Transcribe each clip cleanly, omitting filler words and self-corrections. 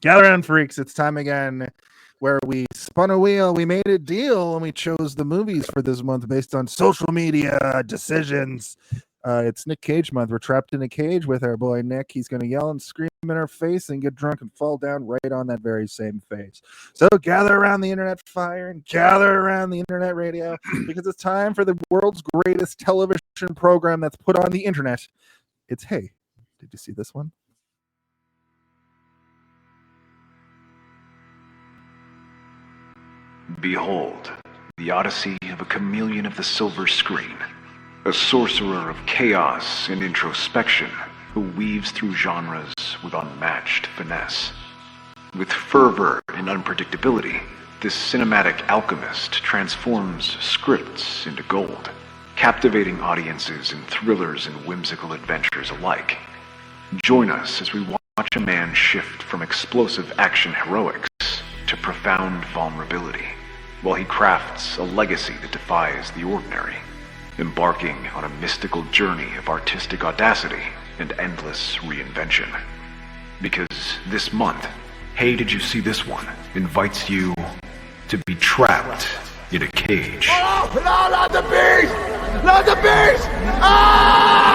Gather around, freaks. It's time again where we spun a wheel, we made a deal, and we chose the movies for this month based on social media decisions. It's Nic Cage month. We're trapped in a cage with our boy Nick. He's going to yell and scream in our face and get drunk and fall down right on that very same face. So gather around the internet fire and gather around the internet radio because it's time for the world's greatest television program that's put on the internet. It's Hey, did you see this one? Behold, the odyssey of a chameleon of the silver screen, a sorcerer of chaos and introspection who weaves through genres with unmatched finesse. With fervor and unpredictability, this cinematic alchemist transforms scripts into gold, captivating audiences in thrillers and whimsical adventures alike. Join us as we watch a man shift from explosive action heroics to profound vulnerability, while he crafts a legacy that defies the ordinary, embarking on a mystical journey of artistic audacity and endless reinvention. Because this month, Hey, Did You See This One? Invites you to be trapped in a cage. Oh, no, not the beast! Not the beast! Ah!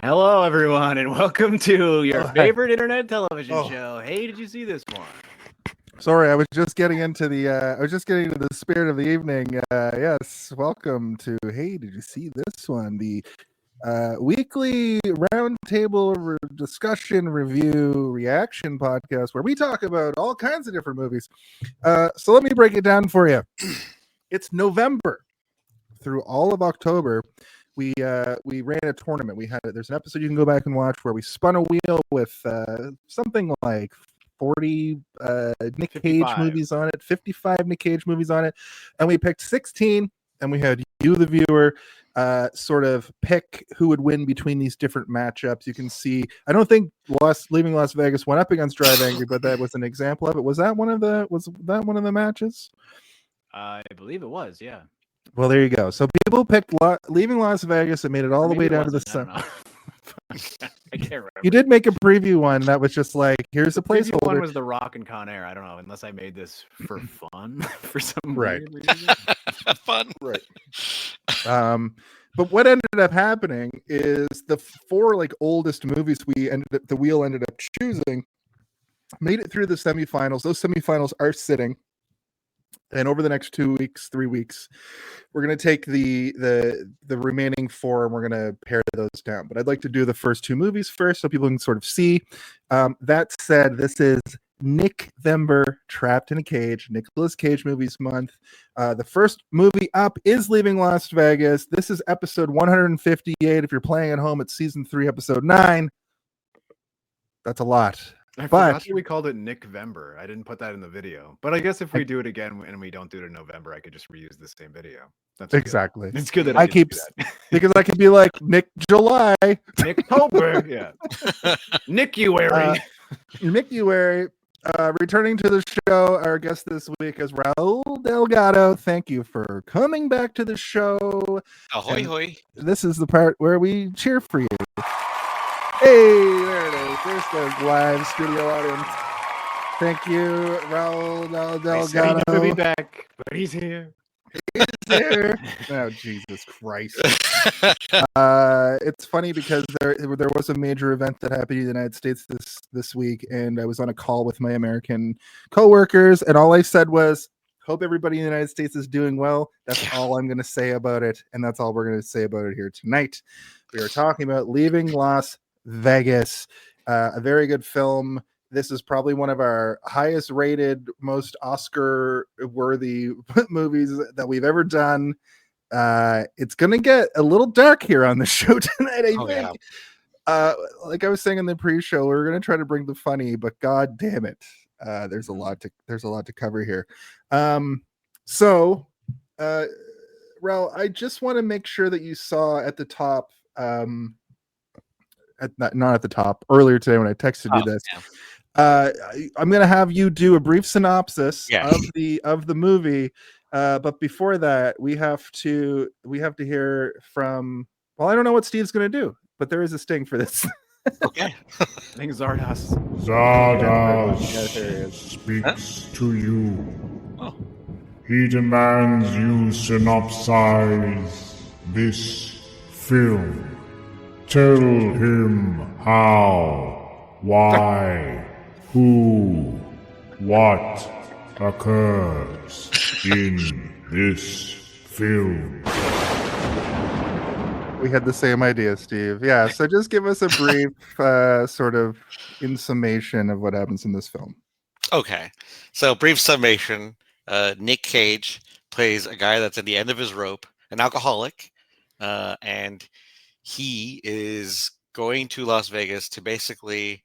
Hello, everyone, and welcome to your favorite internet television show. Hey, did you see this one? Sorry, I was just getting into the spirit of the evening. Yes, welcome to Hey, Did You See This One? The weekly roundtable discussion, review, reaction podcast where we talk about all kinds of different movies. So let me break it down for you. It's November through all of October. We ran a tournament. There's an episode you can go back and watch where we spun a wheel with something like 40 Nic Cage movies on it, 55 Nic Cage movies on it, and we picked 16, and we had you, the viewer, sort of pick who would win between these different matchups. You can see, I don't think Leaving Las Vegas went up against Drive Angry, but that was an example of it. Was that one of the matches? I believe it was, yeah. Well, there you go. So people picked Leaving Las Vegas and made it all the way down to the sun. I can't remember. You did make a preview one that was just like, here's a placeholder. The one was The Rock and Con Air. I don't know, unless I made this for fun for some right reason. Fun, right? But what ended up happening is the four oldest movies the wheel ended up choosing made it through the semifinals. Those semifinals are sitting. And over the next 3 weeks, we're going to take the remaining four and we're going to pare those down. But I'd like to do the first two movies first so people can sort of see. That said, this is Nic-Vember, Trapped in a Cage, Nicolas Cage Movies Month. The first movie up is Leaving Las Vegas. This is episode 158. If you're playing at home, it's season 3, episode 9. That's a lot. I forgot that we called it Nic-Vember. I didn't put that in the video. But I guess if we do it again and we don't do it in November, I could just reuse the same video. That's exactly. Good. It's good that I keep that. Because I could be like Nick July, Nick-Tober, yeah, Nick-uary. Mickey Wary, returning to the show. Our guest this week is Raul Delgado. Thank you for coming back to the show. Ahoy, And hoy. this is the part where we cheer for you. Hey, there it is. There's the live studio audience. Thank you, Raul Delgado. To be back, but he's here. There. Oh, Jesus Christ. It's funny because there was a major event that happened in the United States this week, and I was on a call with my American coworkers, and all I said was, hope everybody in the United States is doing well. That's all I'm going to say about it, and that's all we're going to say about it here tonight. We are talking about Leaving Las Vegas, a very good film. This is probably one of our highest rated, most Oscar worthy movies that we've ever done. It's going to get a little dark here on the show tonight, I think. Yeah. Like I was saying in the pre-show, we're going to try to bring the funny, but god damn it. There's a lot to cover here. So Raul, I just want to make sure that you saw at the top, not at the top, earlier today when I texted you this. Yeah. I'm going to have you do a brief synopsis of the movie, but before that, we have to hear from. Well, I don't know what Steve's going to do, but there is a sting for this. Okay. I think Zardoz speaks to you. Oh. He demands you synopsize this film. Tell him how, why, who, what occurs in this film. We had the same idea, Steve. Yeah, so just give us a brief sort of in summation of what happens in this film. Okay, so brief summation. Nic Cage plays a guy that's at the end of his rope, an alcoholic, and he is going to Las Vegas to basically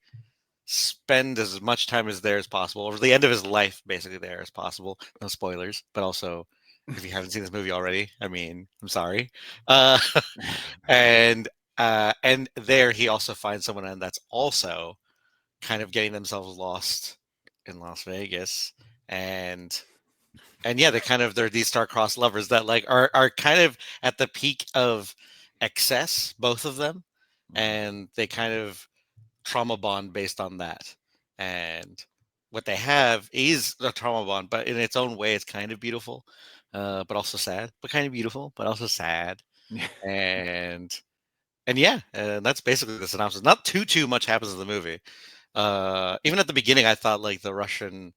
spend as much time as there as possible, or the end of his life basically there as possible. No spoilers, but also if you haven't seen this movie already, I mean, I'm sorry. And there he also finds someone that's also kind of getting themselves lost in Las Vegas, and yeah, they're these star-crossed lovers that like are kind of at the peak of excess, both of them, and they kind of trauma bond based on that. And what they have is a trauma bond, but in its own way, it's kind of beautiful, but also sad. But kind of beautiful, but also sad. and yeah, that's basically the synopsis. Not too much happens in the movie. Even at the beginning, I thought like the Russian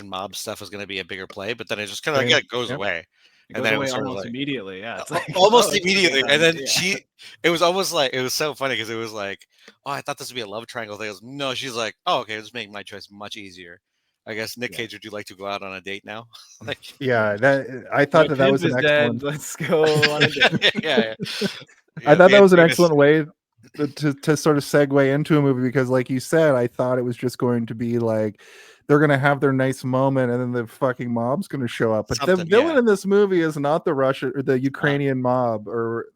mob stuff was going to be a bigger play, but then it just kind of goes away. And then it was almost immediately. Yeah, it's like, almost immediately. And then it was almost like, it was so funny because it was like, oh, I thought this would be a love triangle thing. No, she's like, oh, okay, let's make my choice much easier. I guess Nic Cage, would you like to go out on a date now? Like, yeah, I thought that was an excellent. Let's go on a date. yeah. I thought that was an excellent way to sort of segue into a movie, because like you said, I thought it was just going to be like they're going to have their nice moment and then the fucking mob's going to show up. But the villain in this movie is not the Russian or the Ukrainian mob or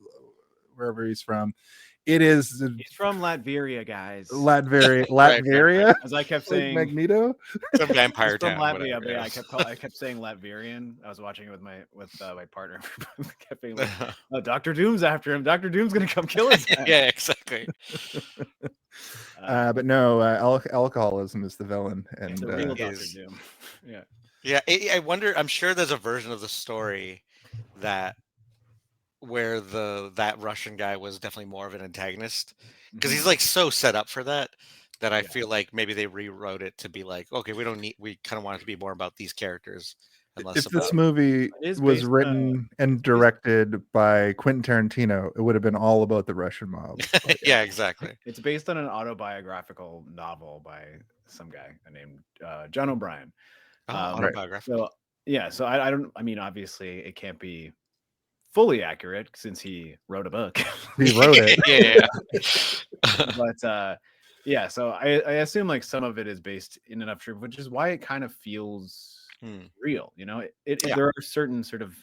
wherever he's from. He's from Latveria, guys. Latveria. As I kept saying, like Magneto. Some vampire town. From Latvia, but yeah, I kept saying Latverian. I was watching it with my partner. Kept being like, oh, Dr. Doom's after him. Dr. Doom's gonna come kill us. Yeah, exactly. But no, alcoholism is the villain, and the real Dr. Doom. Yeah. I wonder. I'm sure there's a version of the story where that Russian guy was definitely more of an antagonist, because he's like so set up for that I feel like maybe they rewrote it to be like, okay, we kind of want it to be more about these characters. If this movie was written and directed by Quentin Tarantino, it would have been all about the Russian mob. Yeah, exactly. It's based on an autobiographical novel by some guy named John O'Brien. Autobiographical. So I mean, obviously it can't be fully accurate since he wrote a book. He wrote it. Yeah. But so I assume like some of it is based in enough truth, which is why it kind of feels real. You know, there are certain sort of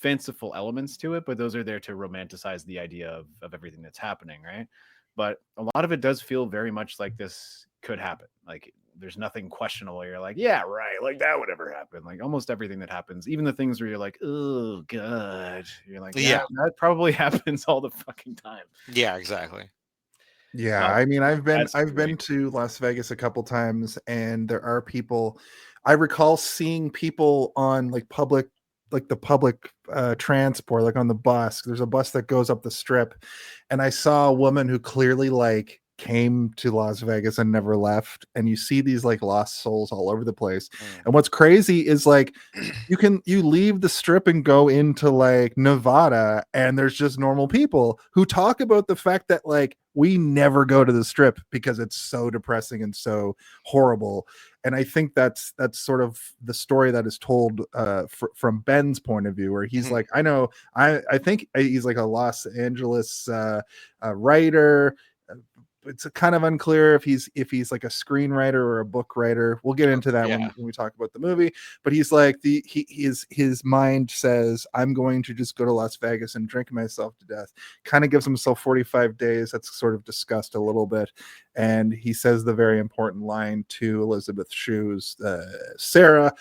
fanciful elements to it, but those are there to romanticize the idea of everything that's happening, right? but a lot of it does feel very much like this could happen. Like there's nothing questionable. You're like, yeah, right. Like that would ever happen. Like almost everything that happens, even the things where you're like, oh god, you're like, yeah, that probably happens all the fucking time. Yeah, exactly. Yeah, I mean, I've been to Las Vegas a couple times, and there are people. I recall seeing people on like the public transport, like on the bus. There's a bus that goes up the strip, and I saw a woman who clearly like came to Las Vegas and never left. And you see these like lost souls all over the place. And what's crazy is like you leave the strip and go into like Nevada, and there's just normal people who talk about the fact that like we never go to the strip because it's so depressing and so horrible. And I think that's sort of the story that is told from Ben's point of view, where he's like, I think he's like a Los Angeles writer. It's kind of unclear if he's like a screenwriter or a book writer. We'll get into that when we talk about the movie. But he's like his mind says, I'm going to just go to Las Vegas and drink myself to death. Kind of gives himself 45 days. That's sort of discussed a little bit. And he says the very important line to Elisabeth Shue's Sera,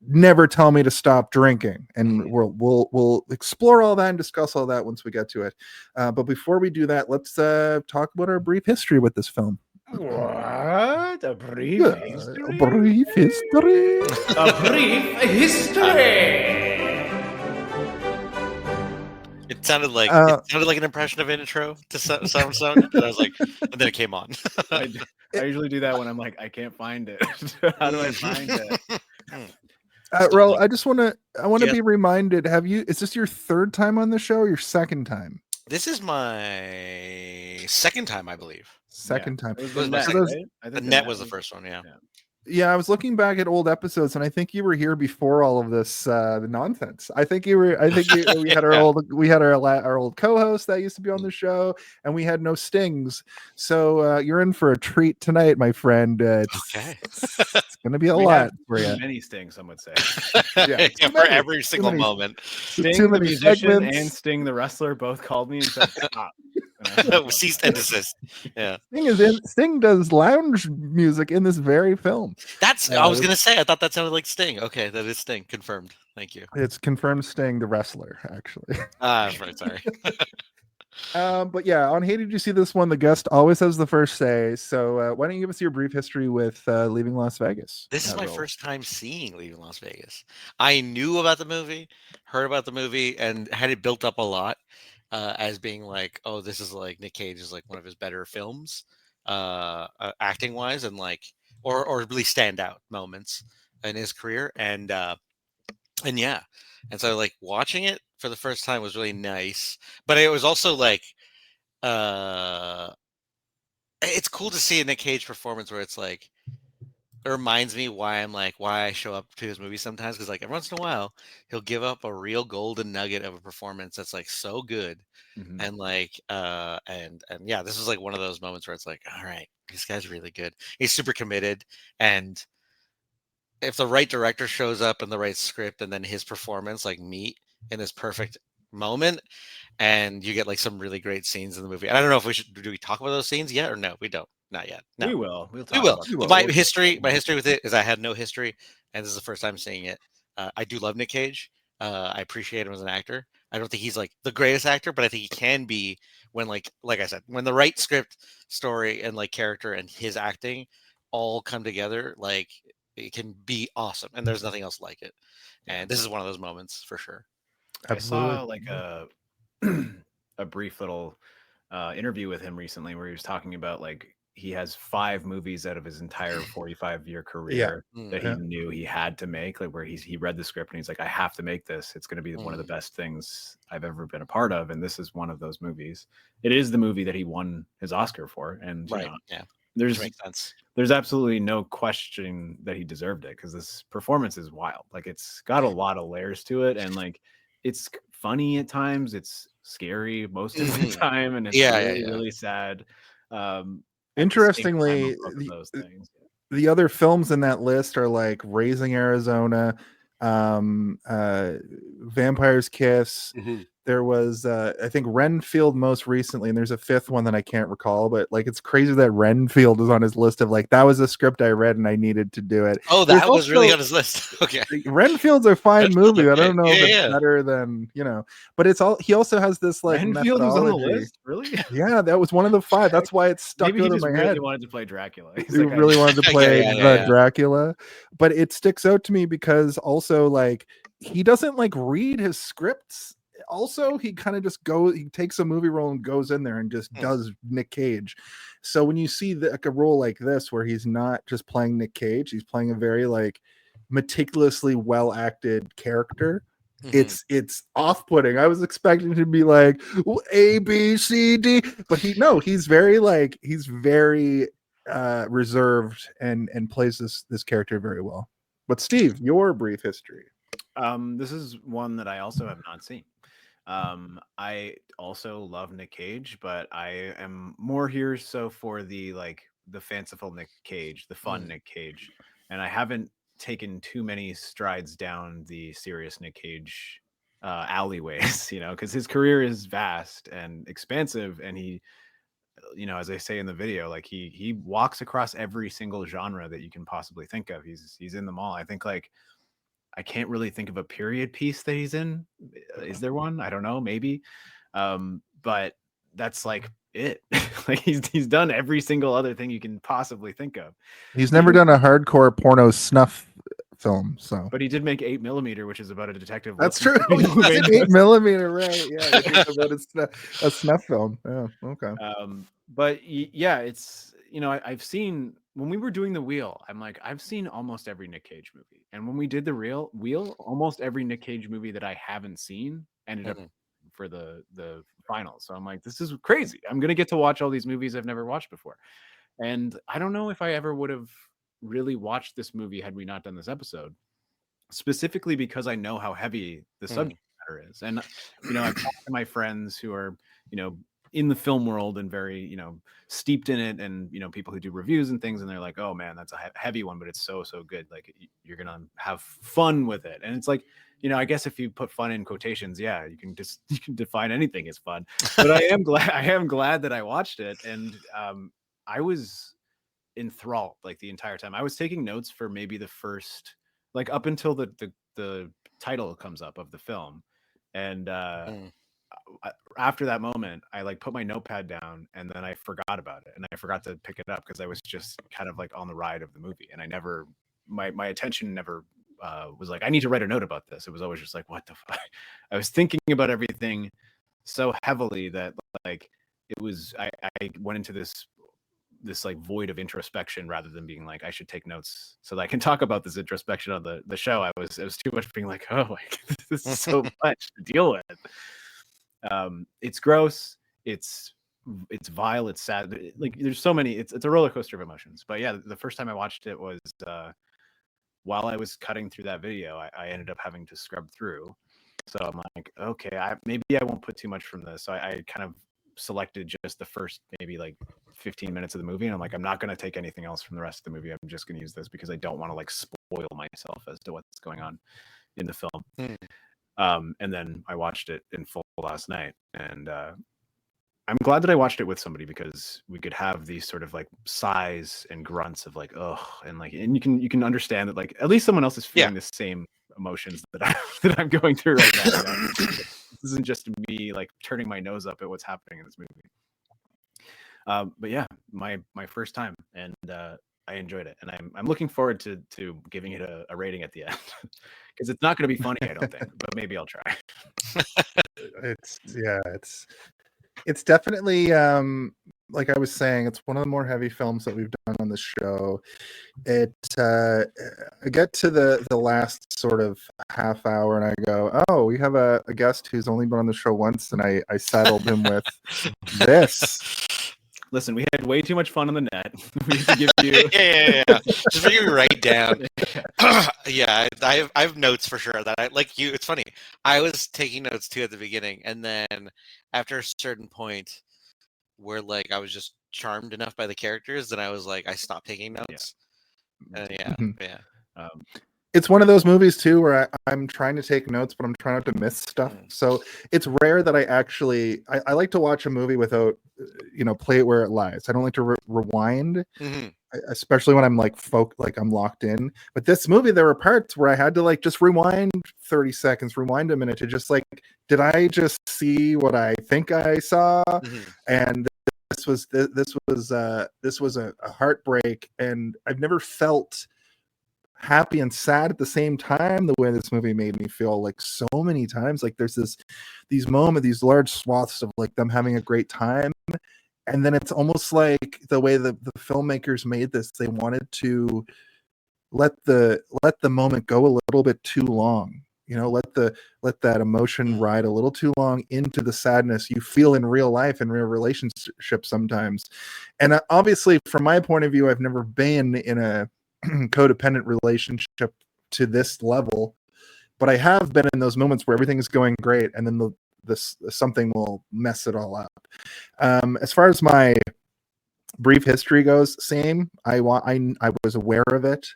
never tell me to stop drinking. And we'll explore all that and discuss all that once we get to it. But before we do that, let's talk about our brief history with this film. What? A brief history? A brief history? A brief history! It sounded like an impression of an intro to some song. And I was like, and then it came on. I usually do that when I'm like, I can't find it. How do I find it? Raul, I want to be reminded. Is this your third time on the show or your second time? This is my second time, I believe. Second time. The net was the first one. Yeah, I was looking back at old episodes, and I think you were here before all of this the nonsense. I think we had our old co-host that used to be on the show, and we had no stings. So you're in for a treat tonight, my friend. It's going to be a lot for you. Many stings, some would say. For every single moment. Sting the musician and Sting the wrestler both called me and said, "Stop." Cease and desist. Yeah. Sting does lounge music in this very film. I was gonna say, I thought that sounded like Sting. Okay, that is Sting. Confirmed. Thank you. It's confirmed Sting the wrestler, actually. Right, sorry. But yeah, on Hey Did You See This One, the guest always has the first say. So why don't you give us your brief history with Leaving Las Vegas? This is my first time seeing Leaving Las Vegas. I knew about the movie, heard about the movie, and had it built up a lot. As being like, oh, this is like Nic Cage is like one of his better films, acting wise, and like, or really standout moments in his career, and yeah, and so like watching it for the first time was really nice, but it was also like, it's cool to see a Nic Cage performance where it's like, it reminds me why I show up to his movies sometimes, because like every once in a while he'll give up a real golden nugget of a performance that's like so good, and like and yeah, this was like one of those moments where it's like, all right, this guy's really good. He's super committed, and if the right director shows up and the right script, and then his performance like meet in this perfect moment, and you get like some really great scenes in the movie. And I don't know if do we talk about those scenes yet or no? We don't. Not yet. No. We will. We will. My history with it is I had no history, and this is the first time seeing it. I do love Nic Cage. I appreciate him as an actor. I don't think he's like the greatest actor, but I think he can be when like I said, when the right script, story, and like character and his acting all come together, like it can be awesome. And there's nothing else like it. And this is one of those moments for sure. Absolutely. I saw like a brief little interview with him recently where he was talking about like he has 5 movies out of his entire 45-year career that he knew he had to make, like where he read the script and he's like, I have to make this. It's going to be one of the best things I've ever been a part of. And this is one of those movies. It is the movie that he won his Oscar for. And makes sense. There's absolutely no question that he deserved it, because this performance is wild. Like it's got a lot of layers to it, and like it's funny at times, it's scary most of the time, and it's really sad. Interestingly, the other films in that list are like Raising Arizona, Vampire's Kiss. There was I think Renfield most recently, and there's a fifth one that I can't recall, but like it's crazy that Renfield is on his list of like that was a script I read and I needed to do it. Oh, There's that was really also- on his list. Okay. Renfield's a fine Renfield's movie. I okay. don't know if Yeah, it's yeah. better than, you know, but it's all he also has this like Renfield was on the methodology. list, really? Yeah, that was one of the five. That's why it stuck Maybe he out in just my really head. wanted to play Dracula. He's He like, really wanted to play Yeah. Dracula, but it sticks out to me because also like he doesn't like read his scripts. Also, he kind of just he takes a movie role and goes in there and just does Nick Cage. So when you see like a role like this where he's not just playing Nick Cage, he's playing a very like meticulously well acted character. It's off-putting. I was expecting to be like A, B, C, D, but he's very reserved and plays this character very well. But Steve, your brief history. This is one that I also have not seen. I also love Nick Cage, but I am more here so for the fanciful Nick Cage, the fun Nick Cage, and I haven't taken too many strides down the serious Nick Cage alleyways, you know, because his career is vast and expansive, and he, you know, as I say in the video, like he walks across every single genre that you can possibly think of. He's in them all. I think like I can't really think of a period piece that he's in. Is there one? I don't know, maybe. But that's like it. Like he's done every single other thing you can possibly think of. He's never done a hardcore porno snuff film, so. But he did make 8mm, which is about a detective. That's true. He did 8mm, right? Yeah, it's about a snuff film. Yeah, okay. But yeah, it's, you know, I've seen, when we were doing the wheel, I'm like, I've seen almost every Nick Cage movie. And when we did the wheel, almost every Nick Cage movie that I haven't seen ended up for the final. So I'm like, this is crazy. I'm gonna get to watch all these movies I've never watched before. And I don't know if I ever would have really watched this movie had we not done this episode, specifically because I know how heavy the subject matter is. And, you know, I've talked to my friends who are, you know, in the film world and very, you know, steeped in it, and, you know, people who do reviews and things, and they're like, oh man, that's a heavy one, but it's so good, like you're gonna have fun with it. And it's like, you know, I guess if you put fun in quotations, yeah, you can define anything as fun. But I am glad that I watched it, and I was enthralled like the entire time. I was taking notes for maybe the first, like up until the title comes up of the film, and after that moment, I like put my notepad down, and then I forgot about it, and I forgot to pick it up because I was just kind of like on the ride of the movie, and I never, my attention never was like, I need to write a note about this. It was always just like, what the fuck? I was thinking about everything so heavily that like it was, I went into this like void of introspection rather than being like, I should take notes so that I can talk about this introspection on the show. It was too much being like, oh, like, this is so much to deal with. It's gross, it's vile, it's sad, like there's so many, it's a roller coaster of emotions. But yeah, the first time I watched it was while I was cutting through that video, I ended up having to scrub through. So I'm like, okay, maybe I won't put too much from this. So I kind of selected just the first maybe like 15 minutes of the movie, and I'm like, I'm not going to take anything else from the rest of the movie. I'm just going to use this because I don't want to like spoil myself as to what's going on in the film. And then I watched it in full last night, and I'm glad that I watched it with somebody because we could have these sort of like sighs and grunts of like, oh, and like, and you can understand that like at least someone else is feeling the same emotions that I'm going through right now. You know? This isn't just me like turning my nose up at what's happening in this movie. But yeah, my first time, and I enjoyed it, and I'm looking forward to giving it a rating at the end because it's not going to be funny, I don't think, but maybe I'll try. It's definitely like I was saying, it's one of the more heavy films that we've done on the show. I get to the last sort of half hour and I go, oh, we have a guest who's only been on the show once, and I saddled him with this. Listen, we had way too much fun on the net. We need to give you yeah. Just for you to write down. Yeah, I have notes for sure that I like you. It's funny. I was taking notes too at the beginning, and then after a certain point where like I was just charmed enough by the characters that I was like, I stopped taking notes. Yeah. it's one of those movies too where I'm trying to take notes, but I'm trying not to miss stuff. So it's rare that I like to watch a movie without, play it where it lies. I don't like to rewind, especially when I'm like I'm locked in. But this movie, there were parts where I had to like just rewind 30 seconds, rewind a minute to just like, did I just see what I think I saw? And this was a heartbreak, and I've never felt happy and sad at the same time the way this movie made me feel, like so many times. Like there's these large swaths of like them having a great time, and then it's almost like the way the filmmakers made this, they wanted to let the moment go a little bit too long, let that emotion ride a little too long into the sadness you feel in real life and real relationships sometimes. And obviously from my point of view, I've never been in a codependent relationship to this level, but I have been in those moments where everything is going great and then something will mess it all up. As far as my brief history goes, same. I was aware of it.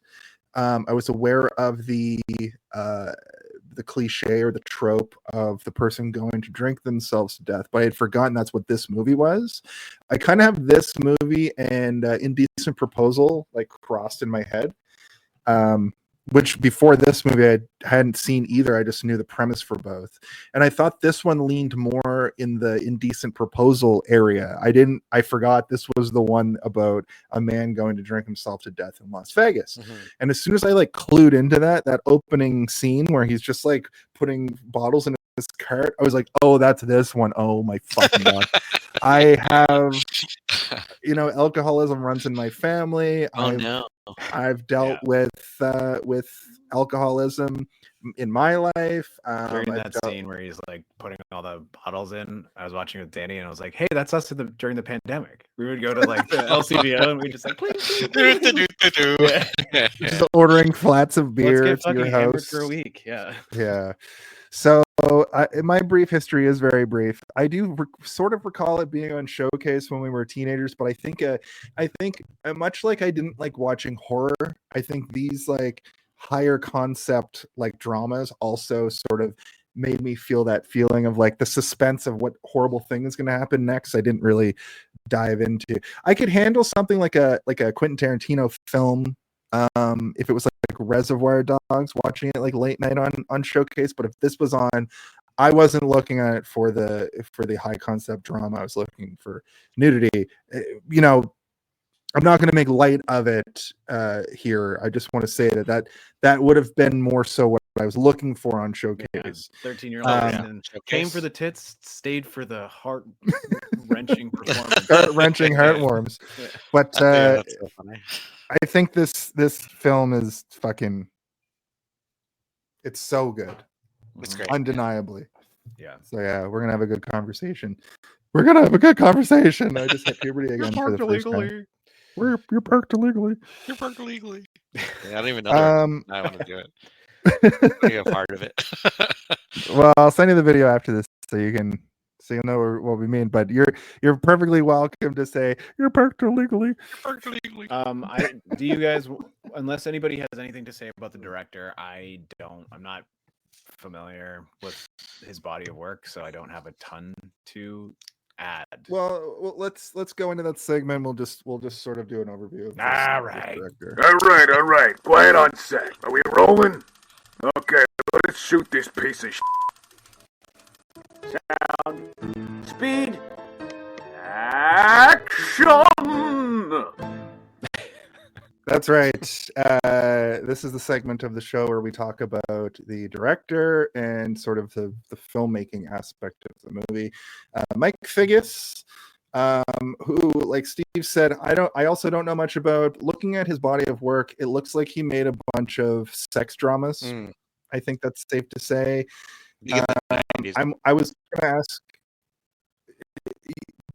I was aware of the cliche or the trope of the person going to drink themselves to death, but I had forgotten that's what this movie was. I kind of have this movie and Indecent Proposal like crossed in my head, which before this movie I hadn't seen either. I just knew the premise for both, and I thought this one leaned more in the Indecent Proposal area. I forgot this was the one about a man going to drink himself to death in Las Vegas. And as soon as I like clued into that opening scene where he's just like putting bottles in his cart, I was like, oh, that's this one. Oh my fucking god. I have alcoholism runs in my family. I've dealt with alcoholism in my life. During that scene where he's like putting all the bottles in, I was watching with Danny and I was like, hey, that's us during the pandemic. We would go to like the LCBO and we just like just ordering flats of beer Let's get to your hammered house for a week. Yeah. So my brief history is very brief. I do sort of recall it being on Showcase when we were teenagers, but I think much like I didn't like watching horror, I think these like higher concept like dramas also sort of made me feel that feeling of like the suspense of what horrible thing is going to happen next. I didn't really dive into. I could handle something like a Quentin Tarantino film if it was like Reservoir Dogs, watching it like late night on Showcase. But if this was on, I wasn't looking at it for the high concept drama. I was looking for nudity. I'm not going to make light of it here. I just want to say that would have been more so what I was looking for on Showcase. 13-year-old came for the tits, stayed for the heart wrenching performance. Heart-wrenching heartworms. Yeah. But that's so funny. I think this film is fucking. It's so good. It's great, undeniably. Yeah. So yeah, we're gonna have a good conversation. I just hit puberty again for the first time. You're parked illegally. You're parked illegally. Yeah, I don't even know. I want to do it. Be a part of it. Well, I'll send you the video after this so you know what we mean. But you're perfectly welcome to say you're parked illegally. You're parked illegally. Do you guys, unless anybody has anything to say about the director, I'm not familiar with his body of work, so I don't have a ton to add. Well, let's go into that segment. We'll just sort of do an overview of all right. All right. Quiet on set. Are we rolling? Okay, let's shoot this piece of sound, speed, action. That's right. This is the segment of the show where we talk about the director and sort of the filmmaking aspect of the movie. Mike Figgis, who, like Steve said, I also don't know much about. Looking at his body of work, it looks like he made a bunch of sex dramas. I think that's safe to say. I was going to ask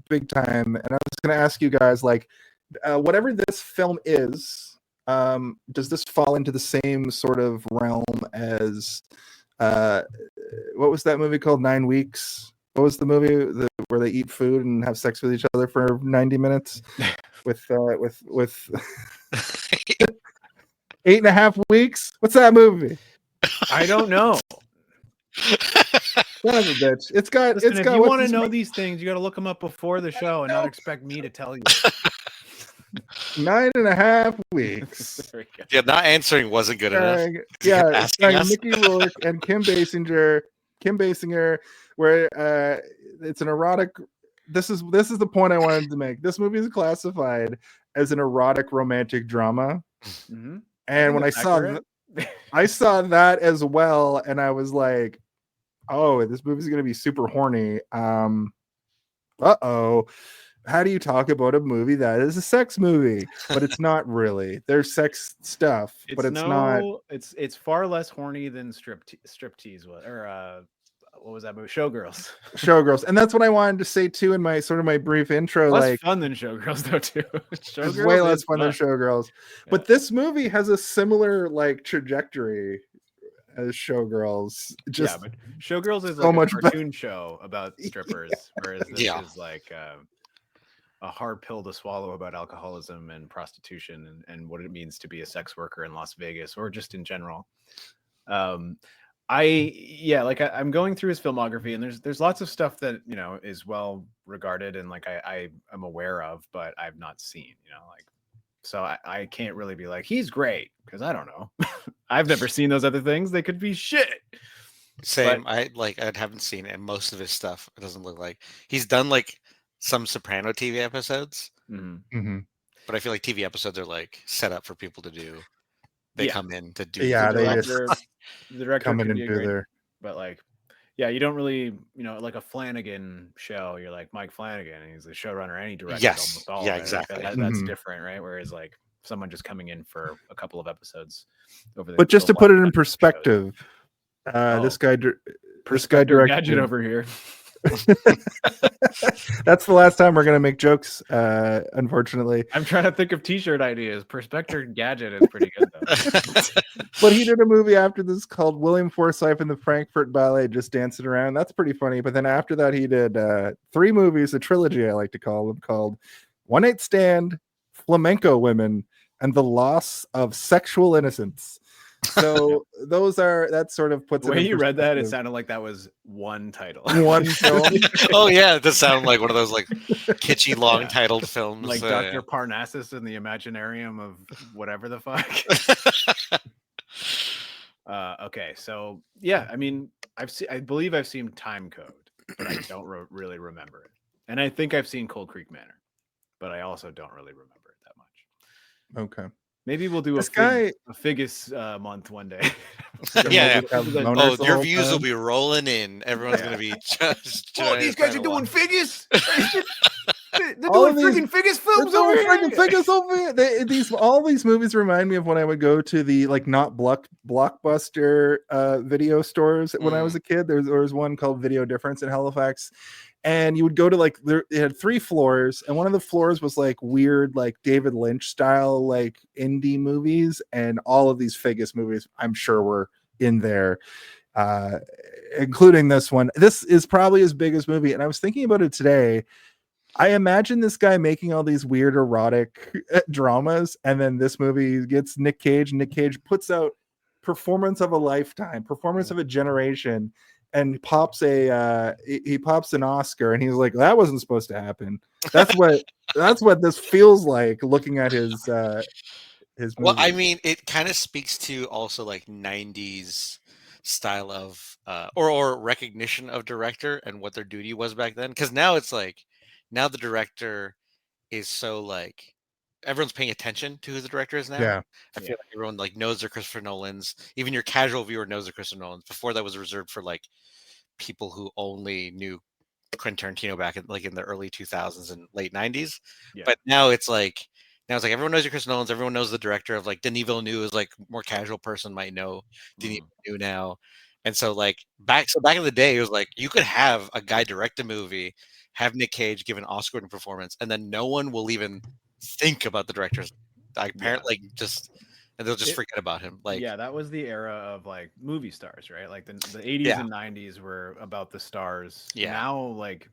big time, and I was going to ask you guys, like, whatever this film is, does this fall into the same sort of realm as what was that movie called, 9 Weeks? What was the movie where they eat food and have sex with each other for 90 minutes with 8.5 weeks. What's that movie? I don't know. Son of a bitch. It's got. Listen, It's if got. you what's want to his know name? these things, you got to look them up before the show and not expect me to tell you. 9.5 weeks. There we go. Yeah, not answering wasn't good enough. Yeah, asking us. Mickey Rourke and Kim Basinger. Where it's an erotic. This is the point I wanted to make. This movie is classified as an erotic romantic drama. Mm-hmm. And when I saw that as well, and I was like, oh, this movie's gonna be super horny. How do you talk about a movie that is a sex movie? But it's not really. There's sex stuff, but it's not. It's far less horny than striptease was, or what was that movie? Showgirls. And that's what I wanted to say too in my brief intro. Less fun than Showgirls though too. It's way less fun than Showgirls. Yeah. But this movie has a similar like trajectory as Showgirls. But Showgirls is like a cartoon show about strippers, whereas this is like a hard pill to swallow about alcoholism and prostitution and what it means to be a sex worker in Las Vegas or just in general. I'm going through his filmography, and there's lots of stuff that is well regarded and like I am aware of, but I've not seen. So I can't really be like he's great because I don't know. I've never seen those other things. They could be shit. Same. I haven't seen it, and most of his stuff it doesn't look like he's done like some Soprano TV episodes. Mm-hmm. But I feel like TV episodes are like set up for people to do. They come in to do. Yeah, the director come in can and be do great, their. but like, yeah, you don't really, like a Flanagan show. You're like Mike Flanagan, and he's the showrunner, and he directed almost all. Yeah, right? exactly. Like that's different, right? Whereas like someone just coming in for a couple of episodes over. But just to put it in perspective, this guy directed Gadget over here. That's the last time we're gonna make jokes, unfortunately. I'm trying to think of t-shirt ideas. Perspective Gadget is pretty good though. But he did a movie after this called William Forsythe and the Frankfurt Ballet, just dancing around. That's pretty funny. But then after that he did 3 movies, a trilogy I like to call them, called One Night Stand, Flamenco Women, and The Loss of Sexual Innocence. So that sort of puts the way you read that, it sounded like that was one title. One film. Oh yeah, it does sound like one of those like kitschy long titled films. Like Dr. Parnassus in the Imaginarium of whatever the fuck. Okay, so yeah, I mean, I believe I've seen Time Code, but I don't really remember it. And I think I've seen Cold Creek Manor, but I also don't really remember it that much. Okay. Maybe we'll do a Figgis month one day. Yeah. Oh, your views will be rolling in. Everyone's going to be just. Oh, these guys are doing Figgis. They're doing freaking Figgis films over here. All these movies remind me of when I would go to the like not Blockbuster video stores when I was a kid. There was one called Video Difference in Halifax. And you would go to like it had 3 floors, and one of the floors was like weird, like David Lynch style, like indie movies, and all of these Figgis movies, I'm sure, were in there, including this one. This is probably his biggest movie, and I was thinking about it today. I imagine this guy making all these weird erotic dramas, and then this movie gets Nick Cage, and Nick Cage puts out performance of a lifetime, performance of a generation. And pops he pops an Oscar, and he's like, that wasn't supposed to happen. That's what this feels like looking at his movie. Well, I mean, it kind of speaks to also like 90s style of or recognition of director and what their duty was back then. Because now it's like now the director is so like everyone's paying attention to who the director is now. Yeah. I feel like everyone like knows they're Christopher Nolan's. Even your casual viewer knows they're Christopher Nolan's. Before that was reserved for like people who only knew Quentin Tarantino back in the early 2000s and late 90s. Yeah. But now it's like everyone knows your Christopher Nolan's. Everyone knows the director of like Denis Villeneuve is like more casual person might know Denis Villeneuve now. And so like back in the day, it was like you could have a guy direct a movie, have Nick Cage give an Oscar-winning performance, and then no one will even think about the directors. Like apparently and they'll just forget about him. Like that was the era of like movie stars, right? Like the 80s and 90s were about the stars. Yeah. Now, like,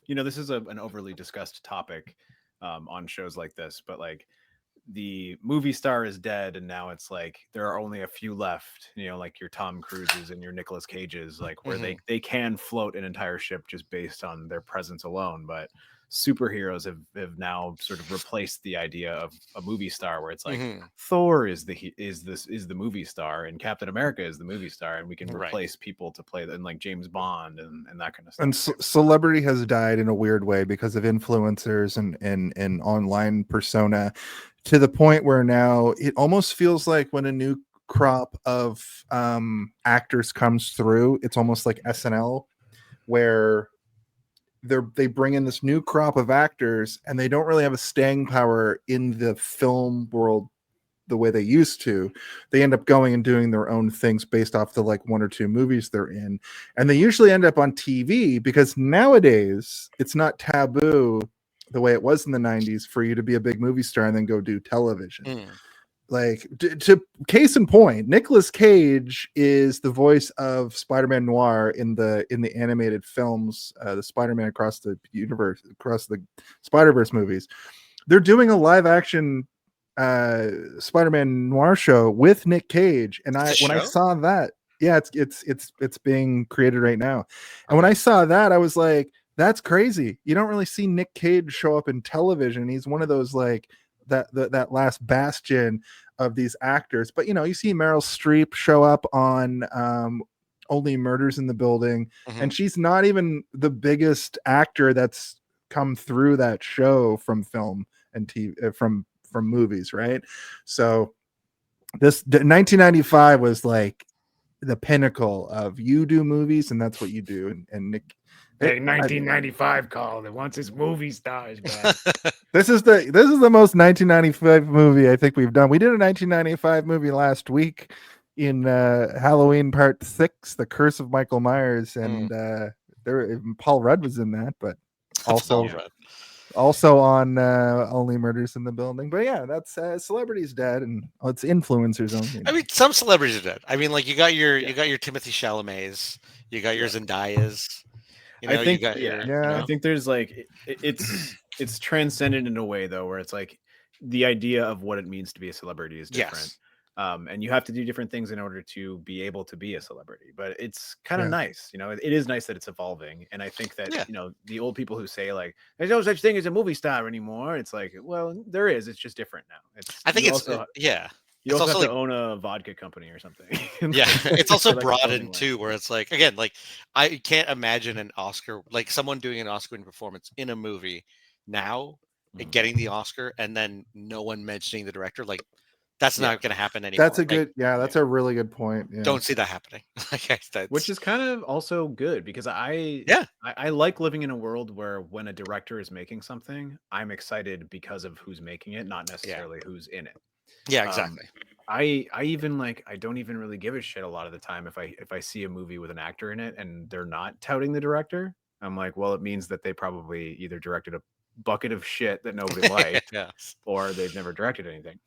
this is an overly discussed topic on shows like this, but like the movie star is dead, and now it's like there are only a few left, like your Tom Cruises and your Nicolas Cages, like where they can float an entire ship just based on their presence alone. But superheroes have now sort of replaced the idea of a movie star, where it's like Thor is the movie star, and Captain America is the movie star, and we can replace people to play them, like James Bond and that kind of stuff. And celebrity has died in a weird way because of influencers and online persona, to the point where now it almost feels like when a new crop of actors comes through, it's almost like SNL, where they bring in this new crop of actors and they don't really have a staying power in the film world the way they used to. They end up going and doing their own things based off the like 1 or 2 movies they're in, and they usually end up on TV, because nowadays it's not taboo the way it was in the 90s for you to be a big movie star and then go do television. Like, to case in point, Nicolas Cage is the voice of Spider-Man Noir in the animated films, the Spider-Man Across the Spider-Verse movies. They're doing a live action Spider-Man Noir show with Nick Cage, and I saw that, it's being created right now. And when I saw that, I was like, that's crazy. You don't really see Nick Cage show up in television. He's one of those like that last bastion of these actors. But you see Meryl Streep show up on Only Murders in the Building, and she's not even the biggest actor that's come through that show from film and TV, from movies, right? So this 1995 was like the pinnacle of you do movies, and that's what you do. And Nick, hey, 1995 called it wants his movie stars back. This is the most 1995 movie I think we've done. We did a 1995 movie last week in Halloween Part 6, The Curse of Michael Myers, and Paul Rudd was in that, but also on Only Murders in the Building. But yeah, that's celebrities dead, and it's influencers only. I mean, some celebrities are dead. I mean, like you got your Timothée Chalamet's, you got your Zendayas. I think I think there's like it's transcended in a way though, where it's like the idea of what it means to be a celebrity is different. And you have to do different things in order to be able to be a celebrity, but it's kind of nice. It is nice that it's evolving. And I think that the old people who say like there's no such thing as a movie star anymore, it's like, well, there is, it's just different now. You also have to own a vodka company or something. It's also broadened too, where it's like, again, like I can't imagine an Oscar, like someone doing an Oscar-winning performance in a movie now and getting the Oscar and then no one mentioning the director. Like that's not going to happen anymore. That's a good, that's a really good point. Yeah. Don't see that happening. Which is kind of also good, because I like living in a world where when a director is making something, I'm excited because of who's making it, not necessarily who's in it. Yeah, exactly. I even like, I don't even really give a shit a lot of the time if I see a movie with an actor in it and they're not touting the director. I'm like, well, it means that they probably either directed a bucket of shit that nobody liked, or they've never directed anything.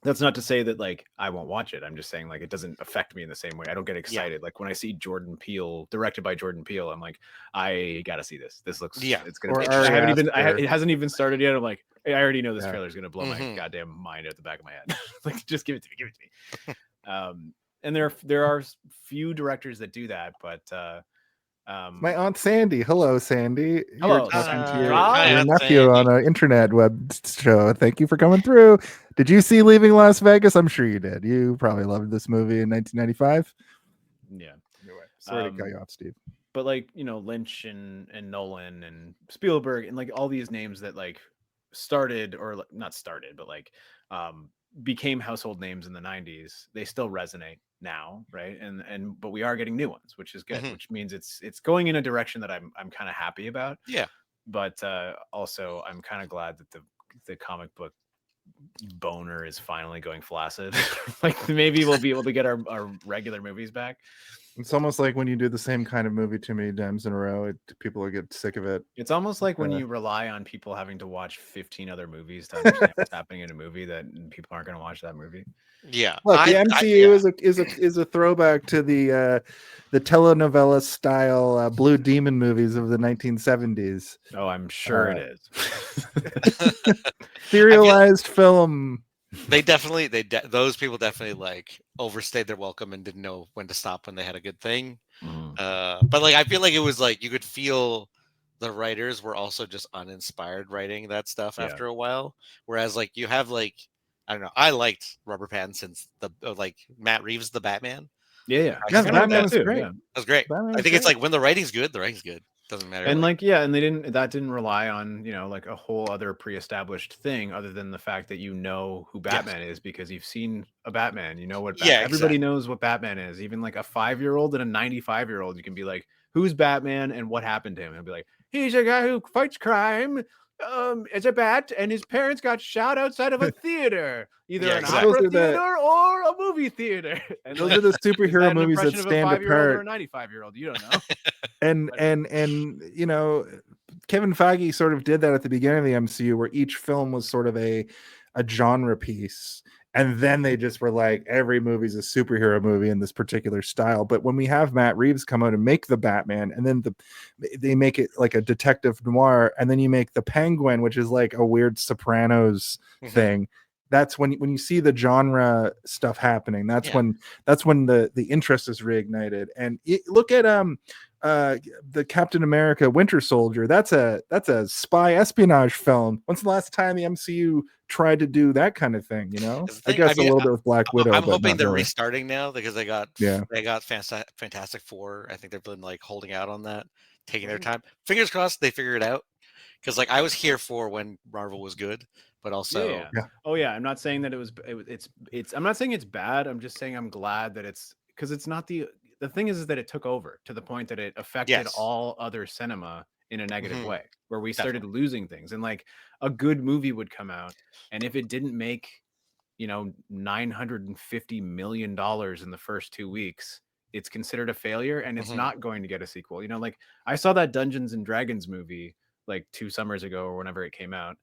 That's not to say that like I won't watch it. I'm just saying like it doesn't affect me in the same way. I don't get excited. Like when I see Jordan Peele, directed by Jordan Peele, I'm like, I gotta see this. This looks it's gonna be it hasn't even started yet. I'm like, I already know this trailer is gonna blow my goddamn mind out the back of my head. Like just give it to me. And there are few directors that do that, but my Aunt Sandy. Hello, Sandy. Hello. You're talking to your nephew on an internet web show. Thank you for coming through. Did you see Leaving Las Vegas? I'm sure you did. You probably loved this movie in 1995. Yeah. Sorry to cut you off, Steve. But like, Lynch and Nolan and Spielberg and like all these names that like started, or not started, but like became household names in the 90s, they still resonate now, right? But we are getting new ones, which is good, which means it's going in a direction that I'm kind of happy about. But also I'm kind of glad that the comic book boner is finally going flaccid. Like maybe we'll be able to get our regular movies back. It's almost like when you do the same kind of movie too many times in a row, people will get sick of it. It's almost like when you rely on people having to watch 15 other movies to understand what's happening in a movie, that people aren't going to watch that movie. Yeah, look, the MCU is a throwback to the telenovela style Blue Demon movies of the 1970s. Oh, I'm sure it is. Serialized film those people definitely like overstayed their welcome and didn't know when to stop when they had a good thing. But like I feel like it was like you could feel the writers were also just uninspired writing that stuff after a while. Whereas like you have like I don't know, I liked Rubber Pattinson's the like Matt Reeves the Batman. Yeah. Yeah, I Batman that was too, great. yeah. That's great. Batman I was think it's great. like when the writing's good, the writing's good. Doesn't matter. And like and they didn't rely on, you know, like a whole other pre-established thing other than the fact that you know who Batman is because you've seen a Batman. You know what everybody knows what Batman is. Even like a 5-year-old and a 95-year-old, you can be like, who's Batman and what happened to him? And be like, he's a guy who fights crime as a bat, and his parents got shot outside of a theater, either an opera theater or a movie theater. And those are the superhero movies that stand apart. Or a 95-year-old, you don't know. and you know, Kevin Feige sort of did that at the beginning of the MCU, where each film was sort of a genre piece, and then they just were like, every movie's a superhero movie in this particular style. But when we have Matt Reeves come out and make the Batman, and then they make it like a detective noir, and then you make the Penguin, which is like a weird Sopranos thing. That's when you see the genre stuff happening. That's when the interest is reignited. And look at the Captain America Winter Soldier. That's a spy espionage film. When's the last time the MCU tried to do that kind of thing? You know, I guess a little bit with Black Widow. I'm but hoping they're really restarting now because they got Fantastic Four. I think they've been like holding out on that, taking their time. Fingers crossed they figure it out. Because like I was here for when Marvel was good, but also I'm not saying that it's I'm not saying it's bad. I'm just saying I'm glad that it's because it's not the thing is that it took over to the point that it affected all other cinema in a negative way, where we started losing things. And like a good movie would come out, and if it didn't make, you know, $950 million in the first 2 weeks, it's considered a failure, and it's not going to get a sequel. You know, like I saw that Dungeons and Dragons movie like 2 summers ago or whenever it came out,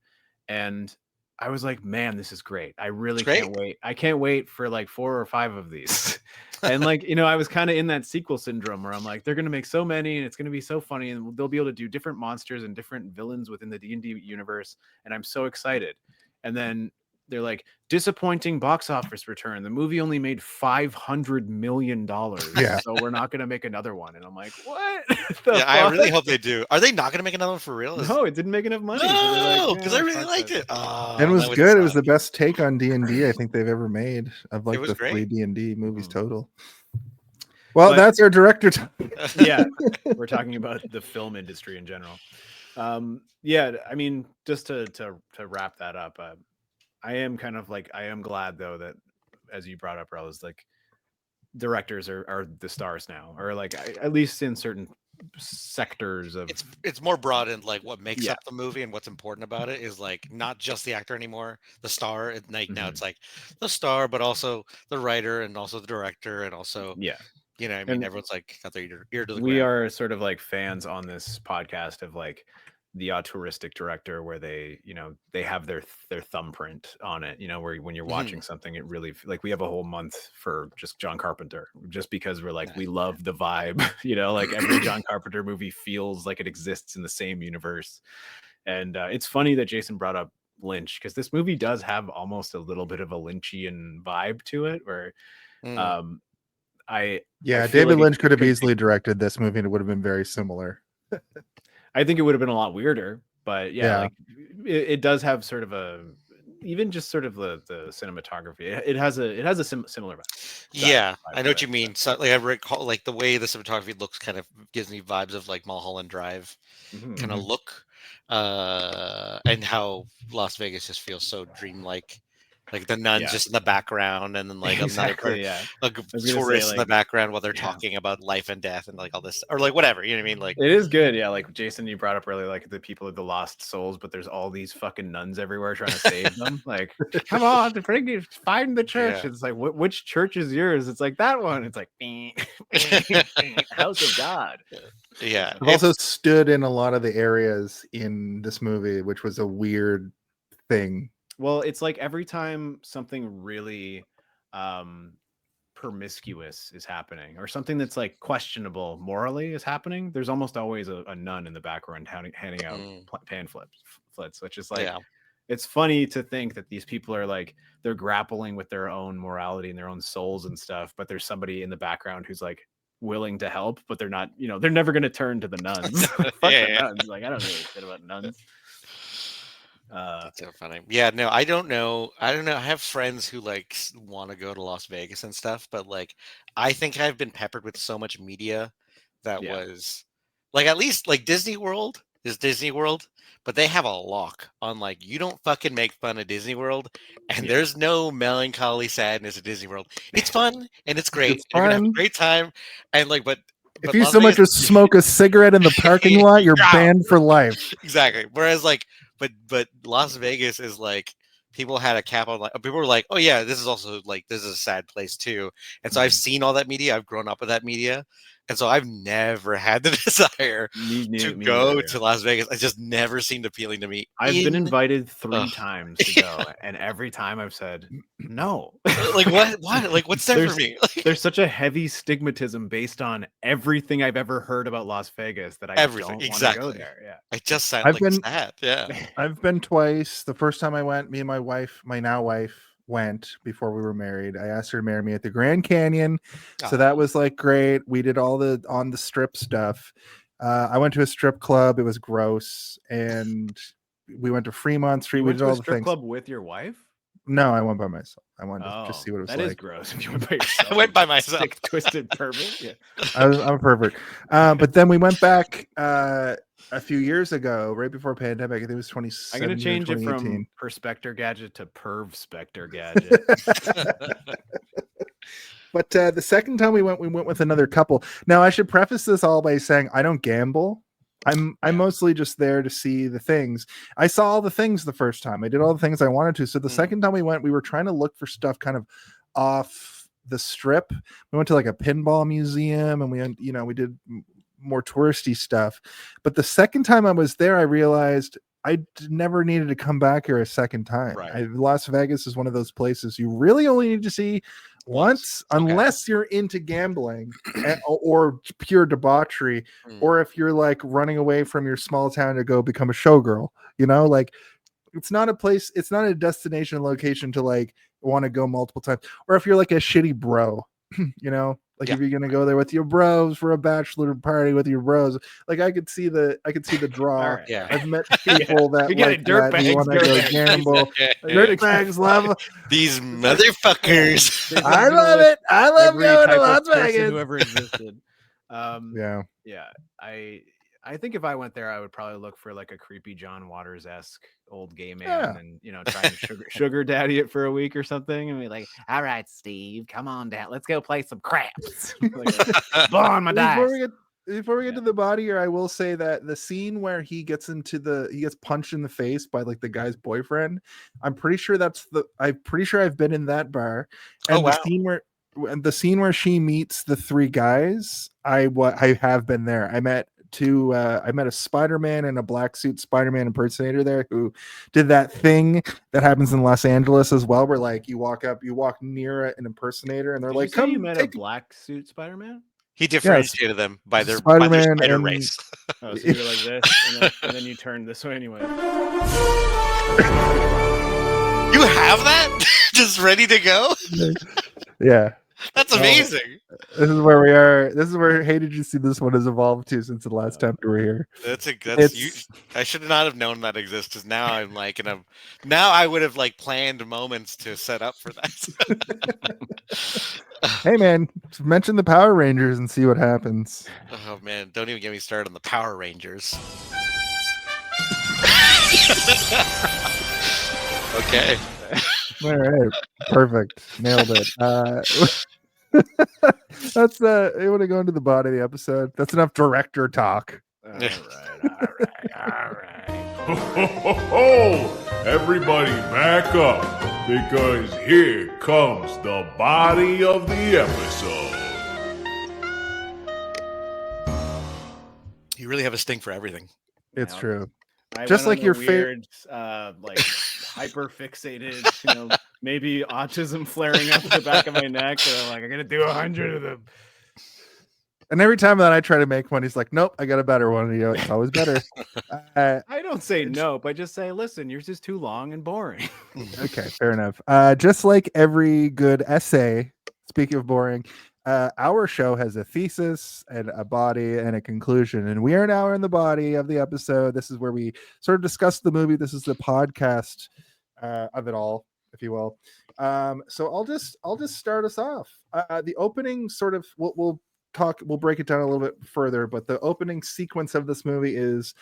and I was like, man, this is great. I really can't wait. I can't wait for like 4 or 5 of these. And like, you know, I was kind of in that sequel syndrome where I'm like, they're going to make so many and it's going to be so funny, and they'll be able to do different monsters and different villains within the D&D universe. And I'm so excited. And then they're like, disappointing box office return. The movie only made $500 million. So we're not going to make another one. And I'm like, what? I really hope they do. Are they not going to make another one for real? No, it didn't make enough money. No, because I really liked it. And it was good. It was the best take on D&D I think they've ever made of like the 3 D&D movies total. Well, that's our director time. We're talking about the film industry in general. I mean, just to wrap that up, I am kind of like, I am glad though that, as you brought up, Raul, is like directors are the stars now, or like at least in certain sectors of it's more broad, and like what makes up the movie and what's important about it is like not just the actor anymore, the star. Like now it's like the star, but also the writer and also the director and also you know, I mean, everyone's like got their ear to the ground. We are sort of like fans on this podcast of like the auteuristic director, where they, you know, they have their thumbprint on it, you know, where when you're watching something, it really, like, we have a whole month for just John Carpenter, just because we're like, we love the vibe, you know, like every John Carpenter movie feels like it exists in the same universe. And it's funny that Jason brought up Lynch, because this movie does have almost a little bit of a Lynchian vibe to it, where David Lynch could have easily directed this movie and it would have been very similar. I think it would have been a lot weirder, but like it does have sort of a, even just sort of the cinematography. It has a similar vibe. Yeah, I know what you mean. So, like I recall, like the way the cinematography looks, kind of gives me vibes of like Mulholland Drive kind of look, and how Las Vegas just feels so dreamlike. Like the nuns just in the background, and then like a tourist in the background while they're talking about life and death and like all this, or like whatever, you know what I mean? Like it is good, like Jason, you brought up earlier, like the people are the lost souls, but there's all these fucking nuns everywhere trying to save them. Like, come on, find the church. It's like, which church is yours? It's like that one. It's like House of God. Yeah, I've also stood in a lot of the areas in this movie, which was a weird thing. Well, it's like every time something really promiscuous is happening, or something that's like questionable morally is happening, there's almost always a nun in the background handing out pamphlets, which is like, it's funny to think that these people are like, they're grappling with their own morality and their own souls and stuff, but there's somebody in the background who's like willing to help, but they're not, they're never going to turn to the nuns. Fuck the nuns. Like, I don't really shit about nuns. That's so funny. Yeah, no, I don't know. I have friends who like want to go to Las Vegas and stuff, but like, I think I've been peppered with so much media that was like, at least like Disney World is Disney World, but they have a lock on like, you don't fucking make fun of Disney World, and there's no melancholy sadness at Disney World. It's fun and it's great. You're gonna have a great time, and like, but if you so much as smoke a cigarette in the parking lot, you're banned for life. Exactly. Whereas like, but Las Vegas is like, people had a cap on, like, people were like, oh yeah, this is also like, this is a sad place too. And so I've seen all that media. I've grown up with that media. And so I've never had the desire to go to Las Vegas. It just never seemed appealing to me. I've been invited 3 times to go, and every time I've said no. Like what? Why? Like what's there for me? There's such a heavy stigmatism based on everything I've ever heard about Las Vegas that I don't want to go there. Yeah, I just sound sad. Yeah, I've been twice. The first time I went, me and my wife, my now wife, went before we were married. I asked her to marry me at the Grand Canyon, so that was like great. We did all the on the strip stuff. I went to a strip club. It was gross, and we went to Fremont Street. We did all the strip things. Club with your wife? No, I went by myself. I wanted to just see what it was like. That is gross. If you went by yourself, I went by myself. Sick, twisted pervert. Yeah, I'm a pervert. But then we went back a few years ago, right before pandemic. I think it was 2017. I'm going to change it from Perspector Gadget to Perv Spectre Gadget. But the second time we went with another couple. Now, I should preface this all by saying I don't gamble. I'm mostly just there to see the things. I saw all the things the first time. I did all the things I wanted to. So the second time we went, we were trying to look for stuff kind of off the strip. We went to like a pinball museum, and we did more touristy stuff. But the second time I was there, I realized I never needed to come back here a second time. Right. Las Vegas is one of those places you really only need to see once, unless you're into gambling or pure debauchery, or if you're like running away from your small town to go become a showgirl. Like, it's not a place, it's not a destination location to like want to go multiple times. Or if you're like a shitty bro, like if you're gonna go there with your bros for a bachelor party with your bros, like I could see the draw. Yeah. I've met people that You like that who want to go gamble. Dirtbags love these motherfuckers. I love it. I love going to Las Vegas. Whoever existed. Yeah. I think if I went there, I would probably look for like a creepy John Waters-esque old gay man and, try and sugar daddy it for a week or something. And be like, all right, Steve, come on down. Let's go play some craps. Blow on my dice. Before we get to the body here, I will say that the scene where he gets punched in the face by like the guy's boyfriend, I'm pretty sure I've been in that bar. And the scene where she meets the 3 guys, I have been there. I met a Spider-Man and a black suit Spider-Man impersonator there who did that thing that happens in Los Angeles as well, where like you walk near an impersonator and they're like, "Come." You met a black suit Spider-Man? He differentiated them by their Spider-Man spider race. Oh, so you're like this, and then you turn this way anyway. You have that just ready to go? Yeah. That's amazing. This is where we are. This is where Hey Did You See This One has evolved to since the last time we were here. I should not have known that exists, because now I'm like now I would have like planned moments to set up for that. Hey man, mention the Power Rangers and see what happens. Oh man, don't even get me started on the Power Rangers. Okay. All right, perfect, nailed it. That's you want to go into the body of the episode? That's enough director talk. All right. Ho! Everybody back up, because here comes the body of the episode. You really have a sting for everything. It's true. Just like your weird, like hyper fixated, maybe autism flaring up the back of my neck. And I'm like, I'm gonna do 100 of them. And every time that I try to make one, he's like, "Nope, I got a better one." You know, it's always better. I don't say nope. I just say, listen, yours is too long and boring. Okay, fair enough. Just like every good essay, speaking of boring, our show has a thesis and a body and a conclusion, and we are now in the body of the episode. This is where we sort of discuss the movie. This is the podcast of it all, if you will. So I'll just start us off. The opening sort of we'll break it down a little bit further, but the opening sequence of this movie is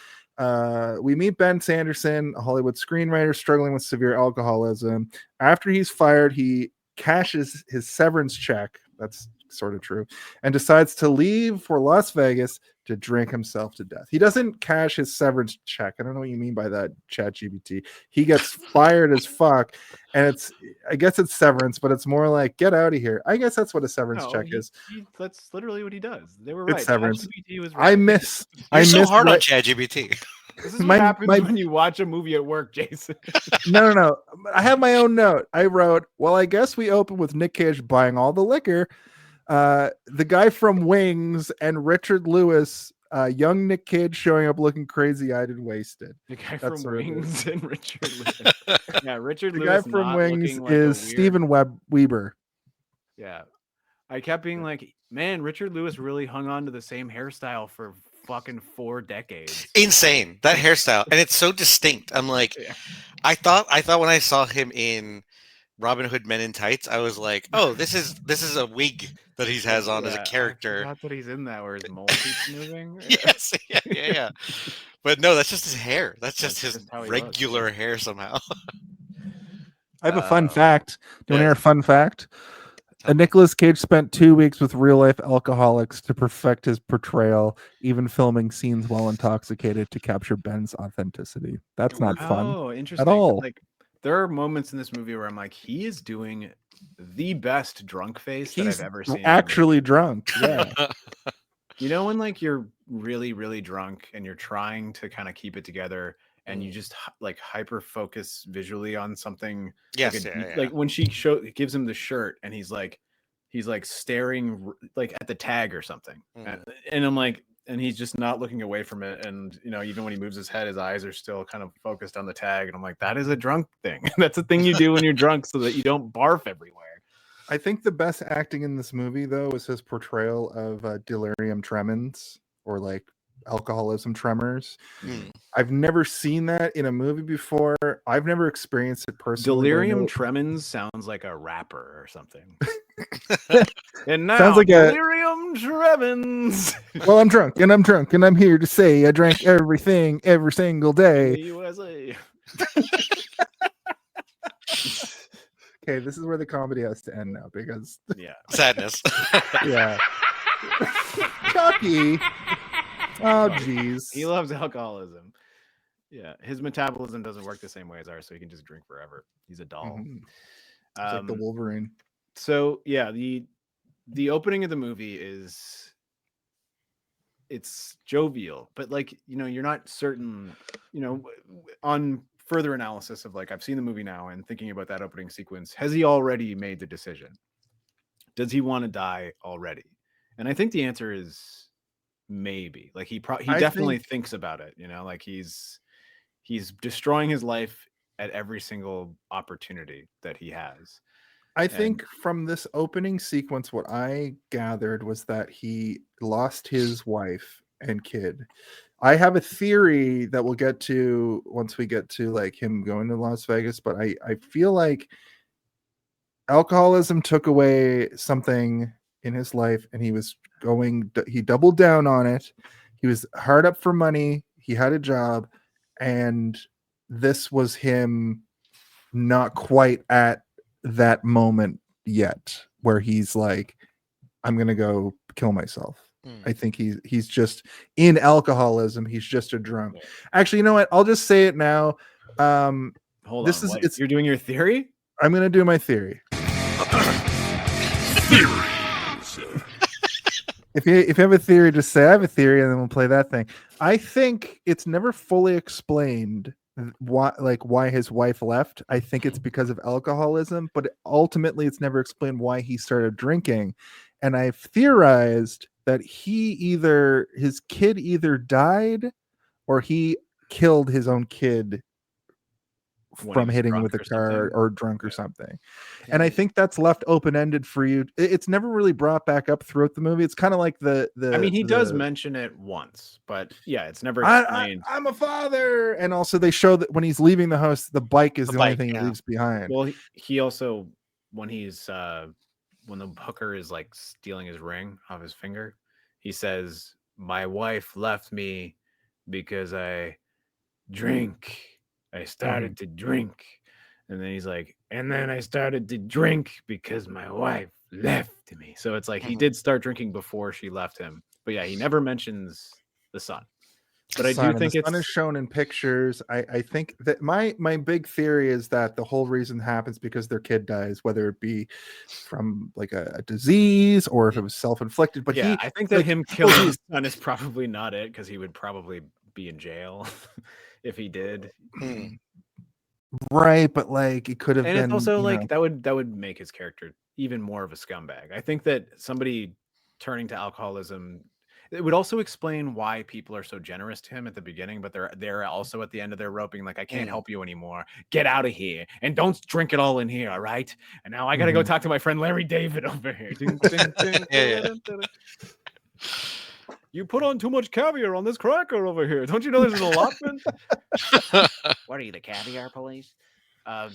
we meet Ben Sanderson, a Hollywood screenwriter struggling with severe alcoholism. After he's fired, he cashes his severance check. That's sort of true, and decides to leave for Las Vegas to drink himself to death. He doesn't cash his severance check. I don't know what you mean by that, ChatGPT. He gets fired as fuck, and I guess it's severance, but it's more like get out of here. I guess that's what a severance check is. That's literally what he does. They were right. It's severance. ChatGPT was right. You're so hard on ChatGPT. This is what happens when you watch a movie at work, Jason. No. I have my own note. I wrote, well, I guess we open with Nic Cage buying all the liquor. The guy from Wings and Richard Lewis, young Nic Cage showing up looking crazy-eyed and wasted. The guy from Wings and Richard Lewis. Yeah, Richard Lewis. The guy from Wings is Steven Weber. Yeah. I kept being like, man, Richard Lewis really hung on to the same hairstyle for fucking 4 decades. Insane, that hairstyle, and it's so distinct. I'm like, yeah. I thought when I saw him in Robin Hood Men in Tights, I was like, oh, this is a wig that he has on as a character. I forgot that he's in that where his mole keeps moving. Yes, yeah. But no, that's just his hair. That's just his regular hair somehow. I have a fun fact. Do you want to hear a fun fact? Nicolas Cage spent 2 weeks with real-life alcoholics to perfect his portrayal, even filming scenes while intoxicated to capture Ben's authenticity. That's not fun interesting. at all. Like, there are moments in this movie where I'm like, he is doing the best drunk face that I've ever seen. Actually drunk, yeah. You know when like you're really, really drunk and you're trying to kind of keep it together and you just like hyper focus visually on something. Yes, like when she gives him the shirt and he's like staring like at the tag or something, and I'm like, and he's just not looking away from it, and you know, even when he moves his head, his eyes are still kind of focused on the tag, and I'm like, that is a drunk thing. That's a thing you do when you're drunk so that you don't barf everywhere. I think the best acting in this movie though is his portrayal of delirium tremens, or like alcoholism tremors. I've never seen that in a movie before. I've never experienced it personally. Delirium tremens sounds like a rapper or something. And now sounds like delirium tremens. Well, I'm drunk and I'm here to say I drank everything every single day. USA. Okay, this is where the comedy has to end now because sadness. Yeah. Chucky. Oh, geez. He loves alcoholism. Yeah, his metabolism doesn't work the same way as ours, so he can just drink forever. He's a doll. It's like the Wolverine. So yeah, the opening of the movie it's jovial, but like, you know, you're not certain, you know, on further analysis of like, I've seen the movie now and thinking about that opening sequence, has he already made the decision? Does he want to die already? And I think the answer is maybe. Like he definitely thinks about it, you know, like he's destroying his life at every single opportunity that he has. I think from this opening sequence, what I gathered was that he lost his wife and kid. I have a theory that we'll get to once we get to like him going to Las Vegas, but I feel like alcoholism took away something in his life and he doubled down on it. He was hard up for money. He had a job, and this was him not quite at that moment yet where he's like, I'm gonna go kill myself. I think he's just in alcoholism. He's just a drunk. Actually, you know what? I'll just say it now. Hold on. You're doing your theory? I'm gonna do my theory. If you have a theory, just say I have a theory, and then we'll play that thing. I think it's never fully explained why his wife left. I think it's because of alcoholism, but ultimately it's never explained why he started drinking. And I've theorized that his kid either died or he killed his own kid from hitting with a car or drunk or something. And I think that's left open-ended for you. It's never really brought back up throughout the movie. It's kind of like he does mention it once, but yeah, it's never explained. I'm a father. And also they show that when he's leaving the house, the bike is the only thing he leaves behind. Well, he also, when he's when the hooker is like stealing his ring off his finger, he says, "My wife left me because I drink. I started to drink." And then he's like, "And then I started to drink because my wife left me." So it's like he did start drinking before she left him. But yeah, he never mentions the son. But I do think the son is shown in pictures. I think that my big theory is that the whole reason happens because their kid dies, whether it be from like a disease or if it was self-inflicted. But yeah, I think that him killing his son is probably not it, because he would probably be in jail if he did. Right, but like it could have been. And it's also like that would make his character even more of a scumbag. I think that somebody turning to alcoholism, it would also explain why people are so generous to him at the beginning, but they're also at the end of their rope being like, "I can't help you anymore. Get out of here and don't drink it all in here, all right? And now I got to go talk to my friend Larry David over here." "You put on too much caviar on this cracker over here. Don't you know there's an allotment?" What are you, the caviar police? I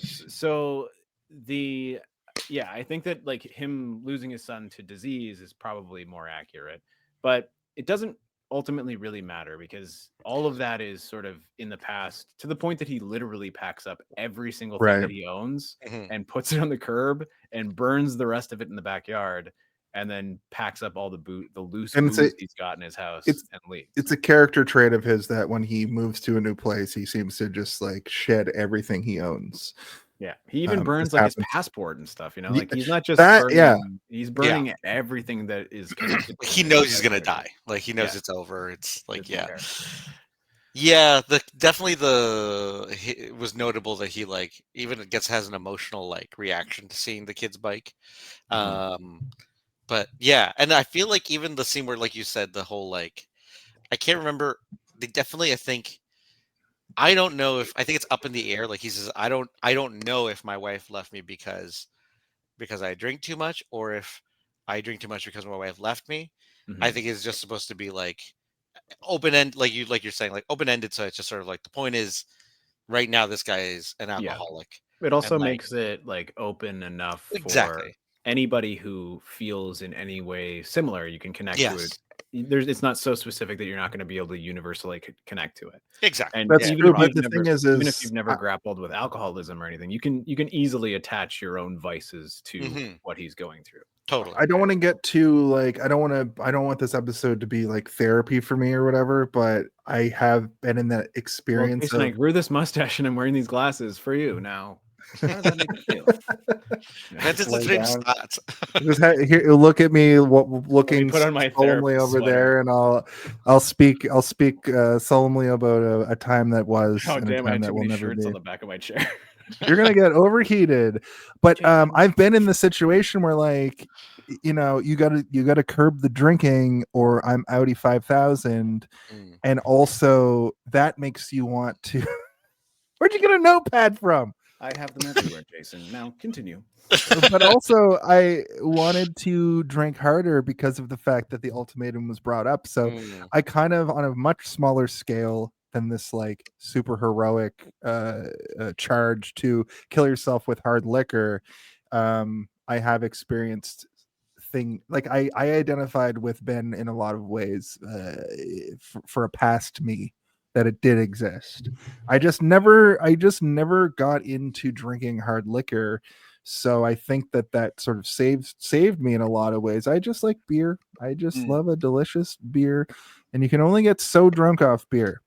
think that like him losing his son to disease is probably more accurate, but it doesn't ultimately really matter because all of that is sort of in the past, to the point that he literally packs up every single thing that he owns and puts it on the curb and burns the rest of it in the backyard, and then packs up all the loose booze he's got in his house and leaves. It's a character trait of his that when he moves to a new place, he seems to just like shed everything he owns. Yeah, he even burns like his passport and stuff, like he's not just burning, he's burning everything that is connected. He knows he's gonna die. Like he knows it's over. It's like it was notable that he like even has an emotional like reaction to seeing the kid's bike. But yeah, and I feel like even the scene where, like you said, the whole like, I can't remember. They definitely, I think it's up in the air. Like he says, I don't know if my wife left me because I drink too much, or if I drink too much because my wife left me. I think it's just supposed to be like open end, like you're saying, like open ended. So it's just sort of like the point is, right now this guy is an alcoholic. It also makes it like open enough for anybody who feels in any way similar. You can connect to it. It's not so specific that you're not going to be able to universally connect to it. Exactly. And that's true. But even if you've never grappled with alcoholism or anything, you can easily attach your own vices to what he's going through. Totally. I don't want to get too like I don't want this episode to be like therapy for me or whatever, but I have been in that experience. Jason, I grew this mustache and I'm wearing these glasses for you now. How does that make you feel? That's just the dream spot. Here, look at me, looking put on my solemnly over there, and I'll speak solemnly about a time that was. Oh damn! I had too many shirts on the back of my chair. You're gonna get overheated, but I've been in the situation where like, you gotta curb the drinking, or I'm Audi 5000, and also that makes you want to. Where'd you get a notepad from? I have them everywhere, Jason. Now continue. But also, I wanted to drink harder because of the fact that the ultimatum was brought up. So I kind of, on a much smaller scale than this like super heroic charge to kill yourself with hard liquor, I have experienced like I identified with Ben in a lot of ways for a past me. That it did exist. I just never got into drinking hard liquor, so I think that sort of saved me in a lot of ways. I just like beer. I just love a delicious beer, and you can only get so drunk off beer.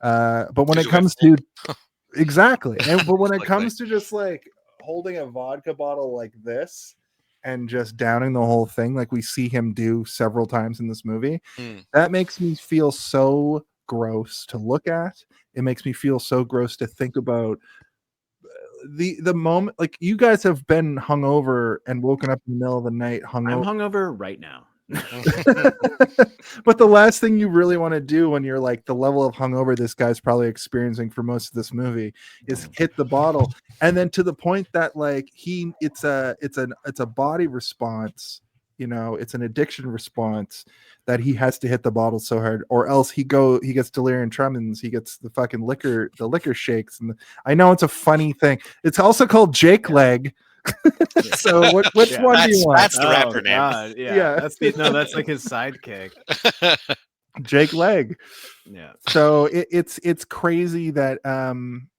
But when it comes to but when it comes to just like holding a vodka bottle like this and just downing the whole thing, like we see him do several times in this movie, that makes me feel so gross to look at. It makes me feel so gross to think about. The moment, like you guys have been hungover and woken up in the middle of the night hungover. I'm hungover right now. But the last thing you really want to do when you're like the level of hungover this guy's probably experiencing for most of this movie is hit the bottle, and then to the point that like it's a body response, you know, it's an addiction response that he has to hit the bottle so hard, or else he gets delirium tremens, he gets the fucking liquor shakes, and I know it's a funny thing. It's also called Jake Leg. So which one do you want? That's the rapper name. God, Yeah. That's like his sidekick. Jake Leg. Yeah. So it's crazy that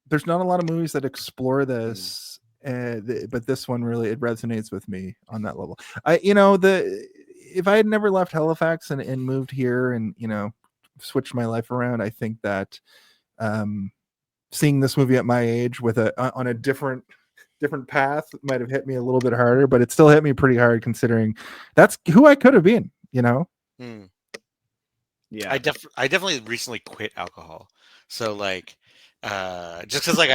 there's not a lot of movies that explore this, but this one really it resonates with me on that level. If I had never left Halifax and moved here and switched my life around, I think that seeing this movie at my age with on a different path might have hit me a little bit harder, but it still hit me pretty hard considering that's who I could have been, Yeah, I definitely recently quit alcohol. So like, just because like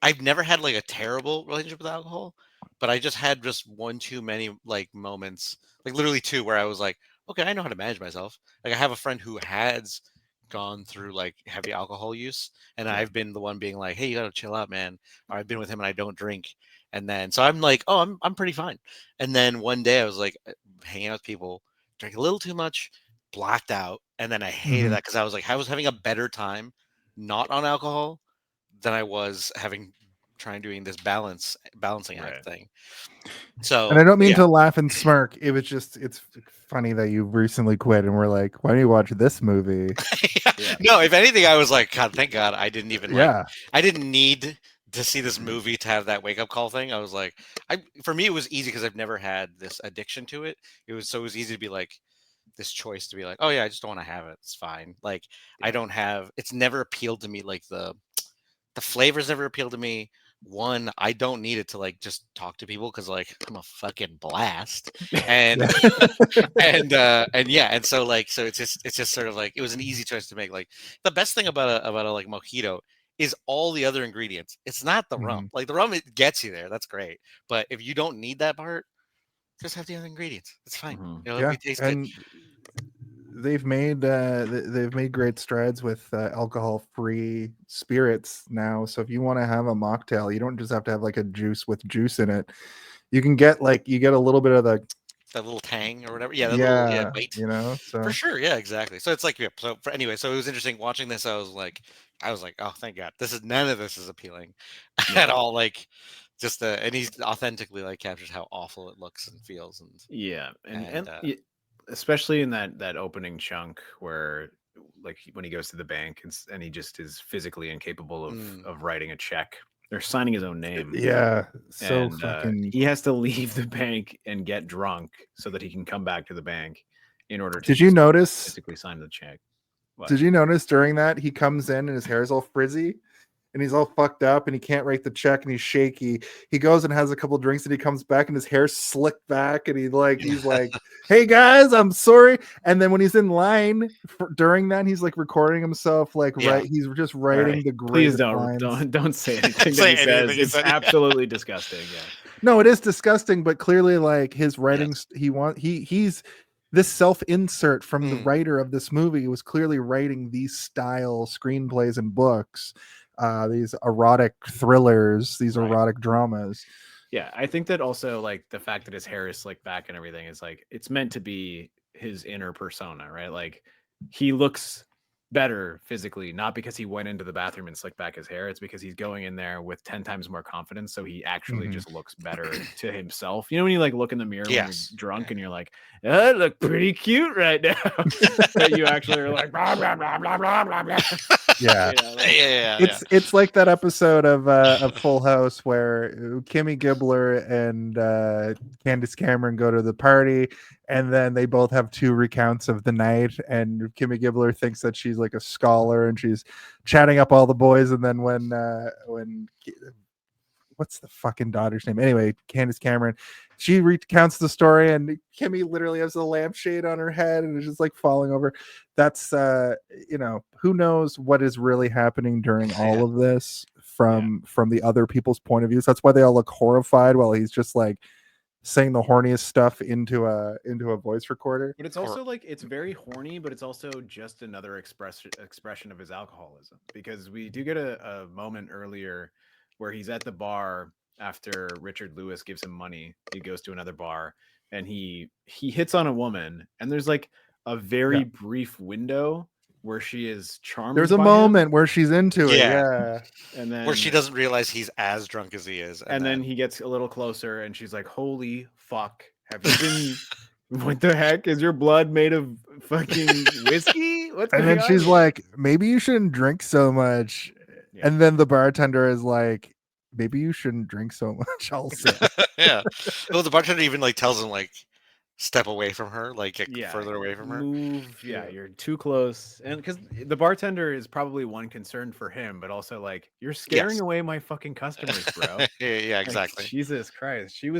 I've never had like a terrible relationship with alcohol, but I just had just one too many like moments, like literally two, where I was like, okay, I know how to manage myself. Like I have a friend who has gone through like heavy alcohol use, and I've been the one being like, hey, you gotta chill out, man. Or I've been with him and I don't drink, and then so I'm like, oh, I'm pretty fine. And then one day I was like hanging out with people, drank a little too much, blacked out, and then I hated that because I was like, I was having a better time not on alcohol than I was doing this balancing act thing. So, and I don't mean to laugh and smirk. It was just, it's funny that you recently quit and we're like, why don't you watch this movie? No, if anything, I was like, God, thank God I didn't even I didn't need to see this movie to have that wake up call thing. I was like, for me, it was easy because I've never had this addiction to it. It was easy to be like, this choice to be like, oh yeah, I just don't want to have it. It's fine. Like it's never appealed to me. Like the flavors never appealed to me. One, I don't need it to like just talk to people because like I'm a fucking blast, and and so it's just sort of like it was an easy choice to make. Like the best thing about a like mojito is all the other ingredients. It's not the rum. Like the rum, it gets you there. That's great. But if you don't need that part, just have the other ingredients. It's fine. It tastes good. They've made great strides with alcohol-free spirits now. So if you want to have a mocktail, you don't just have to have like a juice with juice in it. You can get a little bit of that little tang or whatever. Little bite. So. For sure. Yeah, exactly. So it's like, so it was interesting watching this. I was like, oh, thank God. None of this is appealing at all. Like just and he's authentically like captures how awful it looks and feels. And especially in that opening chunk where like when he goes to the bank and he just is physically incapable of writing a check or signing his own name. So he has to leave the bank and get drunk so that he can come back to the bank in order to did you notice physically sign the check. Did you notice during that he comes in and his hair is all frizzy and he's all fucked up and he can't write the check and he's shaky. He goes and has a couple drinks and he comes back and his hair's slicked back and he's like, hey guys, I'm sorry. And then when he's in line during that, he's like recording himself, like he's just writing the greatest lines. Don't say anything that he says. It's absolutely disgusting. Yeah. No, it is disgusting, but clearly like his writing, he's this self-insert from the writer of this movie was clearly writing these style screenplays and books. These erotic thrillers, these erotic dramas. Yeah, I think that also like the fact that his hair is slicked back and everything is like it's meant to be his inner persona, right? Like he looks better physically, not because he went into the bathroom and slicked back his hair. It's because he's going in there with 10 times more confidence, so he actually just looks better to himself. You know, when you like look in the mirror when you're drunk and you're like, I look pretty cute right now. But you actually are like, blah, blah, blah, blah, blah, blah, blah. It's like that episode of Full House where Kimmy Gibbler and Candace Cameron go to the party, and then they both have two recounts of the night, and Kimmy Gibbler thinks that she's like a scholar and she's chatting up all the boys, and then when what's the fucking daughter's name? Anyway, Candace Cameron, she recounts the story and Kimmy literally has a lampshade on her head and is just like falling over. That's who knows what is really happening during all of this from the other people's point of views. That's why they all look horrified while he's just like saying the horniest stuff into a voice recorder. But it's also like it's very horny, but it's also just another expression of his alcoholism, because we do get a moment earlier where he's at the bar after Richard Lewis gives him money. He goes to another bar and he hits on a woman, and there's like a very brief window where she is charmed. There's a moment where she's into it, and then where she doesn't realize he's as drunk as he is, and then he gets a little closer, and she's like, "Holy fuck! Have you been? What the heck is your blood made of? Fucking whiskey?" What's and going then on? she's like, maybe you shouldn't drink so much. And then the bartender is like, maybe you shouldn't drink so much also. Yeah. Well, the bartender even like tells him like, step away from her, like get further away from her. Move. Yeah, you're too close. And because the bartender is probably one concern for him, but also like, you're scaring away my fucking customers, bro. Yeah, exactly. Like, Jesus Christ. She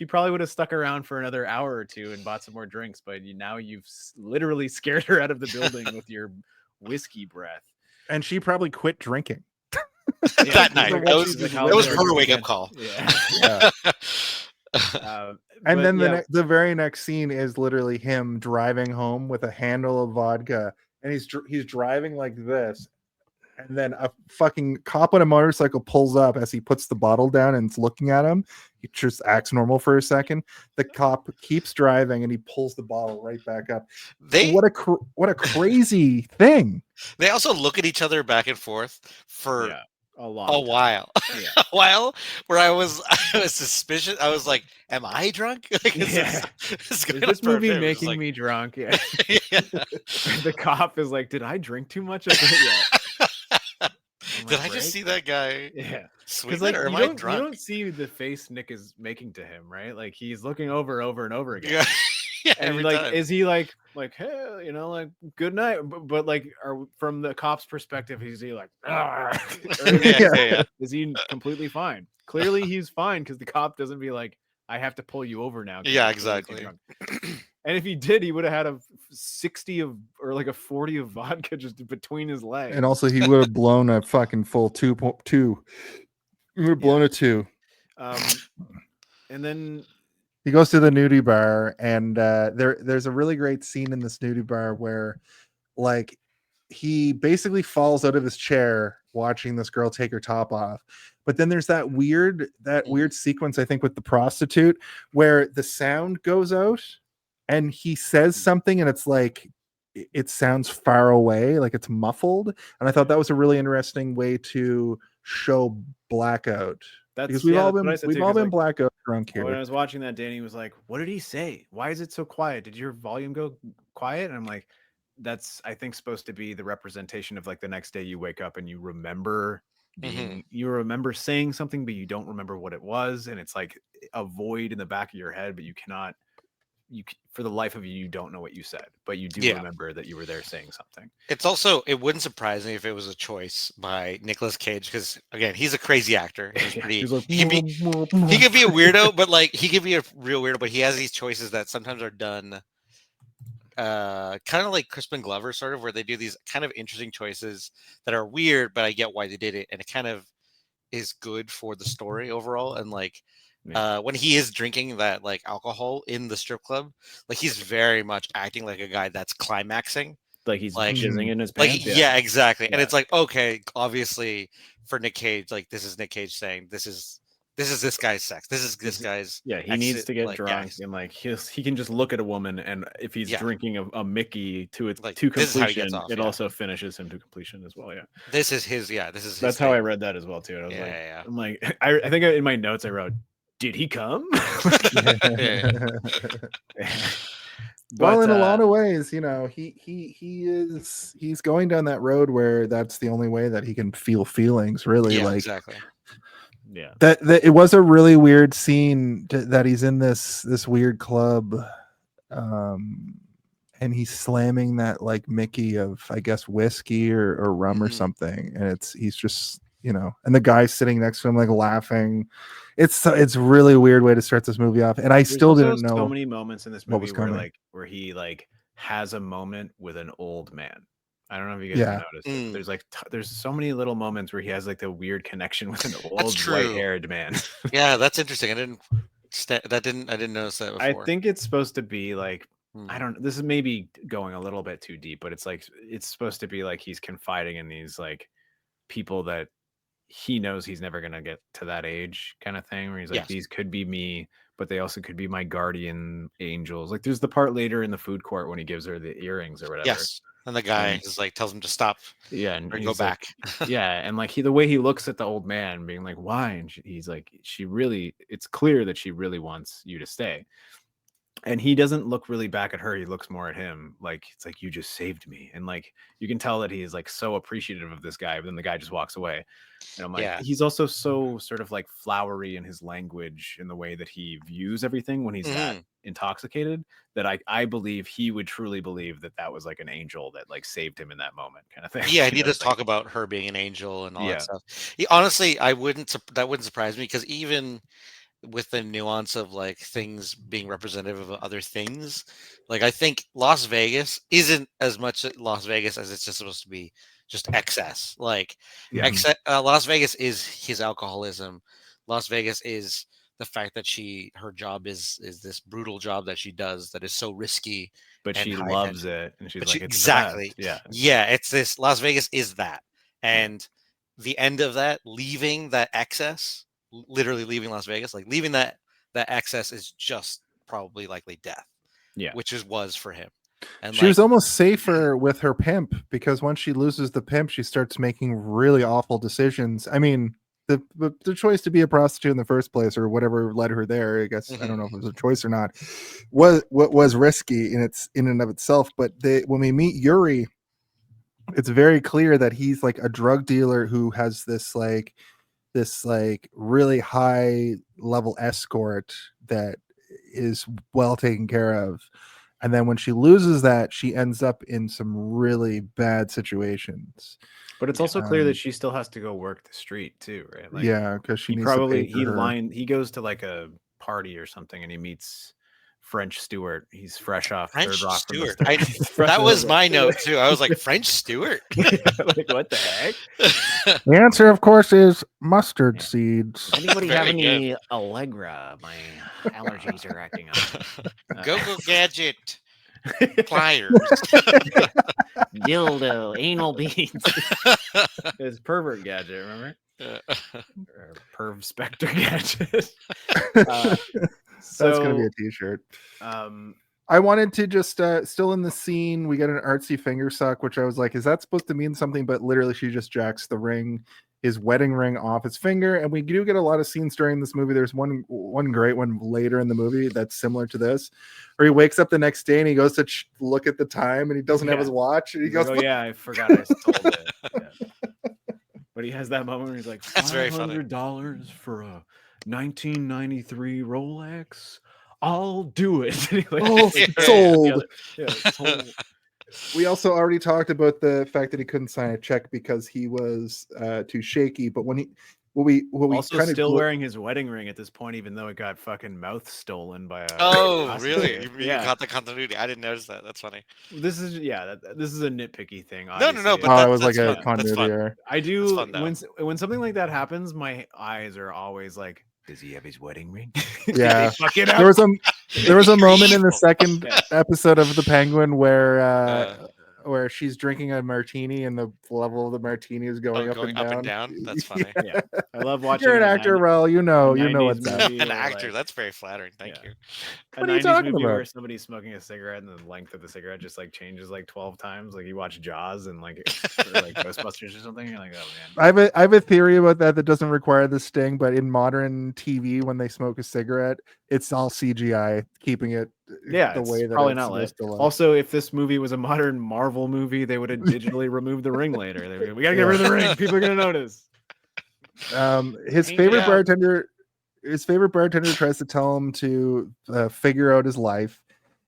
probably would have stuck around for another hour or two and bought some more drinks, but now you've literally scared her out of the building with your whiskey breath. And she probably quit drinking. That night. That was her wake-up call. Yeah. And then the very next scene is literally him driving home with a handle of vodka, and he's driving like this, and then a fucking cop on a motorcycle pulls up as he puts the bottle down and is looking at him. He just acts normal for a second. The cop keeps driving and he pulls the bottle right back up. What a crazy thing. They also look at each other back and forth for a while. A while where I was suspicious. I was like, am I drunk? Like, is this movie making me drunk? The cop is like, did I drink too much? Did I just see that guy? Yeah. Because like, or am I drunk? You don't see the face Nick is making to him, right? Like he's looking over and over again. And like, time. Is he like, hey, you know, like, good night? But like, from the cop's perspective, is he like, is he completely fine? Clearly, he's fine because the cop doesn't be like, I have to pull you over now. Yeah, exactly. And if he did, he would have had a 60 or like a 40 of vodka just between his legs. And also, he would have blown a fucking full 2.2. He would have blown a 2. And then he goes to the nudie bar, and there's a really great scene in this nudie bar where, like, he basically falls out of his chair watching this girl take her top off. But then there's that weird sequence, I think, with the prostitute where the sound goes out and he says something and it's like it sounds far away, like it's muffled. And I thought that was a really interesting way to show blackout. Because we've all been blackout drunk here. When I was watching that, Danny was like, what did he say? Why is it so quiet? Did your volume go quiet? And I'm like, that's, I think, supposed to be the representation of like the next day you wake up and you remember you remember saying something, but you don't remember what it was. And it's like a void in the back of your head, but you cannot, for the life of you don't know what you said, but you do remember that you were there saying something. It's also, it wouldn't surprise me if it was a choice by Nicolas Cage, because again, he's a crazy actor. He's pretty, he could be a weirdo, but like he could be a real weirdo, but he has these choices that sometimes are done kind of like Crispin Glover, sort of, where they do these kind of interesting choices that are weird, but I get why they did it, and it kind of is good for the story overall. And like when he is drinking that like alcohol in the strip club, like he's very much acting like a guy that's climaxing, like he's like jizzing in his pants. Like exactly. And it's like, okay, obviously for Nick Cage, like this is Nick Cage saying this is this guy's sex. This is this guy's. Yeah, he needs to get drunk and like he can just look at a woman, and if he's drinking a Mickey to completion, it also finishes him to completion as well. Yeah, this is his. Yeah, this is. That's how I read that as well too. And I was I'm like, I think in my notes I wrote, "Did he come?" Well, in a lot of ways, you know, he's going down that road where that's the only way that he can feel feelings. Really, like exactly. Yeah, that it was a really weird scene that he's in this weird club, and he's slamming that like Mickey of, I guess, whiskey or rum or something, and he's just, you know, and the guy sitting next to him like laughing. It's a really weird way to start this movie off, and There's still didn't know so many moments in this movie where he like has a moment with an old man. I don't know if you guys have noticed it. There's like there's so many little moments where he has like the weird connection with an old white-haired man. Yeah, that's interesting. I didn't I didn't notice that I before. think it's supposed to be like, I Hmm. don't. This is maybe going a little bit too deep, but it's like it's supposed to be like he's confiding in these like people that he knows he's never gonna get to that age, kind of thing. Where he's like, Yes. these could be me, but they also could be my guardian angels. Like, there's the part later in the food court when he gives her the earrings or whatever. Yes. And the guy And- is like tells him to stop Yeah, and or go he's like, back. yeah, and like the way he looks at the old man, being like, why? And he's like, it's clear that she really wants you to stay. And he doesn't look really back at her. He looks more at him. Like, it's like, you just saved me. And like, you can tell that he's like so appreciative of this guy, but then the guy just walks away. And I'm like, Yeah. he's also so sort of like flowery in his language, in the way that he views everything when he's that intoxicated, that I believe he would truly believe that that was like an angel that like saved him in that moment, kind of thing. Yeah, and You he know, does it's like, talk about her being an angel and all Yeah. that stuff. Honestly, that wouldn't surprise me, because even with the nuance of like things being representative of other things, like I think Las Vegas isn't as much Las Vegas as it's just supposed to be just excess. Like Yeah. Las Vegas is his alcoholism. Las Vegas is the fact that her job is this brutal job that she does that is so risky, but and she high loves tension. it, and she's But like, she- it's exactly. the best. Yeah, it's this Las Vegas is that. And the end of that, leaving that excess, literally leaving Las Vegas, like leaving that excess is just probably likely death. Yeah. Which was for him. And She was almost safer with her pimp, because once she loses the pimp, she starts making really awful decisions. I mean, the choice to be a prostitute in the first place, or whatever led her there, I guess, I don't know if it was a choice or not, was risky in and of itself. But when we meet Yuri, it's very clear that he's like a drug dealer who has this really high level escort that is well taken care of. And then when she loses that, she ends up in some really bad situations. But it's also clear that she still has to go work the street too, right? Like, yeah, because she needs to pay for her. He goes to like a party or something, and he meets French Stewart. He's fresh off French Third Rock Stewart. from the Start. That was my note too. I was like, French Stewart? Like, what the heck? The answer, of course, is mustard seeds. Anybody Very have any Allegra? My allergies are acting up. Go Gadget. Pliers. Dildo, anal beads. It's Pervert Gadget, remember? Or Perv Spectre Gadget. That's gonna be a t-shirt. I wanted to just still in the scene, we get an artsy finger suck, which I was like, is that supposed to mean something? But literally she just jacks the ring, his wedding ring, off his finger. And we do get a lot of scenes during this movie. There's one great one later in the movie that's similar to this, where he wakes up the next day and he goes to look at the time and he doesn't have his watch, and he goes, oh yeah, I forgot I stole it. Yeah. But he has that moment where he's like, That's very funny. $500 for a 1993 Rolex. I'll do it. Sold. Yeah, sold. We also already talked about the fact that he couldn't sign a check because he was too shaky. But when we Also kind still of wearing his wedding ring at this point, even though it got fucking mouth stolen by a Oh, really? prostitute. You caught the continuity. I didn't notice that. That's funny. This is this is a nitpicky thing. No, Obviously. but it was like that's a fun. That's continuity fun. error. I do fun, though. when something like that happens, my eyes are always like, does he have his wedding ring? Yeah. Fuck it up. There was a moment in the evil. second episode of The Penguin where she's drinking a martini and the level of the martini is going, up and down. That's funny. Yeah, I love watching. You're an a actor, 90 Raul. You know 90s what's up. movie An where, actor. like, That's very flattering. Thank you. What a are you 90s talking movie about? where somebody's smoking a cigarette and the length of the cigarette just like changes like 12 times. Like you watch Jaws and like or, like Ghostbusters or something. You're like, oh man. I have a theory about that doesn't require the sting, but in modern TV, when they smoke a cigarette, it's all CGI, keeping it the It's way that probably it's not lit. supposed to look. Also, if this movie was a modern Marvel movie, they would have digitally removed the ring later. We gotta get rid of the ring. People are gonna notice. His favorite bartender tries to tell him to figure out his life,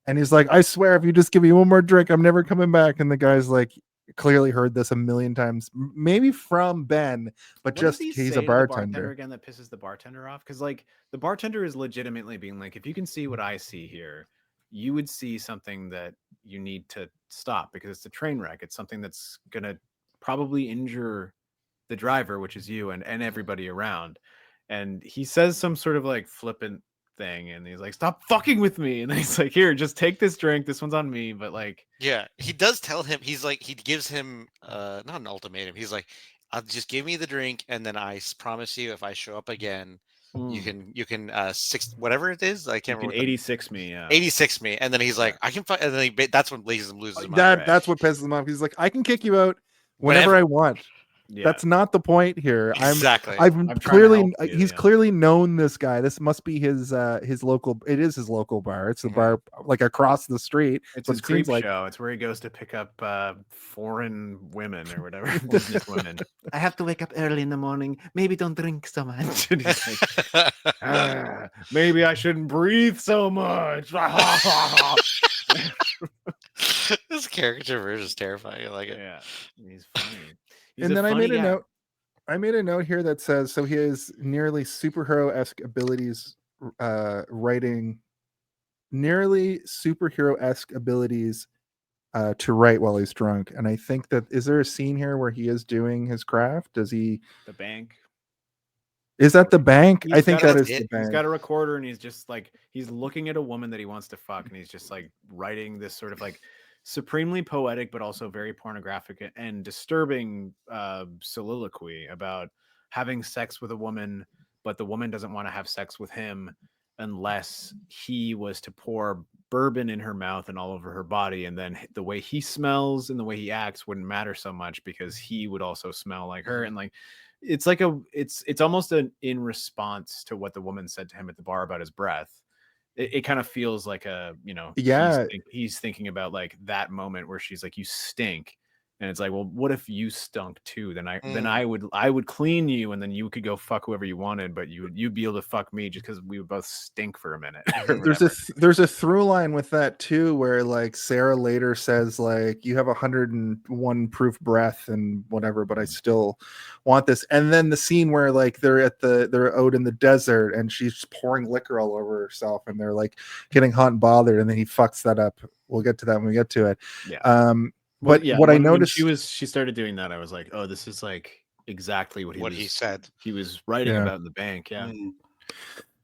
and he's like, I swear, if you just give me one more drink, I'm never coming back. And the guy's like, clearly heard this a million times, maybe from Ben, but What does just he he's say a to the bartender again that pisses the bartender off, because like the bartender is legitimately being like, if you can see what I see here, you would see something that you need to stop, because it's a train wreck. It's something that's gonna probably injure the driver, which is you, and everybody around. And he says some sort of like flippant thing, and he's like, "Stop fucking with me!" And he's like, "Here, just take this drink. This one's on me." But like, Yeah, he does tell him. He's like, he gives him not an ultimatum. He's like, "I'll just give me the drink, and then promise you, if I show up again, you can whatever it is. I can't remember. 86 me, yeah. 86 me." And then he's like, "I can fight." And then that's when loses his mind. That's what pisses him off. He's like, I can kick you out whenever I want. Yeah. That's not the point here. Exactly. I'm clearly he's clearly known this guy. This must be his local. It is his local bar. It's the bar like across the street. It's his creep show. It's where he goes to pick up foreign women or whatever. Business women. I have to wake up early in the morning. Maybe don't drink so much. And he's like, maybe I shouldn't breathe so much. This caricature version is terrifying. I like it. Yeah, he's funny. And then I made a note. I made a note here that says so he has nearly superhero-esque abilities, writing nearly superhero-esque abilities to write while he's drunk. And I think that is there a scene here where he is doing his craft? Does he? The bank. Is that the bank? I think that is the bank. He's got a recorder and he's just like he's looking at a woman that he wants to fuck, and he's just like writing this sort of like supremely poetic but also very pornographic and disturbing soliloquy about having sex with a woman, but the woman doesn't want to have sex with him unless he was to pour bourbon in her mouth and all over her body, and then the way he smells and the way he acts wouldn't matter so much because he would also smell like her. And like it's like it's almost in response to what the woman said to him at the bar about his breath. It kind of feels like he's thinking about like that moment where she's like, "You stink," and it's like, well, what if you stunk too? Then I would clean you, and then you could go fuck whoever you wanted, but you'd be able to fuck me just because we would both stink for a minute. There's a through line with that too, where like Sera later says like, "You have 101 proof breath and whatever, but I still want this." And then the scene where like they're out in the desert and she's pouring liquor all over herself, and they're like getting hot and bothered, and then he fucks that up. We'll get to that when we get to it. Yeah. But yeah, what I noticed, she started doing that, I was like, oh, this is like exactly what he said he was writing about in the bank. Yeah.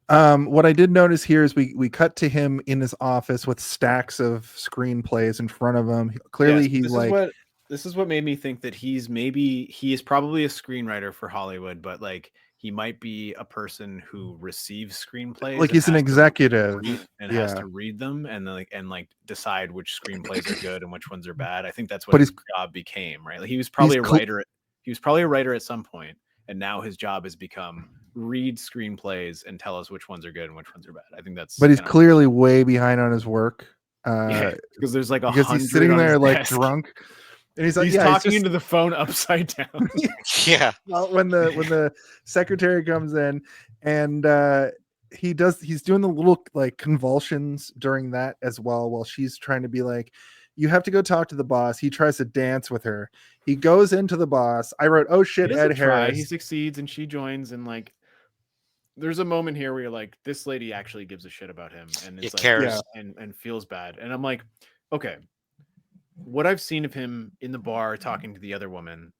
What I did notice here is we cut to him in his office with stacks of screenplays in front of him. Clearly, this is what made me think that he is probably a screenwriter for Hollywood, but like he might be a person who receives screenplays. Like he's an executive and has to read them and decide which screenplays are good and which ones are bad. I think that's what his job became, right? Like he was probably a writer. He was probably a writer at some point, and now his job has become read screenplays and tell us which ones are good and which ones are bad. I think that's. But he's clearly way behind on his work. Because there's like because he's sitting there like drunk. And he's like, he's talking into the phone upside down. Yeah. Well, when the secretary comes in, and he's doing the little like convulsions during that as well, while she's trying to be like, you have to go talk to the boss. He tries to dance with her. He goes into the boss. I wrote, oh shit, Ed Harris. He succeeds and she joins, and like there's a moment here where you're like, this lady actually gives a shit about him and it's cares and feels bad. And I'm like, okay. What I've seen of him in the bar talking to the other woman,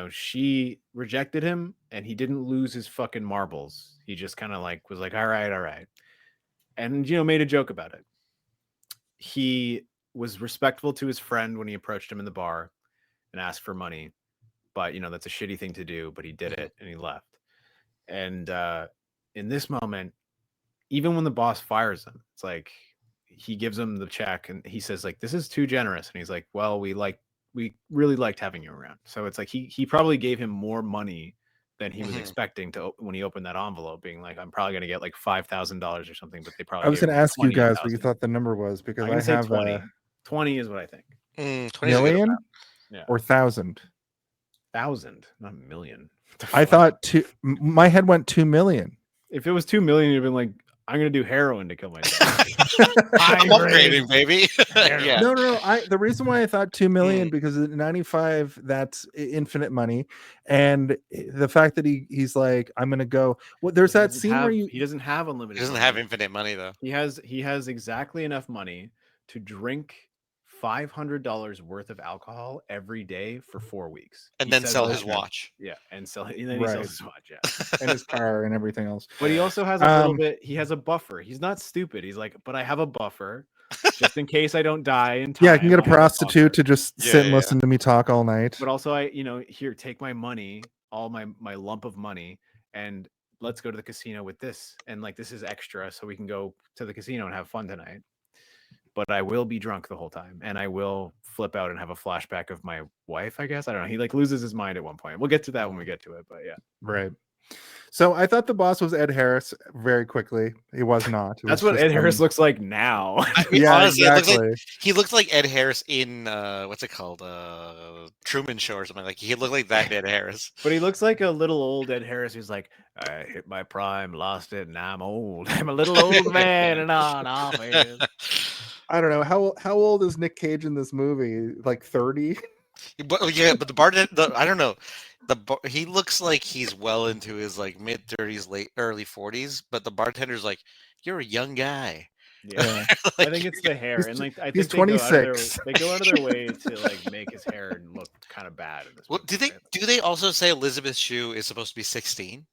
she rejected him and he didn't lose his fucking marbles. He just kind of like was like, all right. And, made a joke about it. He was respectful to his friend when he approached him in the bar and asked for money. But, that's a shitty thing to do, but he did it and he left. And in this moment, even when the boss fires him, it's like, he gives him the check and he says like, this is too generous. And he's like, well, we really liked having you around. So it's like, he probably gave him more money than he was expecting to when he opened that envelope, being like, I'm probably going to get like $5,000 or something, but they probably, I was going to ask you guys what you thought the number was, because I have 20 is what I think. 20 million or 1,000, not million. I thought my head went 2 million. If it was 2 million, you'd been like, I'm going to do heroin to kill myself. I'm upgrading, baby. Yeah. No. The reason why I thought 2 million because at 95, that's infinite money, and the fact that he's like, I'm going to go. Well, there's that scene where he doesn't have unlimited. He doesn't have infinite money though. He has exactly enough money to drink $500 worth of alcohol every day for 4 weeks, And He then says sell that- his watch. Yeah, and then he sells his watch. Yeah, and his car and everything else. but he also has a little bit. He has a buffer. He's not stupid. He's like, but I have a buffer just in case I don't die in time. Yeah, I can get a have prostitute buffer. to just Yeah, sit and yeah. listen to me talk all night. But also, here, take my money, all my lump of money, and let's go to the casino with this. And like, this is extra, so we can go to the casino and have fun tonight. But I will be drunk the whole time, and I will flip out and have a flashback of my wife, I guess. I don't know. He like loses his mind at one point. We'll get to that when we get to it, but yeah. Right. So I thought the boss was Ed Harris very quickly. He was not. It That's was what just Ed Harris some- looks like now. I mean, Yeah, honestly, exactly. he looked like Ed Harris in what's it called, Truman Show or something. Like he looked like that Ed Harris. But he looks like a little old Ed Harris who's like, I hit my prime, lost it, and now I'm old. I'm a little old man and on office. I don't know how old is Nick Cage in this movie? Like 30? But yeah, but the bartender, I don't know. He looks like he's well into his like mid 30s, early 40s. But the bartender's like, "You're a young guy." Yeah, Like, I think it's the hair, and like I think he's they go out of their- 26. They go out of their way to like make his hair look kind of bad. In this Well, movie. do they also say Elisabeth Shue is supposed to be 16?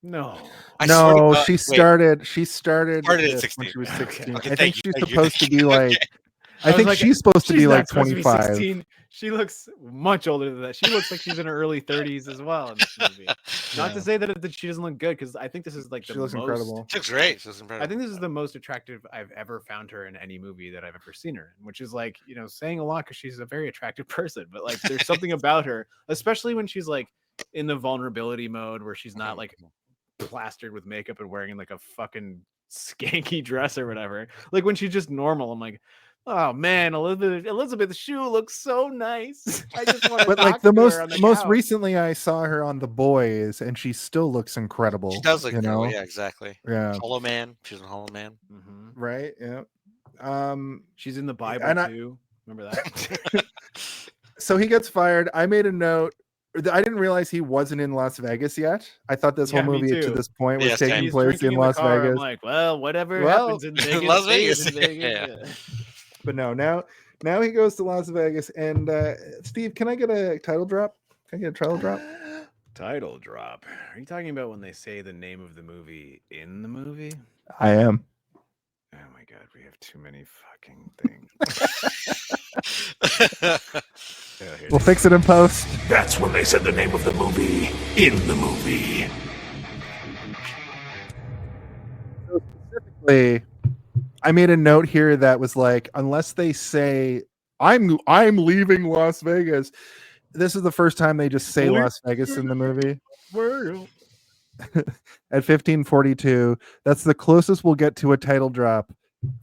No. I swear to No, God- she wait, started Started at this 16. when she was Okay. 16. Okay, I thank think you, she's thank you, supposed thank to be you. like Okay. I think like, she's supposed to be She's like not supposed to be 25. 16. She looks much older than that. She looks like she's in her early 30s as well in this movie. Not to say that she doesn't look good, because I think this is like She the looks most. incredible. She looks great. She looks I incredible. think this is the most attractive I've ever found her in any movie that I've ever seen her in, which is like, saying a lot because she's a very attractive person. But like, there's something about her, especially when she's like in the vulnerability mode where she's not like plastered with makeup and wearing like a fucking skanky dress or whatever. Like when she's just normal, I'm like, oh man, Elisabeth Shue looks so nice. I just want to. But like the most recently I saw her on The Boys and she still looks incredible. She does look you incredible. know? Yeah, exactly. Yeah. Hollow Man. She's in Hollow Man. Right? Yeah. She's in the Bible and too. Remember that? So he gets fired. I made a note. I didn't realize he wasn't in Las Vegas yet. I thought this whole Yeah, me movie to too. this point was Yes, taking He's place drinking in the Las car. Vegas. I'm like, well, whatever Well, happens in Vegas, Las stays Vegas. in Vegas. Yeah. But no, now he goes to Las Vegas. And Steve, can I get a title drop? Can I get a title drop? Title drop. Are you talking about when they say the name of the movie in the movie? I am. Oh my god, we have too many fucking things. We'll fix it in post. That's when they said the name of the movie in the movie. Specifically, I made a note here that was like, unless they say I'm leaving Las Vegas, this is the first time they just say Las Vegas in the movie. At 15:42, that's the closest we'll get to a title drop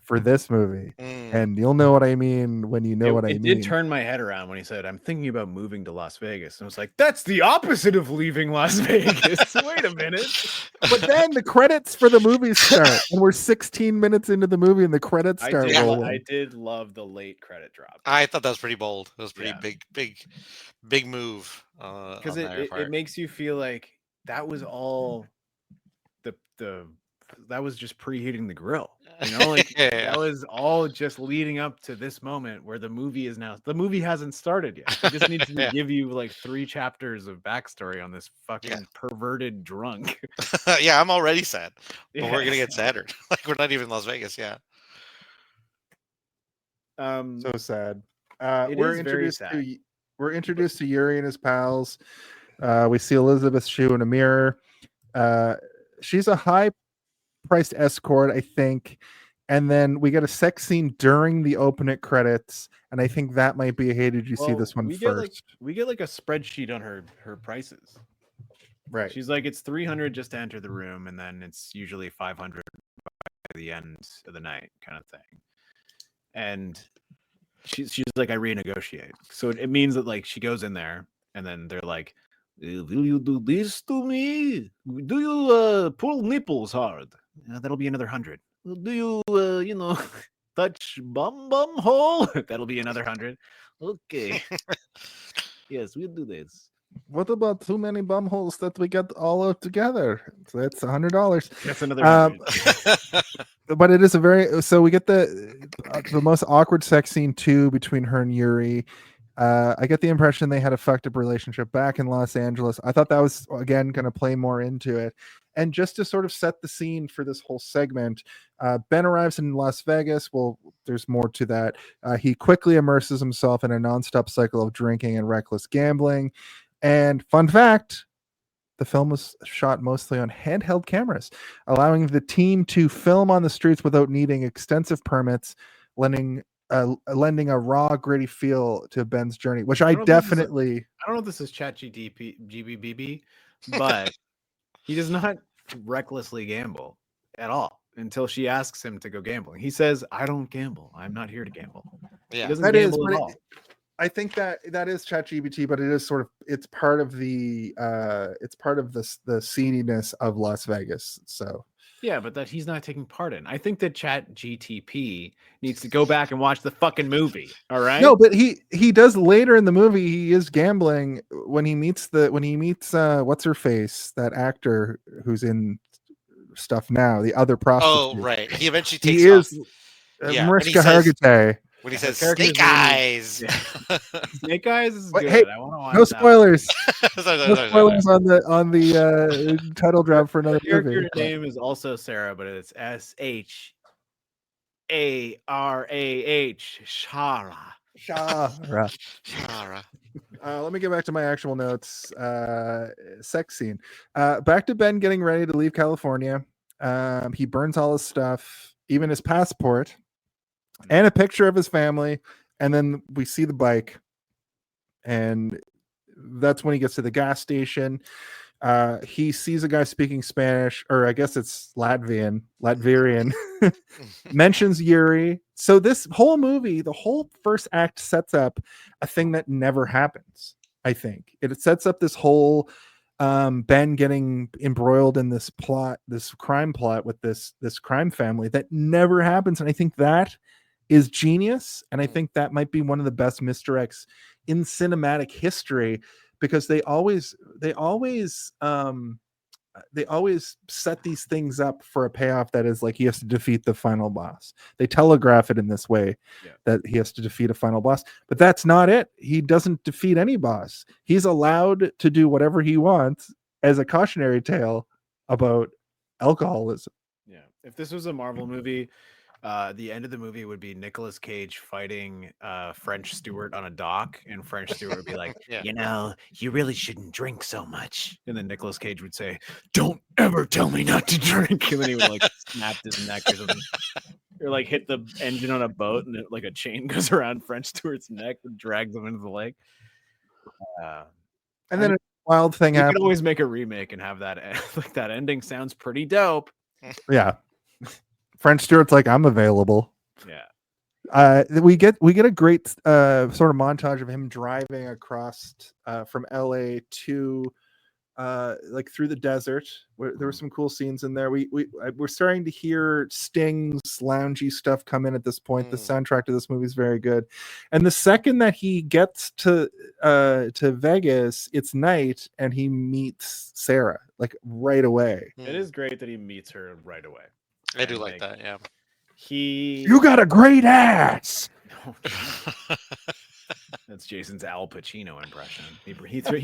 for this movie. And you'll know what I mean when you know what I mean. It did turn my head around when he said, I'm thinking about moving to Las Vegas. And I was like, that's the opposite of leaving Las Vegas. Wait a minute. But then the credits for the movie start, and we're 16 minutes into the movie, and the credits start rolling. I did love the late credit drop. I thought that was pretty bold. It was pretty big move. Because it makes you feel like that was all that was just preheating the grill. Like that was all just leading up to this moment where the movie hasn't started yet. It just needs to give you like 3 chapters of backstory on this fucking perverted drunk. Yeah, I'm already sad. But we're gonna get sadder. Like we're not even in Las Vegas, yeah. So sad. It We're is very introduced to Yuri and his pals. We see Elisabeth Shue in a mirror. She's a high-priced escort, I think. And then we get a sex scene during the opening credits, and I think that might be a hey, did you see this one first? We get like a spreadsheet on her prices. Right. She's like, it's $300 just to enter the room, and then it's usually $500 by the end of the night, kind of thing. And she's like, I renegotiate. So it means that like she goes in there, and then they're like, will you do this to me? Do you pull nipples hard? That'll be another $100. Do you touch bum hole? That'll be another $100. Okay. Yes, we'll do this. What about too many bumholes that we get all out together? So that's $100. That's another. But it is a very, so we get the most awkward sex scene too between her and Yuri. I get the impression they had a fucked up relationship back in Los Angeles. I thought that was again going to play more into it. And just to sort of set the scene for this whole segment, Ben arrives in Las Vegas. Well, there's more to that. He quickly immerses himself in a nonstop cycle of drinking and reckless gambling. And fun fact, the film was shot mostly on handheld cameras, allowing the team to film on the streets without needing extensive permits, lending a raw, gritty feel to Ben's journey, which I definitely. I don't know if this is GBBB, but he does not recklessly gamble at all until she asks him to go gambling. He says, "I don't gamble. I'm not here to gamble." Yeah, he doesn't That is, gamble but at all. I think that is ChatGPT, but it is sort of, it's part of the sceniness of Las Vegas. So Yeah, but that he's not taking part in. I think that ChatGTP needs to go back and watch the fucking movie. All right. no, but he does later in the movie. He is gambling when he meets what's her face, that actor who's in stuff now, the other prostitute. Oh, right. He eventually takes He off. is Yeah, Mariska Hargitay. When he says character's snake name eyes. Snake Eyes is Wait, good. hey, I want to watch No that. spoilers. Sorry. No spoilers on the title drop for another The movie. character name is also Sera, but it's SHARAH. Shara. Shara. Shara. Let me get back to my actual notes. Sex scene. Back to Ben getting ready to leave California. He burns all his stuff, even his passport, and a picture of his family. And then we see the bike. And that's when he gets to the gas station. He sees a guy speaking Spanish, or I guess it's Latvian, mentions Yuri. So this whole movie, the whole first act sets up a thing that never happens. I think it sets up this whole Ben getting embroiled in this crime plot with this crime family that never happens. And I think that is genius. And I think that might be one of the best misdirects in cinematic history, because they always set these things up for a payoff that is like he has to defeat the final boss. They telegraph it in this way, that he has to defeat a final boss, but that's not it. He doesn't defeat any boss. He's allowed to do whatever he wants as a cautionary tale about alcoholism. Yeah. If this was a Marvel movie, the end of the movie would be Nicolas Cage fighting French Stewart on a dock, and French Stewart would be like, You know, you really shouldn't drink so much. and then Nicolas Cage would say, "Don't ever tell me not to drink," and then he would like snap his neck or something, or like hit the engine on a boat, and like a chain goes around French Stewart's neck and drags him into the lake. And then a wild thing You happens. could always make a remake and have that like that ending sounds pretty dope. Yeah. French Stewart's like, I'm available. Yeah. We get a great sort of montage of him driving across from LA to like through the desert. There were some cool scenes in there. We're starting to hear Sting's loungy stuff come in at this point. The soundtrack to this movie is very good. And the second that he gets to Vegas, it's night, and he meets Sera like right away. It is great that he meets her right away. I do like that, yeah. You got a great ass. That's Jason's Al Pacino impression. He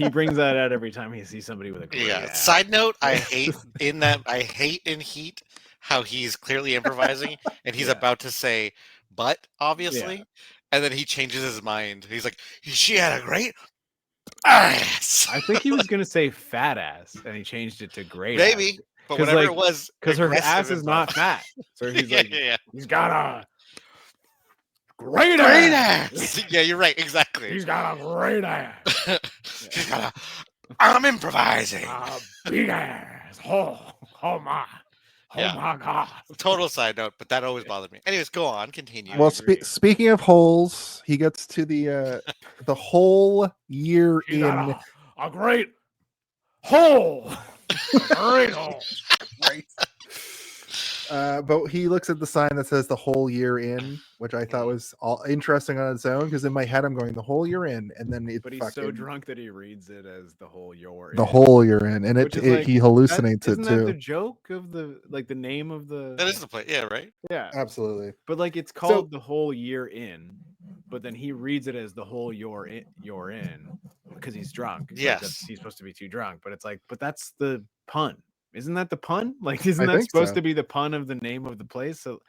brings that out every time he sees somebody with a great ass. Side note, I hate in Heat how he's clearly improvising and he's about to say but, obviously, and then he changes his mind. He's like, she had a great ass. I think he was gonna say fat ass, and he changed it to great Maybe. ass. But whatever it was, because her aggressive ass is and not stuff. fat. So he's like, yeah. he's got a great ass. ass. Yeah, you're right. Exactly. He's got a great ass. She's got a. I'm improvising. A big ass. Oh my. Oh Yeah. my God. Total side note, but that always bothered me. Anyways, go on. Continue. Well, speaking of holes, he gets to the whole year He's in. got a great hole. Great hole. Right. But he looks at the sign that says the whole year in, which I thought was all interesting on its own, because in my head I'm going the whole year in, and then it But he's so drunk that he reads it as the whole year the whole year in, and Which is like, he hallucinates it isn't that the too. joke of the name of the? That is the play. Yeah, right. Yeah, Absolutely. but like it's called the whole year in, but then he reads it as the whole you're in because he's drunk. Like, Yes. he's supposed to be too drunk, but it's like, but that's the pun. Isn't that the pun? Like, isn't I that think supposed so. to be the pun of the name of the place? So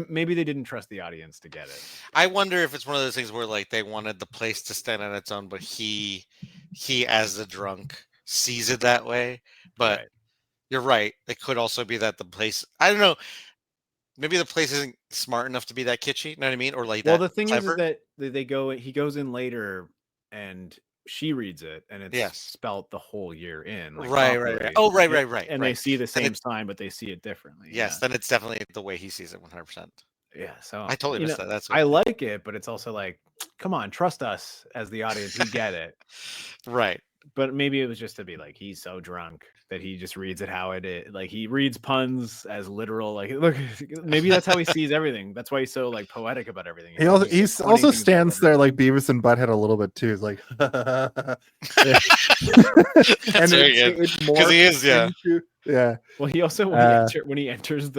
maybe they didn't trust the audience to get it. I wonder if it's one of those things where like they wanted the place to stand on its own, but he as the drunk sees it that way. But Right. you're right. It could also be that the place, I don't know, maybe the place isn't smart enough to be that kitschy. You know what I mean? Or like Well, that the thing clever. is that he goes in later and she reads it and it's spelt the whole year in. Like right. Oh, right. And they see the same sign, but they see it differently. Yes, then it's definitely the way he sees it 100%. Yeah, so I totally missed that. That's I like it, but it's also like, come on, trust us as the audience. We get it. Right. But maybe it was just to be like, he's so drunk that he just reads it how it is. Like he reads puns as literal. Like, look, maybe that's how he sees everything. That's why he's so like poetic about everything. He also stands there like Beavis and Butthead a little bit too. He's like, and it's because he is, yeah. Well, he also when he enters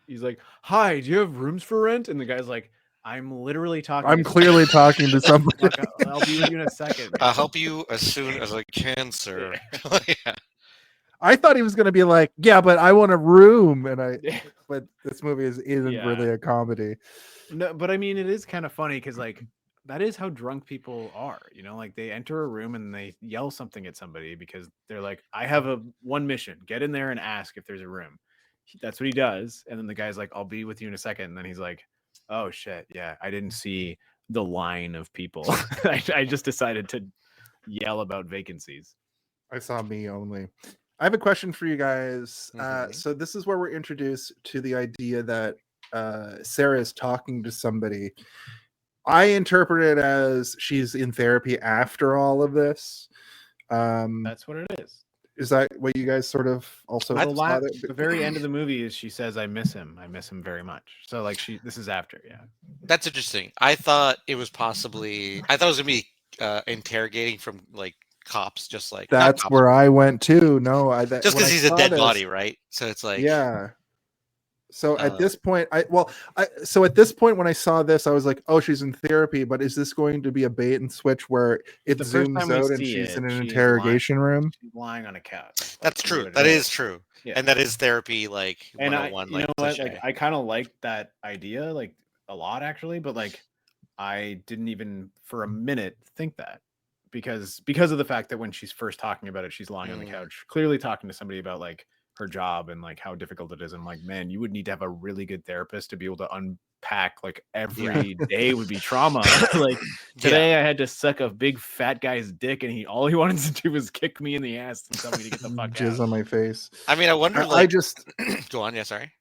he's like, "Hi, do you have rooms for rent?" And the guy's like, "I'm literally talking. I'm clearly talking to somebody. I'll be with you in a second. I'll help you as soon as I can, sir." Yeah. I thought he was going to be like, "Yeah, but I want a room," but this movie isn't really a comedy. No, but I mean, it is kind of funny because like that is how drunk people are. You know, like they enter a room and they yell something at somebody because they're like, "I have one mission: get in there and ask if there's a room." That's what he does, and then the guy's like, "I'll be with you in a second. And then he's like, "Oh shit, yeah, I didn't see the line of people. I just decided to yell about vacancies. I saw me only." I have a question for you guys. So this is where we're introduced to the idea that Sera is talking to somebody. I interpret it as she's in therapy after all of this. That's what it is. Is that what you guys sort of also saw? The very end of the movie is she says, "I miss him. I miss him very much." So like this is after, yeah. That's interesting. I thought it was gonna be interrogating from like cops, just like that's where I went to. No, just because he's a dead body, right? So it's like, yeah. So at this point, at this point when I saw this, I was like, "Oh, she's in therapy." But is this going to be a bait and switch where it zooms out and she's in an interrogation room? She's lying on a couch. That's true. That is true, and that is therapy. Like, and 101, you know what? Like, I kind of like that idea, like a lot actually. But like, I didn't even for a minute think that because of the fact that when she's first talking about it, she's lying on the couch, clearly talking to somebody about like her job and like how difficult it is. I'm like, man, you would need to have a really good therapist to be able to unpack like every day would be trauma. Like today I had to suck a big fat guy's dick and all he wanted to do was kick me in the ass and tell me to get the fuck jizz out. on my face. I mean, I wonder, I just go on. Yeah, sorry.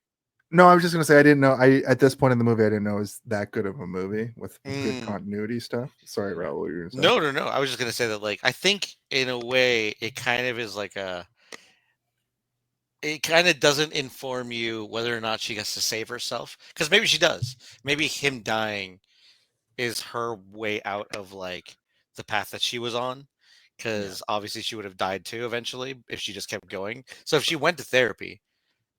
No, I was just gonna say I didn't know. At this point in the movie, I didn't know it was that good of a movie with good continuity stuff. Sorry, Raul, what you were saying. No. I was just gonna say that, like, I think in a way it kind of is like it kind of doesn't inform you whether or not she gets to save herself, because maybe she does. Maybe him dying is her way out of like the path that she was on, because obviously she would have died too eventually if she just kept going. So if she went to therapy.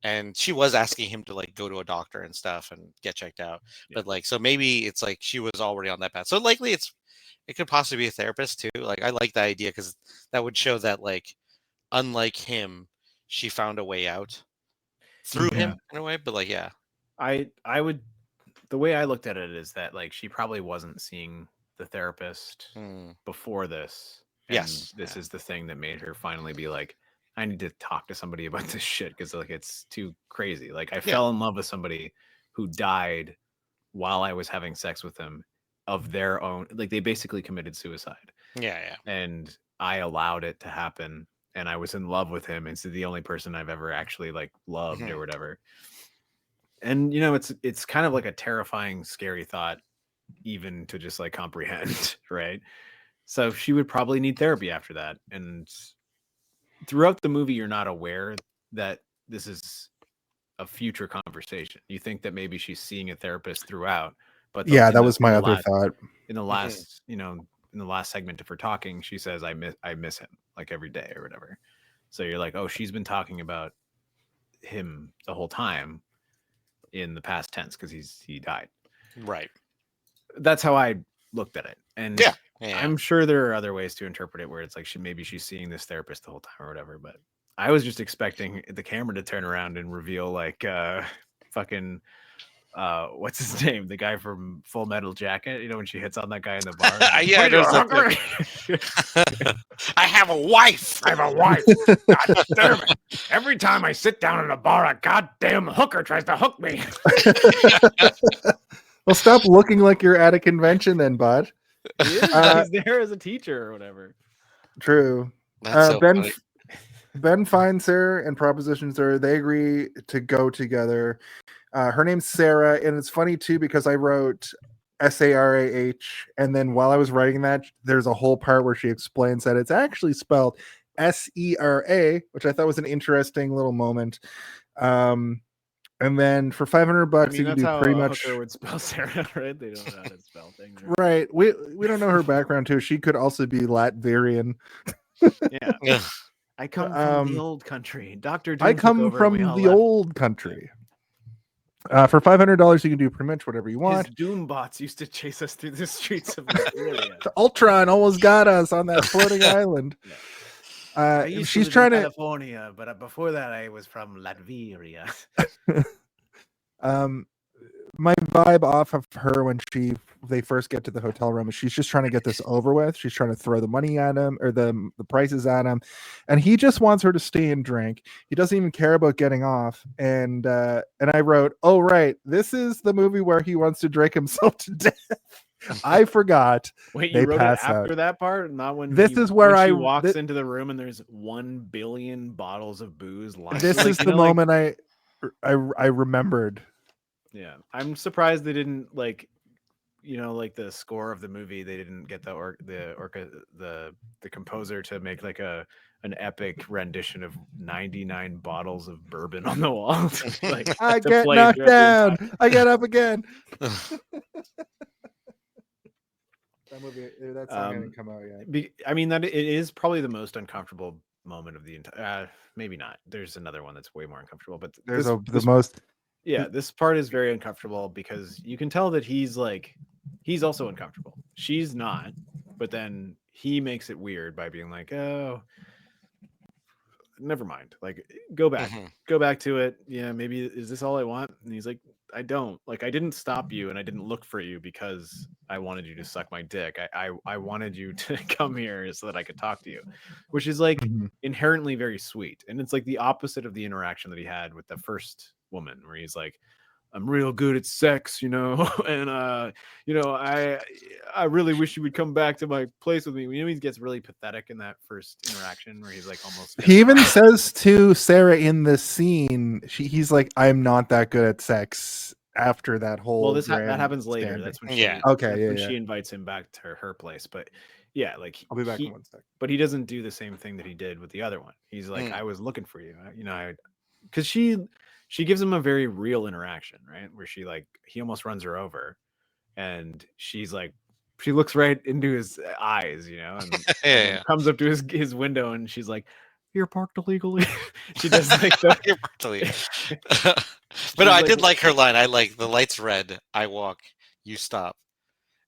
And she was asking him to like go to a doctor and stuff and get checked out. But like, so maybe it's like she was already on that path. So likely it could possibly be a therapist too. Like, I like the idea because that would show that like, unlike him, she found a way out through him in a way. But like, yeah, I would, the way I looked at it is that like, she probably wasn't seeing the therapist before this. And this is the thing that made her finally be like, I need to talk to somebody about this shit because like it's too crazy. Like I fell in love with somebody who died while I was having sex with them of their own. Like they basically committed suicide. Yeah. And I allowed it to happen, and I was in love with him. It's the only person I've ever actually like loved or whatever. And you know, it's kind of like a terrifying, scary thought, even to just like comprehend, right? So she would probably need therapy after that, and throughout the movie, you're not aware that this is a future conversation. You think that maybe she's seeing a therapist throughout, but Yeah, that was my other thought. In the last, in the last segment of her talking, she says, I miss him like every day or whatever. So you're like, oh, she's been talking about him the whole time in the past tense because he died. Right. That's how I looked at it. And Yeah. I'm sure there are other ways to interpret it where it's like maybe she's seeing this therapist the whole time or whatever, but I was just expecting the camera to turn around and reveal like fucking what's his name? The guy from Full Metal Jacket, you know, when she hits on that guy in the bar. Like, Yeah, there's I have a wife. I have a wife. God damn it. Every time I sit down at a bar, a goddamn hooker tries to hook me. Well, stop looking like you're at a convention then, bud. He's there as a teacher or whatever. True. That's so funny. Ben finds her and propositions her. They agree to go together. Her name's Sera, and it's funny too because I wrote Sarah, and then while I was writing that, there's a whole part where she explains that it's actually spelled Sera, which I thought was an interesting little moment. And then for $500, you can do pretty much. Hooker would spell Sera, right? They don't know how to spell things. Right. We don't know her background too. She could also be Latvian. Yeah. I come from the old country. Dr. Doom I come from the old country. For $500, you can do pretty much whatever you want. His Doom bots used to chase us through the streets of Liberia. Ultron almost got us on that floating island. She's trying to California, but before that, I was from Latveria. My vibe off of her when they first get to the hotel room is she's just trying to get this over with. She's trying to throw the money at him or the prices at him, and he just wants her to stay and drink. He doesn't even care about getting off. And I wrote, oh right, this is the movie where he wants to drink himself to death. I forgot. Wait, you wrote it after that part, not when this is where she walks into the room and there's 1 billion bottles of booze lying. This is the moment I remembered. Yeah, I'm surprised they didn't like the score of the movie. They didn't get the composer to make like an epic rendition of 99 bottles of bourbon on the wall. Like I get knocked down, I get up again. That movie, that's not going to come out yet. I mean, that it is probably the most uncomfortable moment of the entire. Maybe not. There's another one that's way more uncomfortable, but there's the most. Yeah, this part is very uncomfortable because you can tell that he's also uncomfortable. She's not, but then he makes it weird by being like, "Oh, never mind. Like, go back to it. Yeah, maybe is this all I want?" And he's like, "I don't. Like, I didn't stop you, and I didn't look for you because I wanted you to suck my dick. I wanted you to come here so that I could talk to you," which is like inherently very sweet, and it's like the opposite of the interaction that he had with the first woman, where he's like, I'm real good at sex, and I really wish you would come back to my place with me. He gets really pathetic in that first interaction where he's like almost. He even says to Sera in this scene, he's like, I'm not that good at sex. After that whole, well, that happens later. Standing. That's when she invites him back to her place. But yeah, like I'll be back in 1 second. But he doesn't do the same thing that he did with the other one. He's like, I was looking for you, because she gives him a very real interaction, right? Where he almost runs her over, and she's like, she looks right into his eyes, and comes up to his window, and she's like, "You're parked illegally." She does like that. You're parked illegally. But no, I did like her line. I like the lights red. I walk. You stop.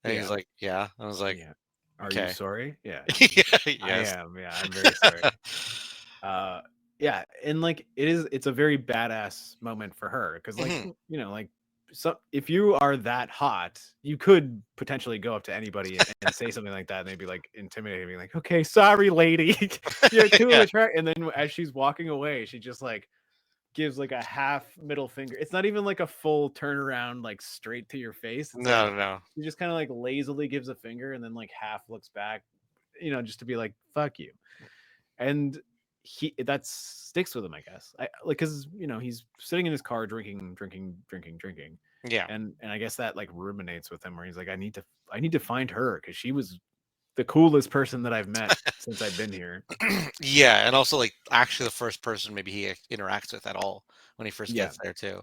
And he's like, "Yeah." I was like, "Yeah." Are you sorry? Yeah. Yes. I am. Yeah, I'm very sorry. Yeah, and like it's a very badass moment for her because so if you are that hot, you could potentially go up to anybody and say something like that, and they'd be like intimidated, being like, "Okay, sorry, lady, you're too attractive." And then as she's walking away, she just like gives like a half middle finger. It's not even like a full turnaround, like straight to your face. It's no. She just kind of like lazily gives a finger and then like half looks back, just to be like, "Fuck you," and. That sticks with him, I guess. Because he's sitting in his car drinking. Yeah, and I guess that like ruminates with him, where he's like, I need to find her because she was the coolest person that I've met since I've been here. Yeah, and also like actually the first person maybe he interacts with at all when he first Yeah. gets there too.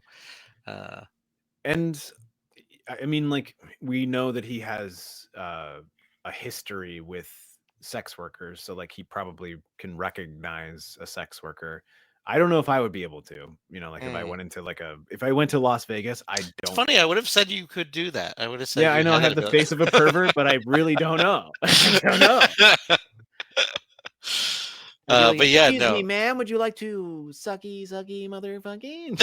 And I mean, like, we know that he has a history with sex workers, so like he probably can recognize a sex worker. I don't know if I would be able to, like if I went into if I went to Las Vegas, I It's don't. funny. I would have said you could do that. I would have said. Yeah, you I know I had have the that face of a pervert, but I really don't know. I don't know. But yeah, Excuse no. me, ma'am. Would you like to sucky, motherfucking?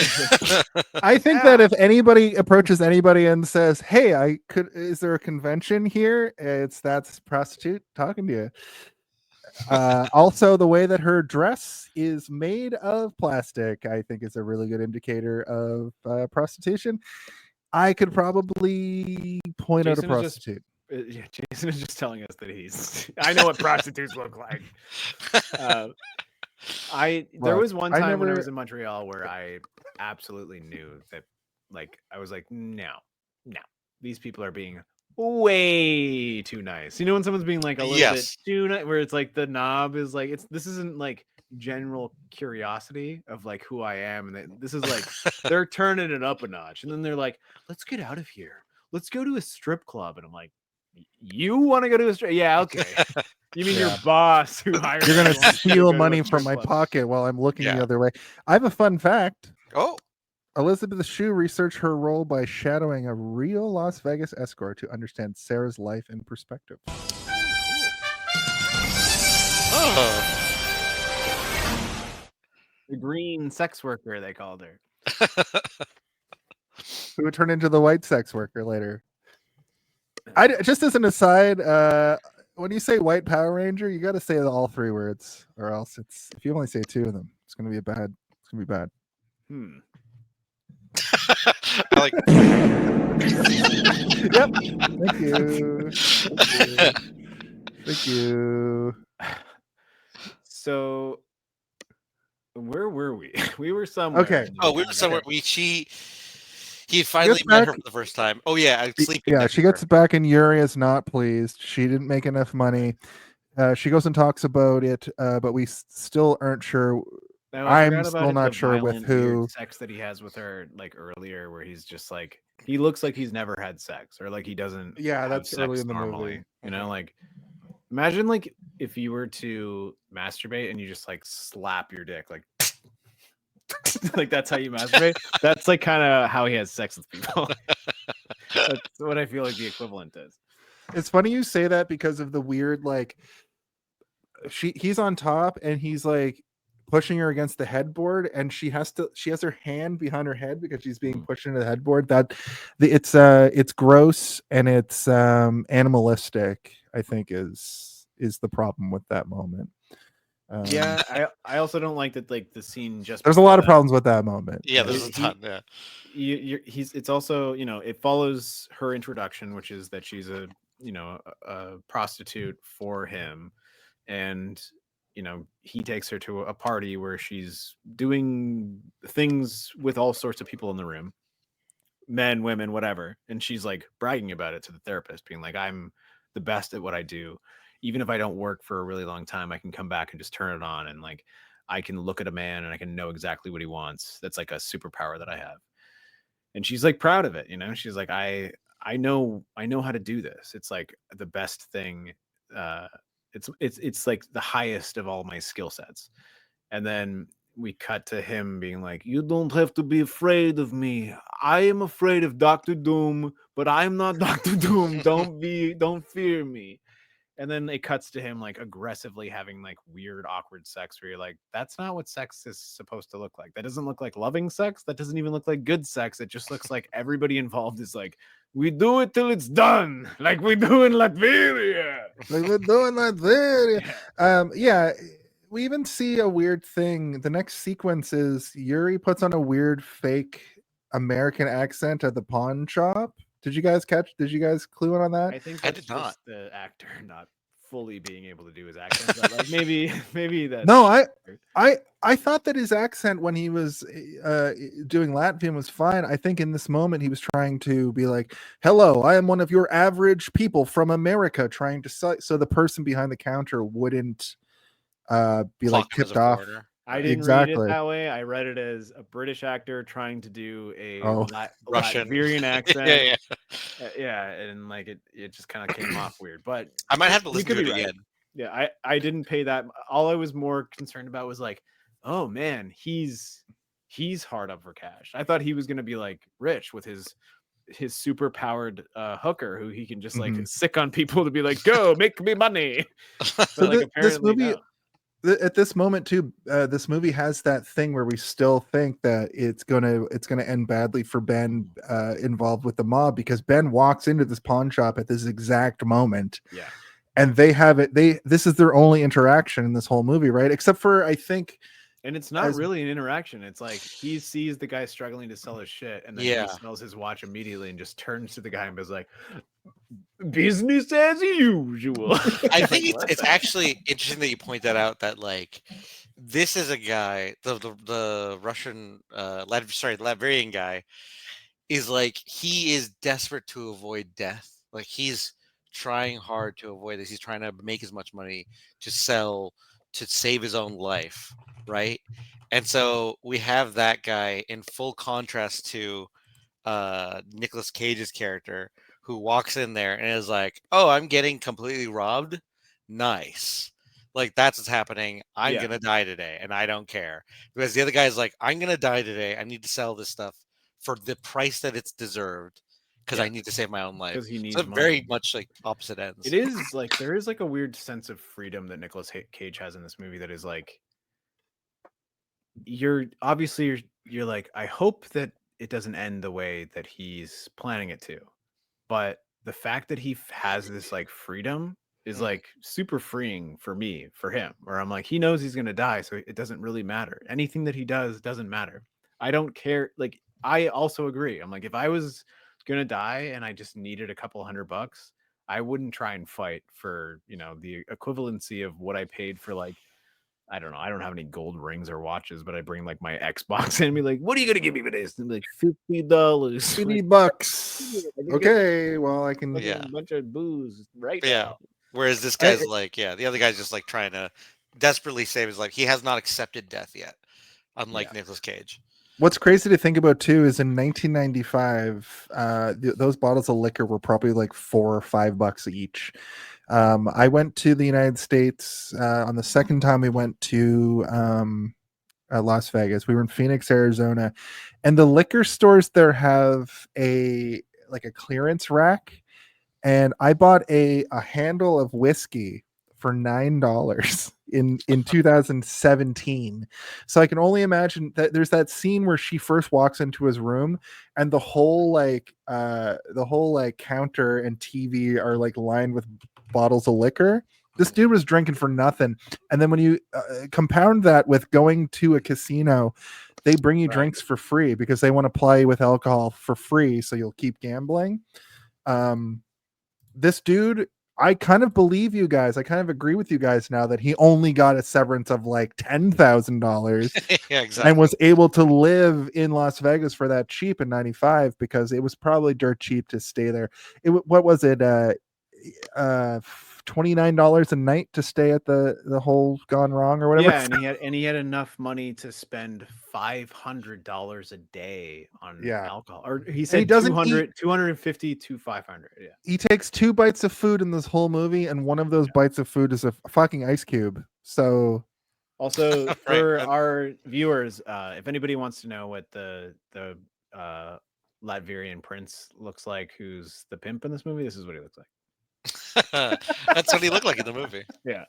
I think that if anybody approaches anybody and says, "Hey, is there a convention here?" That's prostitute talking to you. Also, the way that her dress is made of plastic, I think, is a really good indicator of prostitution. I could probably point out a prostitute. Jason is just telling us that I know what prostitutes look like. There was one time when I was in Montreal where I absolutely knew that, like, I was like, no, these people are being way too nice. You know, when someone's being like a little bit too nice, where it's like the knob is like, this isn't like general curiosity of like who I am, and this is like they're turning it up a notch, and then they're like, let's get out of here, let's go to a strip club, and I'm like, you want to go to a strip? Yeah, okay. You mean your boss who hired You're gonna you wants you to steal go to a money strip from my club? pocket while I'm looking the other way. I have a fun fact. Oh. Elisabeth Shue researched her role by shadowing a real Las Vegas escort to understand Sera's life in perspective. The green sex worker, they called her. Who would turn into the white sex worker later. Just as an aside, when you say white Power Ranger, you got to say all three words, or else if you only say two of them, it's gonna be bad. I like. Yep. Thank you. So, where were we? We were somewhere. Okay. Oh, we were somewhere. He finally met her for the first time. Oh yeah, I'm sleeping. Yeah, she gets back, and Yuri is not pleased. She didn't make enough money. She goes and talks about it, but we still aren't sure. No, I'm still not sure with who. Sex that he has with her, like earlier, where he's just like, he looks like he's never had sex, or like he doesn't. Yeah, that's sex early in the normally. movie. You know, like, imagine like if you were to masturbate and you just like slap your dick, like, like that's how you masturbate. That's like kind of how he has sex with people. That's what I feel like the equivalent is. It's funny you say that because of the weird, like, he's on top and he's like pushing her against the headboard, and she has her hand behind her head because she's being pushed into the headboard. It's gross and it's animalistic, I think is the problem with that moment. Yeah, I also don't like that, like, the scene just there's a lot of problems with that moment. Yeah, there's a ton. Yeah, it's also, it follows her introduction, which is that she's a prostitute for him, and he takes her to a party where she's doing things with all sorts of people in the room, men, women, whatever, and she's like bragging about it to the therapist, being like, I'm the best at what I do. Even if I don't work for a really long time, I can come back and just turn it on, and like I can look at a man and I can know exactly what he wants. That's like a superpower that I have. And she's like proud of it, She's like, I know how to do this. It's like the best thing. It's like the highest of all my skill sets. And then we cut to him being like, you don't have to be afraid of me. I am afraid of Dr. Doom, but I'm not Dr. Doom. Don't fear me. And then it cuts to him like aggressively having like weird, awkward sex where you're like, that's not what sex is supposed to look like. That doesn't look like loving sex. That doesn't even look like good sex. It just looks like everybody involved is like, we do it till it's done. Like we do in Latveria. Yeah. We even see a weird thing. The next sequence is Yuri puts on a weird fake American accent at the pawn shop. Did you guys clue in on that? I think that's did not. Just the actor not fully being able to do his accent. But like maybe that's no. I thought that his accent when he was doing Latvian was fine. I think in this moment he was trying to be like, "Hello, I am one of your average people from America," trying to so the person behind the counter wouldn't be like tipped off. I didn't read it that way. I read it as a British actor trying to do a Russian Latvian accent. yeah. And like it just kind of came off weird. But I might have to listen to it again. Yeah, I didn't pay that. All I was more concerned about was like, oh man, he's hard up for cash. I thought he was gonna be like rich with his super powered hooker who he can just like sick on people to be like, go make me money. So like, this movie at this moment too, this movie has that thing where we still think that it's gonna end badly for Ben involved with the mob, because Ben walks into this pawn shop at this exact moment. Yeah. And this is their only interaction in this whole movie, right? Except for, I think, and it's not really an interaction. It's like he sees the guy struggling to sell his shit, and then he smells his watch immediately and just turns to the guy and is like, business as usual. I think it's actually interesting that you point that out, that like this is a guy, the Russian Latvian guy is like, he is desperate to avoid death. Like he's trying hard to avoid this. He's trying to make as much money to save his own life, right? And so we have that guy in full contrast to Nicolas Cage's character, who walks in there and is like, oh, I'm getting completely robbed. Nice. Like, that's what's happening. I'm going to die today, and I don't care. Because the other guy is like, I'm going to die today. I need to sell this stuff for the price that it's deserved, because I need to save my own life. Because he needs money. Very much like opposite ends. It is like, there is like a weird sense of freedom that Nicolas Cage has in this movie that is like, you're like, I hope that it doesn't end the way that he's planning it to. But the fact that he has this like freedom is like super freeing for me, for him, where I'm like, he knows he's going to die. So it doesn't really matter. Anything that he does doesn't matter. I don't care. Like, I also agree. I'm like, if I was going to die and I just needed a couple $100, I wouldn't try and fight for, the equivalency of what I paid for, like, I don't know. I don't have any gold rings or watches, but I bring like my Xbox and be like, what are you going to give me for this? And be like, $50. $50. Okay. Well, I can a bunch of booze right now. Whereas this guy's like, the other guy's just like trying to desperately save his life. He has not accepted death yet, unlike Nicolas Cage. What's crazy to think about too is in 1995, those bottles of liquor were probably like $4 or $5 each. I went to the United States on the second time we went to Las Vegas. We were in Phoenix, Arizona, and the liquor stores there have a clearance rack, and I bought a handle of whiskey for $9 in 2017. So I can only imagine that there's that scene where she first walks into his room and the whole counter and TV are like lined with bottles of liquor. This dude was drinking for nothing. And then when you compound that with going to a casino, they bring you drinks for free because they want to ply you with alcohol for free, so you'll keep gambling. This dude, I kind of believe you guys. I kind of agree with you guys now that he only got a severance of like $10,000 exactly. and was able to live in Las Vegas for that cheap in 95, because it was probably dirt cheap to stay there. What was it? $29 a night to stay at the whole Gone Wrong or whatever. Yeah, and he had enough money to spend $500 a day on alcohol. Or he said 250 to 500. Yeah. He takes 2 bites of food in this whole movie, and one of those bites of food is a fucking ice cube. So also for our viewers, if anybody wants to know what the Latvian prince looks like, who's the pimp in this movie, this is what he looks like. That's what he looked like in the movie. Yeah,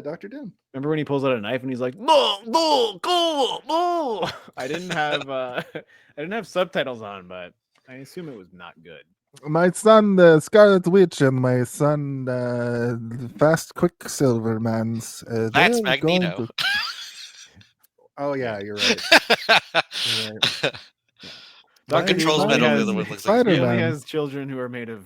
Dr. Doom. Remember when he pulls out a knife and he's like, "No, no, go, no." I didn't have subtitles on, but I assume it was not good. My son, the Scarlet Witch, and my son, the Fast Quicksilver Man's. That's Magneto. Oh yeah, you're right. Dr. Control's metal. The other one looks like he only has children who are made of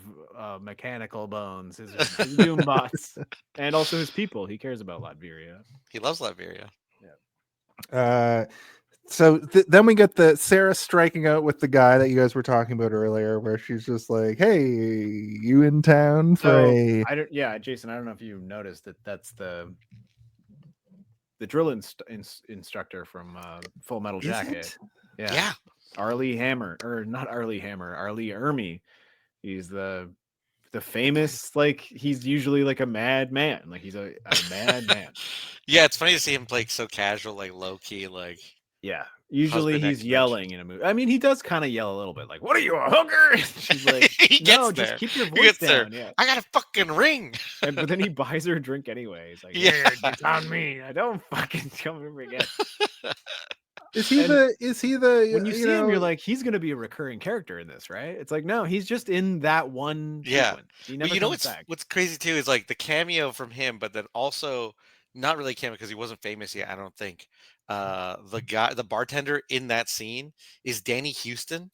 mechanical bones. His doom bots, and also his people. He cares about Latveria. He loves Latveria. Yeah. So then we get the Sera striking out with the guy that you guys were talking about earlier, where she's just like, "Hey, you in town for a?" Jason. I don't know if you noticed that. That's the drill instructor from Full Metal Is Jacket. it? Yeah. Arlie Hammer, or not Arlie Hammer, Arlie Ermy. He's the famous, like, he's usually like a mad man. Like, he's a mad man. Yeah, it's funny to see him play so casual, like low key, like Yeah. Usually husband he's yelling in a movie. I mean, he does kind of yell a little bit, like, "What are you, a hooker?" She's like, He "No, gets there. just keep your He voice gets there. down." Yeah. I got a fucking ring. But then he buys her a drink anyway. He's like, Yeah. "Yeah, it's on me. I don't fucking come over again." Is he And the When you see him, you're like, he's gonna be a recurring character in this, right? It's like, no, he's just in that one Yeah. sequence. He never But you know comes back. what's crazy too is like the cameo from him, but then also not really cameo because he wasn't famous yet, I don't think. The bartender in that scene is Danny Houston.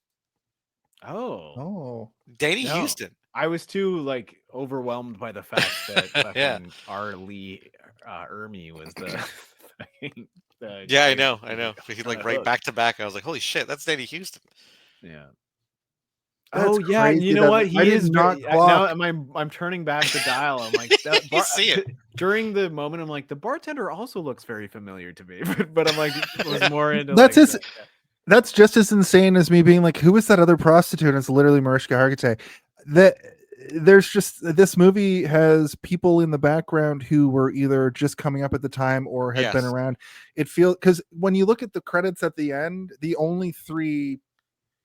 Oh, Danny No. Houston. I was too like overwhelmed by the fact that fucking Yeah. Arlie Ermy was the. Yeah, I know. He's on like the right hook. back to back. I was like, holy shit, that's Danny Houston. Yeah. That's Oh yeah, crazy you know that what? He I did is not very, now clock. I'm turning back the dial. I'm like, that You see it. during the moment. I'm like, the bartender also looks very familiar to me, but I'm like, was more into That's like, his. That's just as insane as me being like, who is that other prostitute? And it's literally Mariska Hargitay. That there's just, this movie has people in the background who were either just coming up at the time or had been Yes. around. It feels, because when you look at the credits at the end, the only three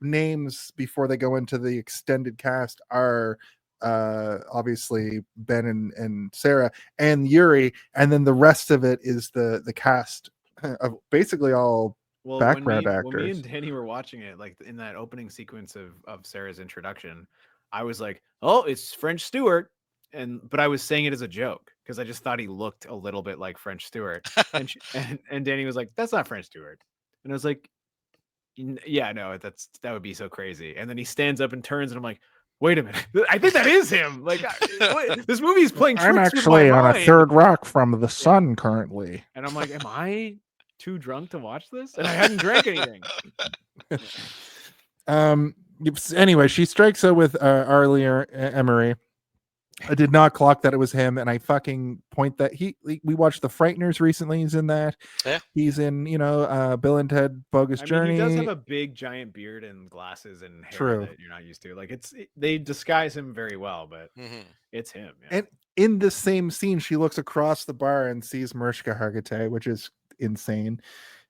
names before they go into the extended cast are obviously Ben and Sera and Yuri, and then the rest of it is the cast of basically all background when me actors. and Danny were watching it, like in that opening sequence of Sarah's introduction, I was like, oh, it's French Stewart. But I was saying it as a joke because I just thought he looked a little bit like French Stewart. And Danny was like, that's not French Stewart. And I was like, yeah, no, that would be so crazy. And then he stands up and turns, and I'm like, wait a minute, I think that is him. Like, this movie is playing tricks I'm with actually my on a mind. third rock from the sun currently. And I'm like, am I too drunk to watch this? And I hadn't drank anything. Anyway, she strikes out with Arlie Emery. I did not clock that it was him, and I fucking point that we watched The Frighteners recently. He's in that. Yeah. He's in, Bill and Ted Bogus Journey. He does have a big giant beard and glasses and hair True. that you're not used to. Like, they disguise him very well, but it's him. Yeah. And in the same scene, she looks across the bar and sees Mariska Hargitay, which is insane.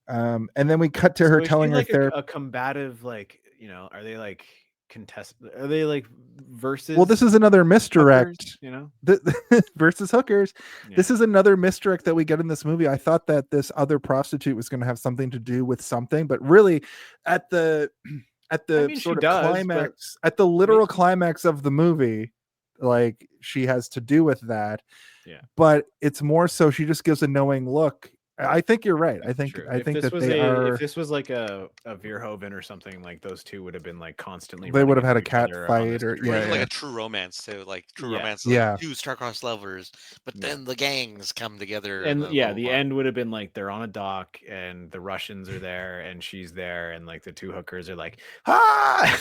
And then we cut to her telling her therapist a combative, like, are they like contest? Are they like versus? Well, this is another misdirect, hookers, versus hookers. Yeah. This is another misdirect that we get in this movie. I thought that this other prostitute was going to have something to do with something, but really at the sort of climax, at the literal climax of the movie, like, she has to do with that. Yeah. But it's more so she just gives a knowing look. I think you're right. I think if this was like a Verhoeven or something, like, those two would have been like constantly. They would have had a into each cat other on fight the or street. Like a true romance too. Like true romance. Like Yeah. two star-crossed lovers, but then the gangs come together. And the end would have been like they're on a dock and the Russians are there and she's there and like the two hookers are like, ah,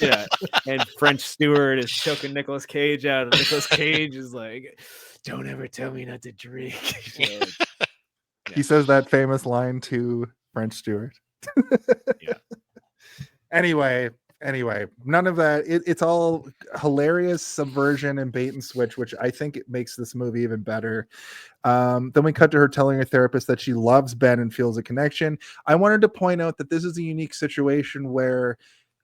yeah. And French Stewart is choking Nicolas Cage out, and Nicolas Cage is like, "Don't ever tell me not to drink." He says that famous line to French Stewart. Yeah. Anyway, none of that. It's all hilarious subversion and bait and switch, which I think it makes this movie even better. Then we cut to her telling her therapist that she loves Ben and feels a connection. I wanted to point out that this is a unique situation where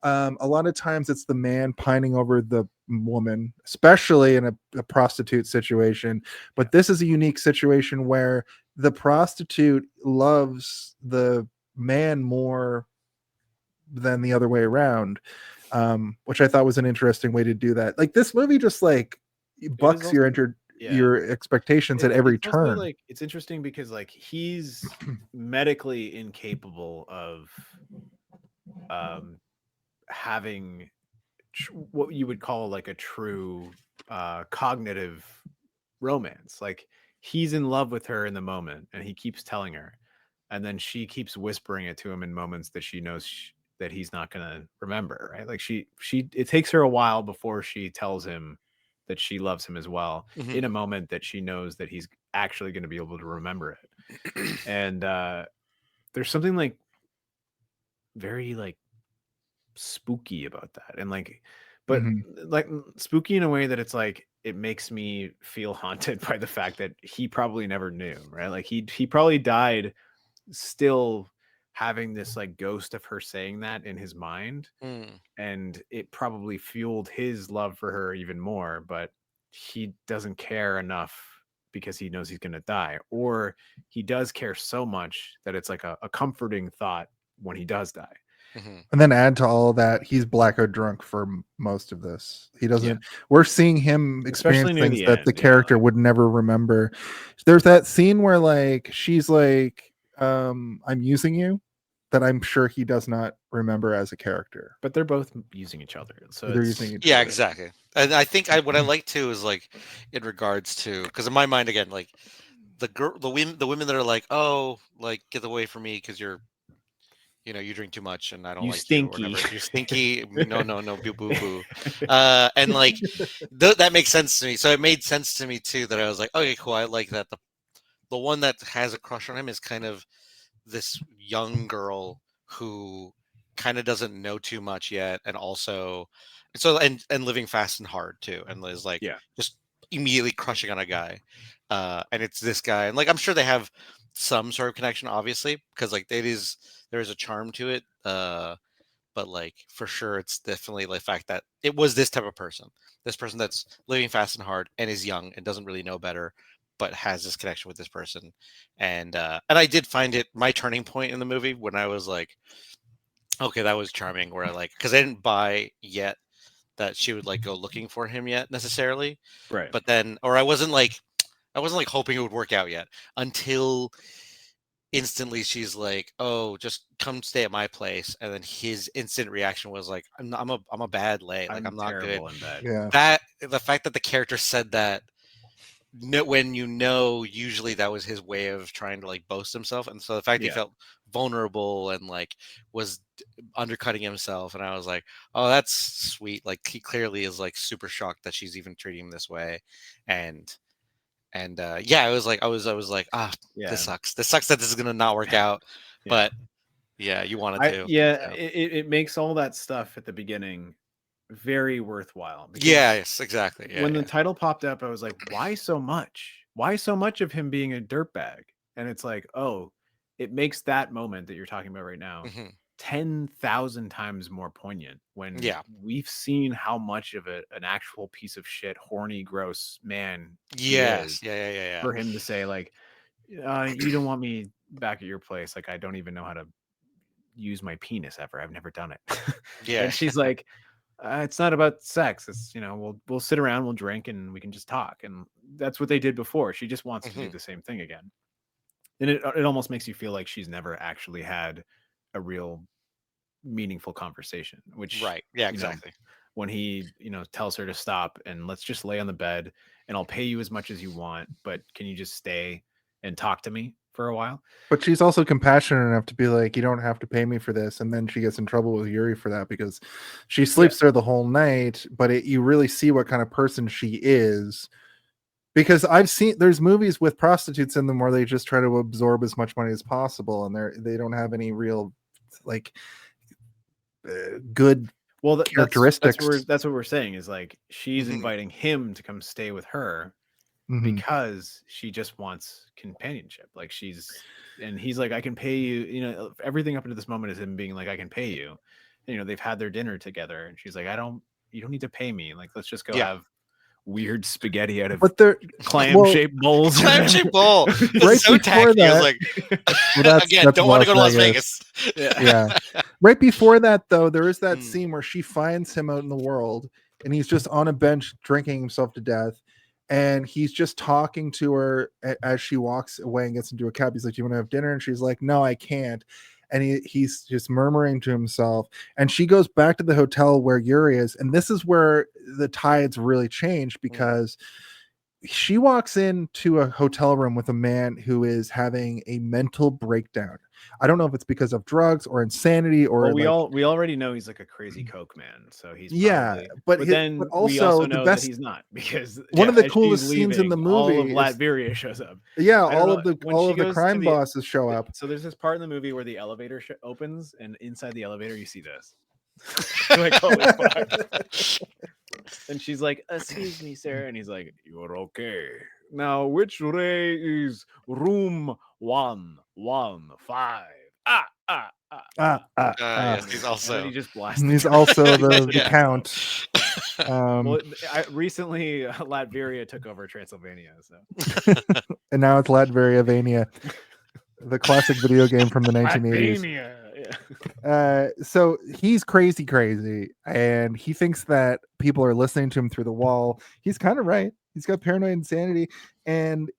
a lot of times it's the man pining over the woman, especially in a prostitute situation. But this is a unique situation where the prostitute loves the man more than the other way around, which I thought was an interesting way to do that. Like, this movie just like bucks also, your expectations at every it's also, turn. like, it's interesting because like he's medically incapable of having what you would call like a true cognitive romance. Like, he's in love with her in the moment and he keeps telling her, and then she keeps whispering it to him in moments that she knows that he's not going to remember, right? Like, it takes her a while before she tells him that she loves him as well, in a moment that she knows that he's actually going to be able to remember it. And there's something like very like spooky about that, and like, but like spooky in a way that it's like it makes me feel haunted by the fact that he probably never knew, right? Like he probably died still having this like ghost of her saying that in his mind, and it probably fueled his love for her even more, but he doesn't care enough because he knows he's going to die, or he does care so much that it's like a comforting thought when he does die. And then add to all that, he's blackout drunk for most of this. He doesn't. We're seeing him experience things that the character would never remember. There's that scene where like she's like, "I'm using you," that I'm sure he does not remember as a character. But they're both using each other, so they're using each yeah, other. exactly. And I think what I like too is like in regards to, because in my mind again, like the women that are like, oh, like get away from me because you're, you know, you drink too much and I don't like stinky. you or whatever. You're stinky. No, boo, boo, boo. And like that makes sense to me. So it made sense to me too that I was like, okay, cool. I like that. The one that has a crush on him is kind of this young girl who kind of doesn't know too much yet, and also and living fast and hard too, and is like just immediately crushing on a guy. And it's this guy, and like I'm sure they have some sort of connection, obviously, because like there is a charm to it, but like for sure it's definitely the fact that it was this type of person, this person that's living fast and hard and is young and doesn't really know better, but has this connection with this person. And I did find it my turning point in the movie when I was like, okay, that was charming, where I like, because I didn't buy yet that she would like go looking for him yet necessarily, right? But then, or I wasn't like hoping it would work out yet until instantly she's like, "Oh, just come stay at my place," and then his instant reaction was like, "I'm a bad lay, like I'm not good." In bed. Yeah. That the fact that the character said that, when usually that was his way of trying to like boast himself, and so the fact he felt vulnerable and like was undercutting himself, and I was like, "Oh, that's sweet." Like he clearly is like super shocked that she's even treating him this way, and I was like, this sucks. This sucks that this is gonna not work out. But yeah, you wanted to. It makes all that stuff at the beginning very worthwhile. Yes, exactly. When the title popped up, I was like, why so much? Why so much of him being a dirtbag? And it's like, oh, it makes that moment that you're talking about right now 10,000 times more poignant when we've seen how much of an actual piece of shit, horny, gross man he is. For him to say like, you don't want me back at your place. Like, I don't even know how to use my penis ever. I've never done it. And she's like, it's not about sex. It's, you know, we'll sit around, we'll drink, and we can just talk. And that's what they did before. She just wants to do the same thing again. And it almost makes you feel like she's never actually had a real meaningful conversation, which exactly. When he, tells her to stop and let's just lay on the bed and I'll pay you as much as you want, but can you just stay and talk to me for a while? But she's also compassionate enough to be like, you don't have to pay me for this. And then she gets in trouble with Yuri for that because she sleeps there the whole night, but you really see what kind of person she is. Because there's movies with prostitutes in them where they just try to absorb as much money as possible, and they don't have any real like good characteristics. That's what we're saying is like she's inviting him to come stay with her because she just wants companionship. Like and he's like, I can pay you. Everything up until this moment is him being like, I can pay you. And, they've had their dinner together, and she's like, you don't need to pay me. Like, let's just go have weird spaghetti out of clam-shaped bowls. Clam-shaped bowl. Right so tacky. That, I was like, again, don't want to go to Las Vegas. Yeah. Right before that, though, there is that scene where she finds him out in the world, and he's just on a bench drinking himself to death, and he's just talking to her as she walks away and gets into a cab. He's like, "Do you want to have dinner?" And she's like, "No, I can't." And he's just murmuring to himself, and she goes back to the hotel where Yuri is, and this is where the tides really change, because she walks into a hotel room with a man who is having a mental breakdown. I don't know if it's because of drugs or insanity or Well, we already know he's like a crazy coke man, so he's probably, but then but we also also the know best that he's not, because one of the as she's coolest scenes in the leaving, all of movie is Latveria shows up. yeah, I don't all know, of the when all she of the goes to crime bosses show up. So there's this part in the movie where the elevator opens, and inside the elevator you see this. Like, holy fuck. And she's like, "Excuse me, sir," and he's like, "You're okay. Now, which ray is room 115? Yes, he's And then also he just blasts. He's also the Yeah. count. Well, recently Latveria took over Transylvania, so And now it's Latveria, the classic video game from the 1980s. yeah. So he's crazy, and he thinks that people are listening to him through the wall. He's kind of right. He's got paranoid insanity, and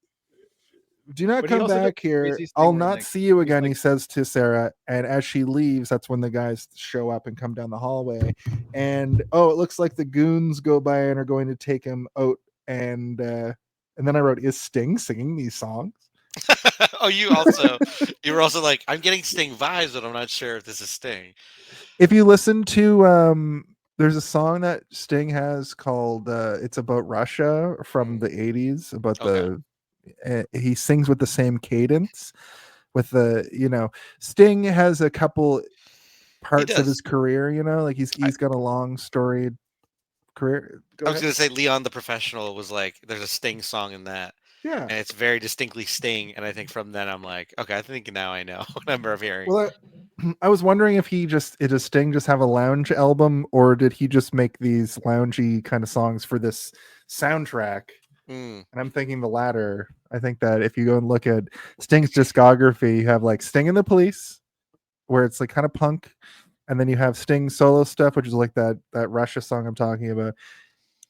do not But he come also does back the here. craziest I'll thing where, not like, see you he's again, like- he says to Sera. And as she leaves, that's when the guys show up and come down the hallway. And it looks like the goons go by and are going to take him out. And then I wrote, is Sting singing these songs? Oh, you were also like, I'm getting Sting vibes, but I'm not sure if this is Sting. If you listen to there's a song that Sting has called it's about Russia from the 80s, about he sings with the same cadence with Sting has a couple parts of his career, like he's got a long storied career. I was gonna say Leon the Professional was like, there's a Sting song in that. Yeah. And it's very distinctly Sting. And I think from then I'm like, okay, I think now I know what number of hearing. Well, I was wondering if does Sting just have a lounge album, or did he just make these loungy kind of songs for this soundtrack? And I'm thinking the latter. I think that if you go and look at Sting's discography, you have like Sting and the Police, where it's like kind of punk, and then you have Sting solo stuff, which is like that Russia song I'm talking about.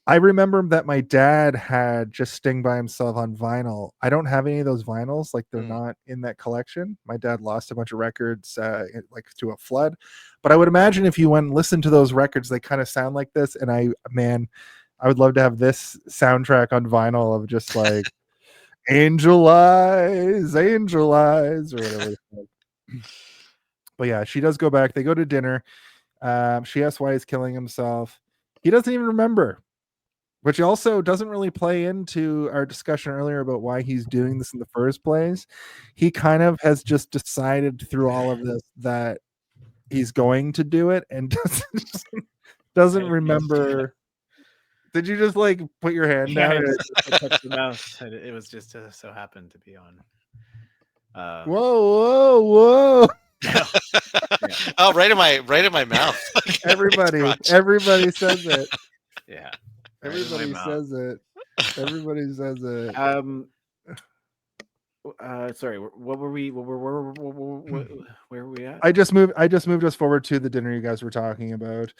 I remember that my dad had just Sting by himself on vinyl. I don't have any of those vinyls, like they're not in that collection. My dad lost a bunch of records like to a flood. But I would imagine if you went and listened to those records, they kind of sound like this. And I would love to have this soundtrack on vinyl of just like Angel Eyes, or whatever. But yeah, she does go back. They go to dinner. She asks why he's killing himself. He doesn't even remember, which also doesn't really play into our discussion earlier about why he's doing this in the first place. He kind of has just decided through all of this that he's going to do it and doesn't remember. Did you just like put your hand down? I touched the mouse. It was just so happened to be on. Whoa. Yeah. Oh, right in my mouth. Everybody says it. Yeah. Everybody says it. Sorry, where were we at? I just moved us forward to the dinner you guys were talking about.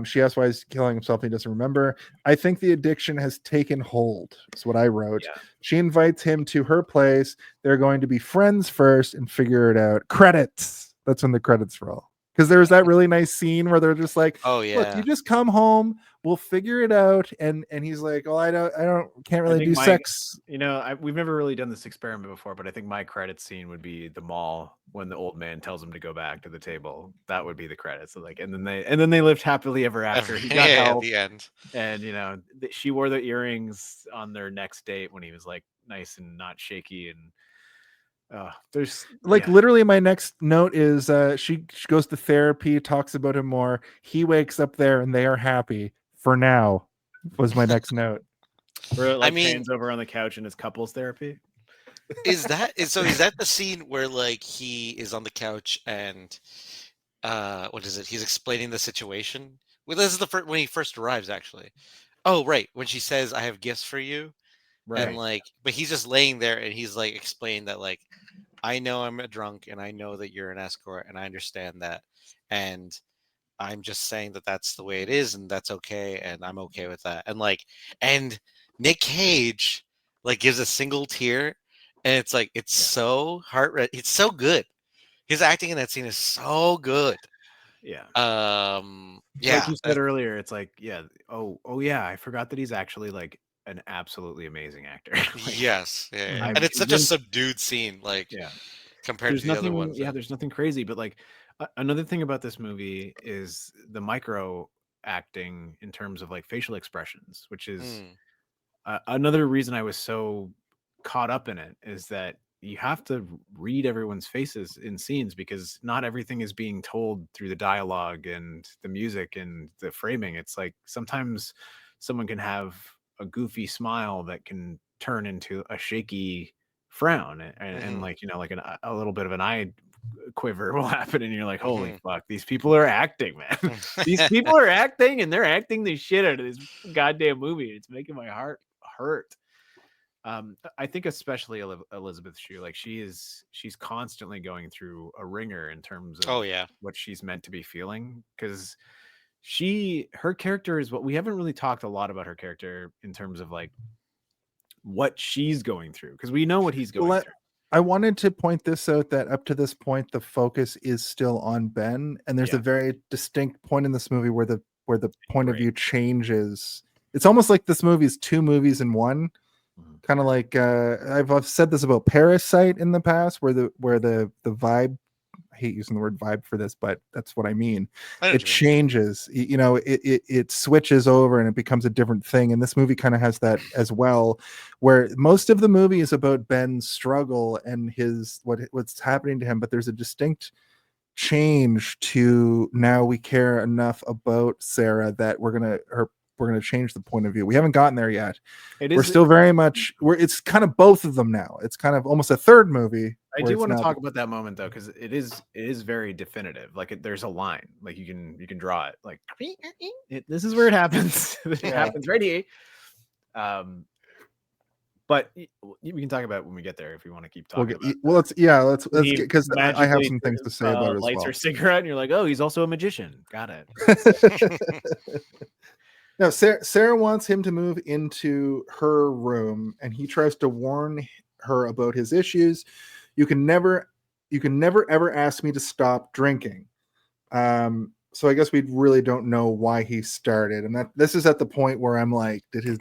She asked why he's killing himself. He doesn't remember. I think the addiction has taken hold. Is what I wrote. Yeah. She invites him to her place. They're going to be friends first and figure it out. Credits. That's when the credits roll. Because there's that really nice scene where they're just like, "Oh yeah, look, you just come home. We'll figure it out." And he's like, "Oh, can't really do sex." We've never really done this experiment before, but I think my credit scene would be the mall when the old man tells him to go back to the table. That would be the credits. So and then they lived happily ever after. He got help at the end, and she wore the earrings on their next date when he was like nice and not shaky and. There's literally my next note is she goes to therapy, talks about him more. He wakes up there and they are happy for now. Was my next note. Where hands over on the couch in his couples therapy. Is that the scene where like he is on the couch and what is it? He's explaining the situation. Well, this is when he first arrives actually. Oh right, when she says, "I have gifts for you." Right. And but he's just laying there and he's like explaining that I know I'm a drunk and I know that you're an escort and I understand that. And I'm just saying that that's the way it is and that's okay. And I'm okay with that. And Nic Cage gives a single tear and it's so it's so good. His acting in that scene is so good. Yeah. Yeah. Like you said earlier, it's oh yeah, I forgot that he's actually an absolutely amazing actor. Yes. Yeah. And it's such a subdued scene. Kind compared there's to the nothing, other ones. there's nothing crazy. But like another thing about this movie is the micro acting in terms of like facial expressions, which is another reason I was so caught up in it, is that you have to read everyone's faces in scenes, because not everything is being told through the dialogue and the music and the framing. It's like sometimes someone can have a goofy smile that can turn into a shaky frown, and like, like a little bit of an eye quiver will happen, and you're like, holy fuck, these people are acting, man. These people are acting, and they're acting the shit out of this goddamn movie. It's making my heart hurt. I think especially Elisabeth Shue, like she's constantly going through a ringer in terms of what she's meant to be feeling, because her character is what we haven't really talked a lot about her character in terms of like what she's going through, because we know what he's going through. I wanted to point this out, that up to this point the focus is still on Ben, and there's a very distinct point in this movie where the point of view changes. It's almost like this movie is two movies in one. Kind of like I've said this about Parasite in the past, where the vibe, I hate using the word vibe for this, but that's what I mean. It changes, it switches over and it becomes a different thing. And this movie kind of has that as well, where most of the movie is about Ben's struggle and what's happening to him, but there's a distinct change to now we care enough about Sera that we're gonna change the point of view. We haven't gotten there yet. We're still very much it's kind of both of them now. It's kind of almost a third movie. I do want to talk about that moment though, because it is very definitive. Like there's a line, like you can draw it. Like this is where it happens. It happens right here. But we can talk about it when we get there if we want to keep talking. Let's because I have some things to say about it as well. Lights her cigarette, and you're like, oh, he's also a magician. Got it. Now, Sera wants him to move into her room, and he tries to warn her about his issues. You can never ever ask me to stop drinking. So I guess we really don't know why he started, and that this is at the point where I'm like, did his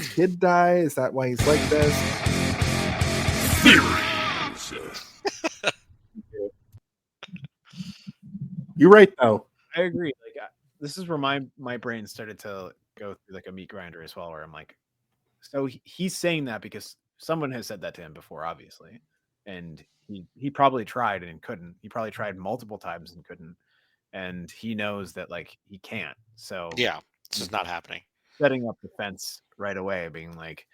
kid die? Is that why he's like this? You're right, though. I agree. Like this is where my brain started to go through like a meat grinder as well, where I'm like, so he's saying that because someone has said that to him before, obviously, and he probably tried and couldn't. He probably tried multiple times and couldn't, and he knows that like he can't. So yeah, this is not happening. Setting up the fence right away, being like,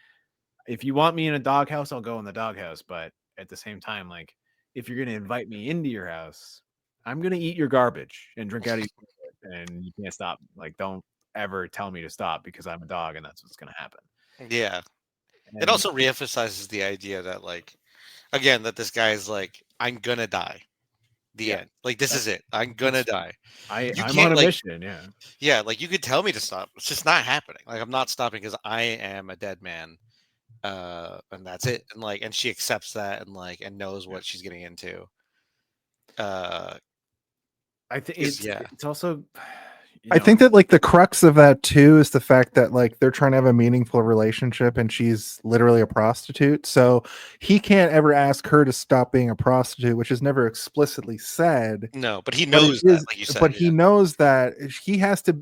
if you want me in a doghouse, I'll go in the doghouse, but at the same time, like if you're gonna invite me into your house, I'm gonna eat your garbage and drink out of your and you can't stop. Like, don't ever tell me to stop because I'm a dog and that's what's gonna happen. Yeah. It also reemphasizes the idea that, like, again, that this guy's like, I'm gonna die. The end. Like, this is it. I'm gonna die. I'm on a mission. Yeah. Yeah. Like, you could tell me to stop. It's just not happening. Like, I'm not stopping because I am a dead man. And that's it. And like, and she accepts that and knows what she's getting into. I think it's also. I think that like the crux of that too is the fact that like they're trying to have a meaningful relationship and she's literally a prostitute. So he can't ever ask her to stop being a prostitute, which is never explicitly said. No, but he knows that, like you said. But he knows that he has to,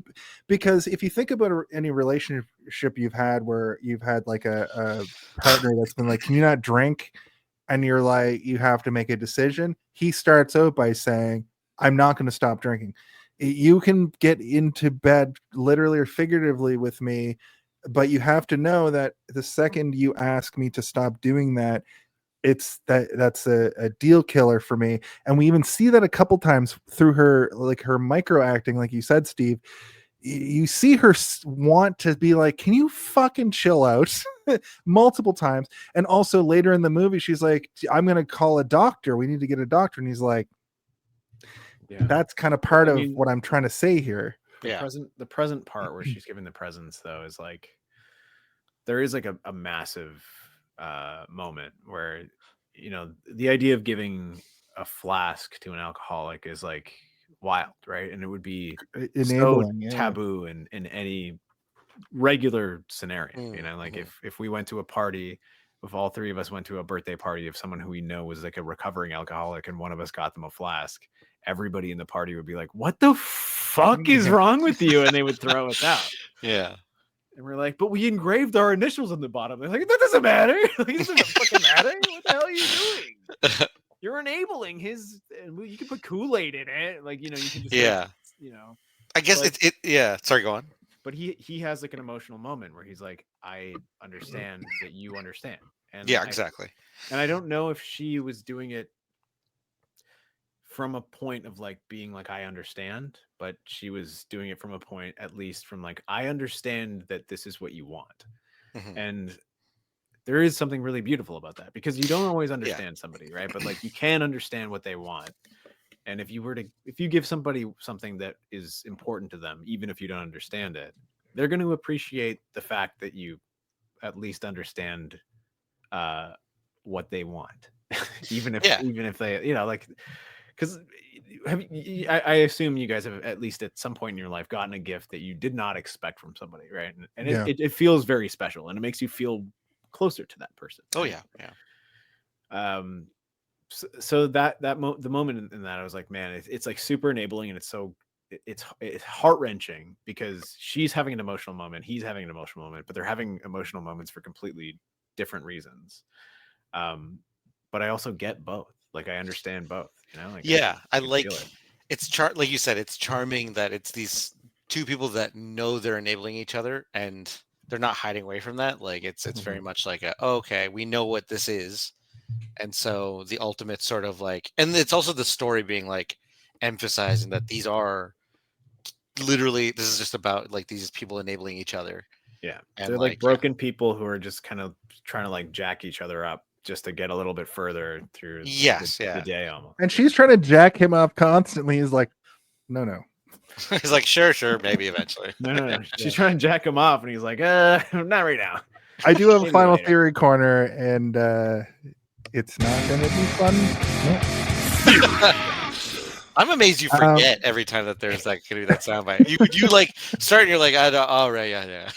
because if you think about any relationship you've had where you've had like a partner that's been like, can you not drink? And you're like, you have to make a decision. He starts out by saying, I'm not going to stop drinking. You can get into bed literally or figuratively with me, but you have to know that the second you ask me to stop doing that, that's a deal killer for me. And we even see that a couple times through her micro acting, like you said, Steve. You see her want to be like, can you fucking chill out? Multiple times. And also later in the movie, she's like, I'm going to call a doctor. We need to get a doctor. And he's like, that's kind of part of what I'm trying to say here. The present part where she's giving the presents though is like, there is like a massive moment where, the idea of giving a flask to an alcoholic is like wild, right? And it would be enabling, so taboo in any regular scenario. Like if we went to a party if all three of us went to a birthday party of someone who we know was like a recovering alcoholic and one of us got them a flask, everybody in the party would be like, what the fuck is wrong with you? And they would throw us out. Yeah. And we're like, but we engraved our initials on the bottom. They're like, that doesn't matter. Like, it doesn't fucking matter. What the hell are you doing? You're enabling his. You can put Kool-Aid in it. Like, you know, you can just, Yeah. you know. I guess But- it. Yeah. Sorry, go on. But he has like an emotional moment where he's like, I understand that you understand. And Yeah, exactly. And I don't know if she was doing it from a point of like being like, I understand, but she was doing it from a point, at least from like, I understand that this is what you want. Mhm. And there is something really beautiful about that, because you don't always understand somebody, right? But like, you can understand what they want. And if you give somebody something that is important to them, even if you don't understand it, they're going to appreciate the fact that you at least understand what they want, even if they, you know, like, because I assume you guys have at least at some point in your life gotten a gift that you did not expect from somebody, right? And it feels very special, and it makes you feel closer to that person. Oh yeah, yeah. So the moment in that, I was like, man, it's like super enabling, and it's heart wrenching, because she's having an emotional moment, he's having an emotional moment, but they're having emotional moments for completely different reasons. But I also get both. Like, I understand both. You know? Like, Yeah, I can like feel it. it's like you said, it's charming that it's these two people that know they're enabling each other, and they're not hiding away from that. Like, it's very much like okay, we know what this is. And so the ultimate sort of like, and it's also the story being like emphasizing that these are literally, this is just about like these people enabling each other. Yeah, and they're like broken people who are just kind of trying to like jack each other up just to get a little bit further through the day almost. And she's trying to jack him up constantly. He's like, no. He's like, sure, maybe eventually. No. She's trying to jack him off, and he's like, not right now. I do have a Maybe final later. theory corner, and it's not going to be fun. No. I'm amazed you forget every time that there's like gonna be that soundbite. You like start and you're like, all right, yeah.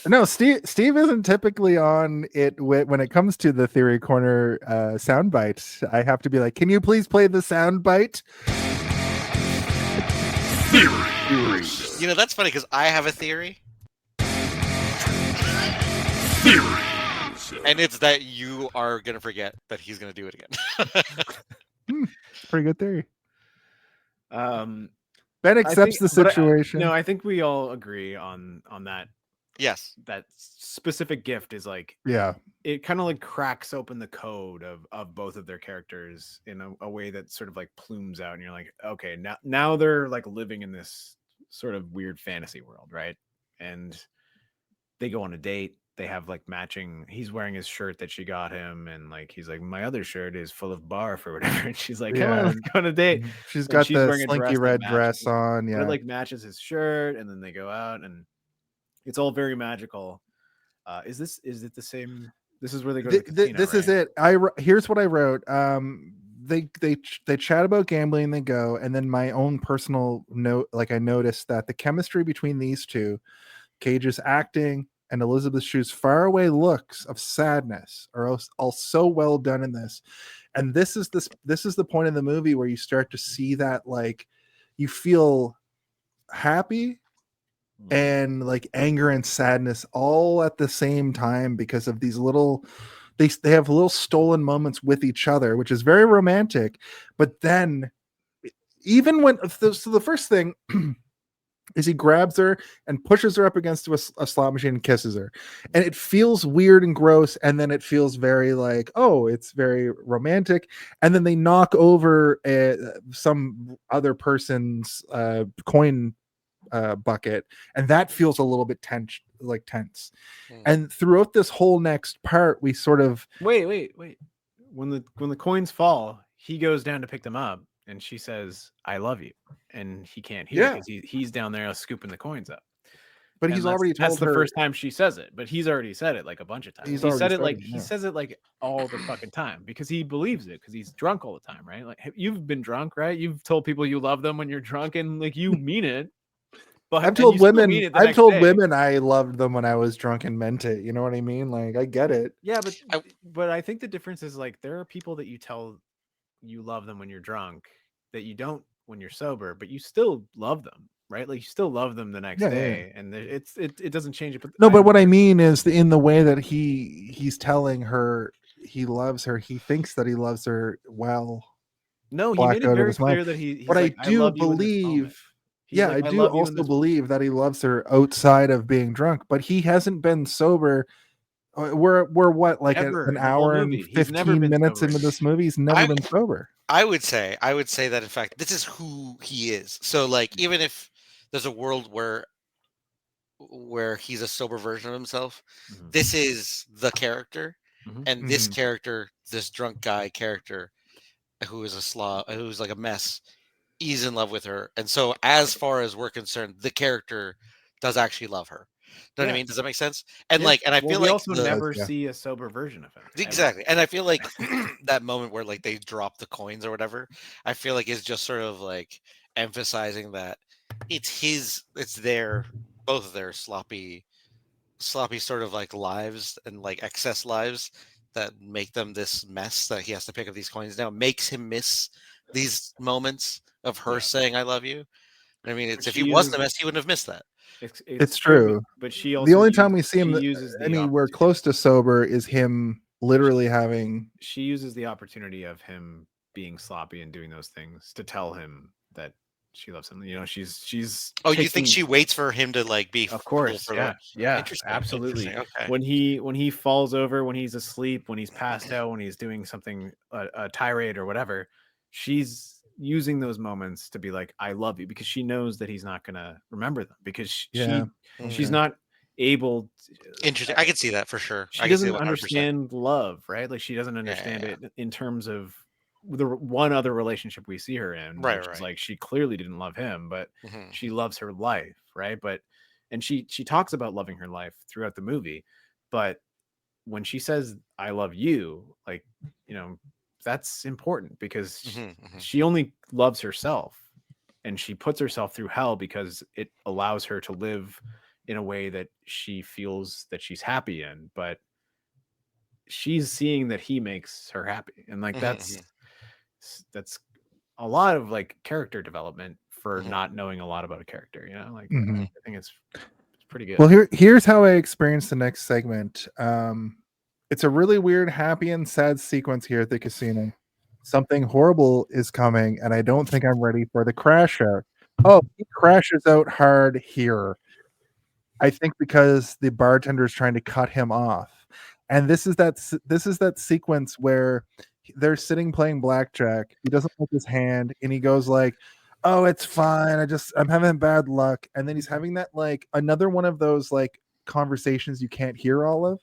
No, Steve isn't typically on it when it comes to the theory corner soundbite. I have to be like, can you please play the soundbite? Theory. You know, that's funny because I have a theory. And it's that you are gonna forget that he's gonna do it again. Pretty good theory. Ben I accepts think- the but situation. I think we all agree on that. Yes. That specific gift is like, yeah, it kind of like cracks open the code of both of their characters in a way that sort of like plumes out, and you're like, okay, now they're like living in this sort of weird fantasy world, right? And they go on a date. They have like matching. He's wearing his shirt that she got him, and like he's like, my other shirt is full of barf or whatever. And she's like, come on, let's go on a date. She's And got she's the wearing a slinky dress that red matches- dress on. but Yeah, it like matches his shirt, and then they go out, and it's all very magical. Is it the same? This is where they go to the casino, this is right? it. Here's what I wrote. They chat about gambling. They go, and then my own personal note. Like, I noticed that the chemistry between these two, Cage's acting and Elisabeth Shue's faraway looks of sadness, are all so well done in this. And this is the point in the movie where you start to see that, like, you feel happy and like anger and sadness all at the same time, because of these little, they have little stolen moments with each other, which is very romantic. But then, even when so the first thing is he grabs her and pushes her up against a slot machine and kisses her, and it feels weird and gross, and then it feels very like, oh, it's very romantic, and then they knock over some other person's coin bucket, and that feels a little bit tense. And throughout this whole next part, we sort of wait. When the coins fall, he goes down to pick them up, and she says, I love you, and he can't hear because he's down there scooping the coins up. But And he's that's- already told that's her the first time she says it, but he's already said it like a bunch of times. He's He already said it said like it, he yeah. says it like all the fucking time, because he believes it, because he's drunk all the time, right? Like, you've been drunk, right? You've told people you love them when you're drunk, and like, you mean it. But I've told women day. I loved them when I was drunk and meant it. You know what I mean? Like, I get it. Yeah, but I think the difference is like there are people that you tell you love them when you're drunk that you don't when you're sober, but you still love them, right? Like you still love them the next day, and it doesn't change it. But no, but what I mean is in the way that he's telling her he loves her, he thinks that he loves her well. No, he made it very clear that he's but like, I do love believe. Yeah, like, I do also believe that he loves her outside of being drunk, but he hasn't been sober. We're what, like an hour and 15 minutes into this movie? He's never been sober. I would say that in fact this is who he is. So like even if there's a world where he's a sober version of himself, this is the character, and this character, this drunk guy character, who is a slob, who's like a mess, he's in love with her, and so as far as we're concerned, the character does actually love her. You know what I mean? Does that make sense? And like, and I feel we like also never see a sober version of him. Exactly, and I feel like that moment where like they drop the coins or whatever, I feel like is just sort of like emphasizing that it's both of their sloppy sort of like lives and like excess lives that make them this mess that he has to pick up these coins now, makes him miss these moments of her saying "I love you." I mean, if he wasn't a mess, he wouldn't have missed that. It's true, but she also the only time we see him anywhere close to sober is him literally having. She uses the opportunity of him being sloppy and doing those things to tell him that she loves him. You know, she's. Oh, you think she waits for him to like be? Of course, yeah, absolutely. Okay. When he falls over, when he's asleep, when he's passed out, when he's doing something a tirade or whatever, she's using those moments to be like, I love you, because she knows that he's not gonna remember them, because she's not able to, interesting. I can see that for sure. She doesn't understand love, right? Like she doesn't understand it in terms of the one other relationship we see her in, right. Is like she clearly didn't love him, but she loves her life, right? And she talks about loving her life throughout the movie, but when she says I love you, like, you know, that's important, because she only loves herself, and she puts herself through hell because it allows her to live in a way that she feels that she's happy in, but she's seeing that he makes her happy. And like, that's a lot of like character development for not knowing a lot about a character, you know, like I think it's pretty good. Well, here's how I experienced the next segment. It's a really weird, happy and sad sequence here at the casino. Something horrible is coming, and I don't think I'm ready for the crash out. Oh, he crashes out hard here. I think because the bartender is trying to cut him off. And this is that sequence where they're sitting playing blackjack. He doesn't lift his hand, and he goes like, "Oh, it's fine. I'm having bad luck." And then he's having that like another one of those like conversations you can't hear all of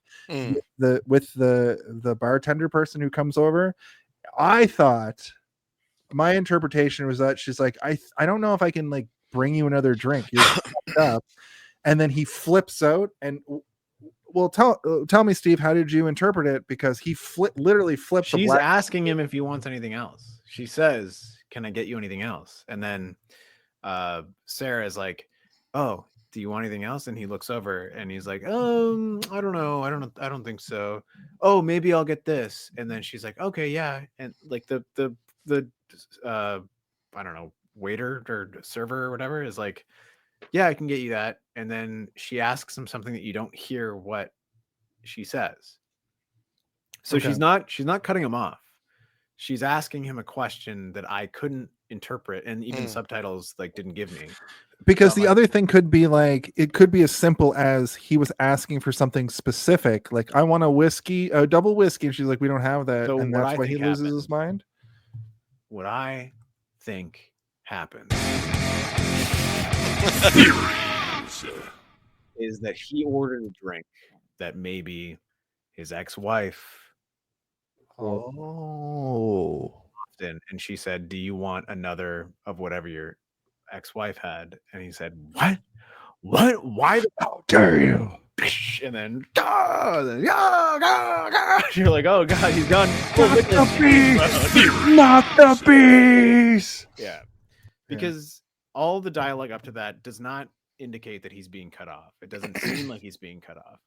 with the bartender person who comes over. I thought my interpretation was that she's like, I don't know if I can like bring you another drink. You're fucked up. And then he flips out, and well, tell me, Steve, how did you interpret it? Because he literally flips. She's asking him if he wants anything else. She says, "Can I get you anything else?" And then Sera is like, "Oh, do you want anything else?" And he looks over and he's like, I don't know. I don't think so. Oh, maybe I'll get this. And then she's like, okay, yeah. And like the I don't know, waiter or server or whatever is like, yeah, I can get you that. And then she asks him something that you don't hear what she says. So she's not cutting him off. She's asking him a question that I couldn't interpret, and even subtitles like didn't give me. Because the other thing could be like, it could be as simple as he was asking for something specific, like I want a double whiskey, and she's like, we don't have that, so and that's why he loses his mind. What I think happened is that he ordered a drink that maybe his ex-wife and she said, "Do you want another of whatever your ex-wife had?" And he said, what why how dare you? And then you're like, oh god, he's gone. Not the beast. Yeah, because all the dialogue up to that does not indicate that he's being cut off. It doesn't seem like he's being cut off.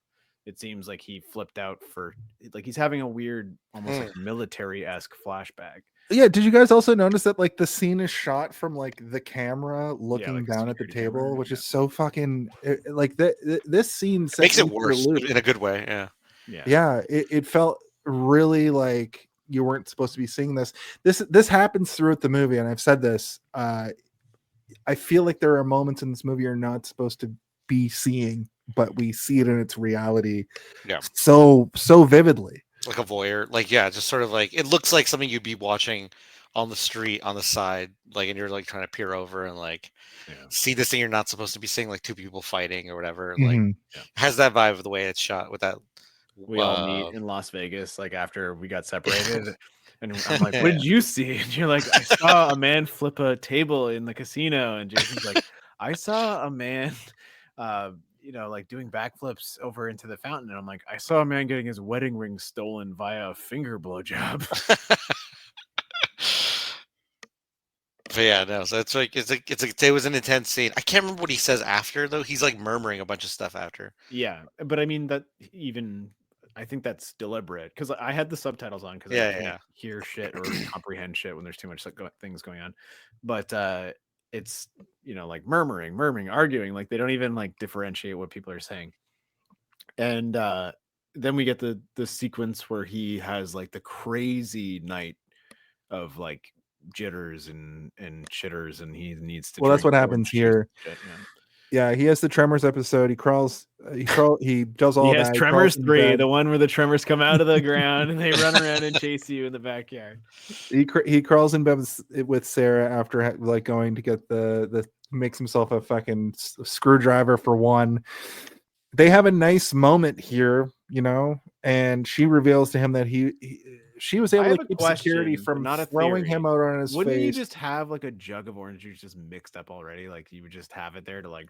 It seems like he flipped out for, like, he's having a weird, almost like military-esque flashback. Yeah, did you guys also notice that like the scene is shot from like the camera looking like down at the table, camera, which is so fucking like this scene makes it worse in a good way. Yeah, it felt really like you weren't supposed to be seeing this. This happens throughout the movie, and I've said this. I feel like there are moments in this movie you're not supposed to be seeing, but we see it in its reality. Yeah, so vividly. Like a voyeur, like just sort of like it looks like something you'd be watching on the street on the side, like, and you're like trying to peer over and like see this thing you're not supposed to be seeing, like two people fighting or whatever. Like has that vibe of the way it's shot with that. We all meet in Las Vegas, like after we got separated, and I'm like, "What did you see?" And you're like, "I saw a man flip a table in the casino," and Jason's like, "I saw a man." Like doing backflips over into the fountain, and I'm like, I saw a man getting his wedding ring stolen via a finger blowjob. But yeah, no. So it was an intense scene. I can't remember what he says after though. He's like murmuring a bunch of stuff after. Yeah, but I mean I think that's deliberate because I had the subtitles on because I can't hear shit or comprehend shit when there's too much things going on. But it's like murmuring, arguing, like they don't even like differentiate what people are saying. And then we get the sequence where he has like the crazy night of like jitters and chitters, and he needs to that's what happens here. Yeah, he has the Tremors episode. He does all he has that. Tremors 3, the one where the tremors come out of the ground and they run around and chase you in the backyard. He crawls in bed with Sera after like going to get the makes himself a fucking screwdriver for one. They have a nice moment here, and she reveals to him that she was able to keep security from not throwing him out on his face. Wouldn't you just have like a jug of orange juice just mixed up already? Like you would just have it there to like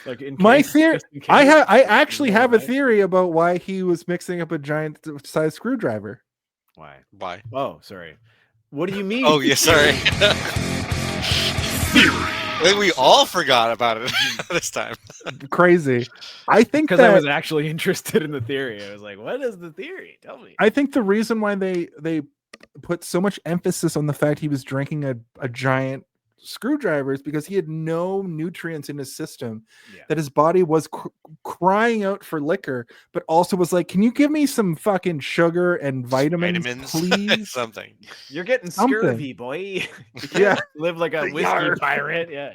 in case, my theory. I actually have a theory about why he was mixing up a giant size screwdriver. Why? Oh, sorry. What do you mean? Oh, yeah, sorry. I think we all forgot about it this time. Crazy. I think because I was actually interested in the theory. I was like, what is the theory? Tell me. I think the reason why they put so much emphasis on the fact he was drinking a giant screwdriver is because he had no nutrients in his system, that his body was crying out for liquor, but also was like, can you give me some fucking sugar and vitamins please? Something. You're getting scurvy, boy. You can't live like a whiskey pirate. Yeah,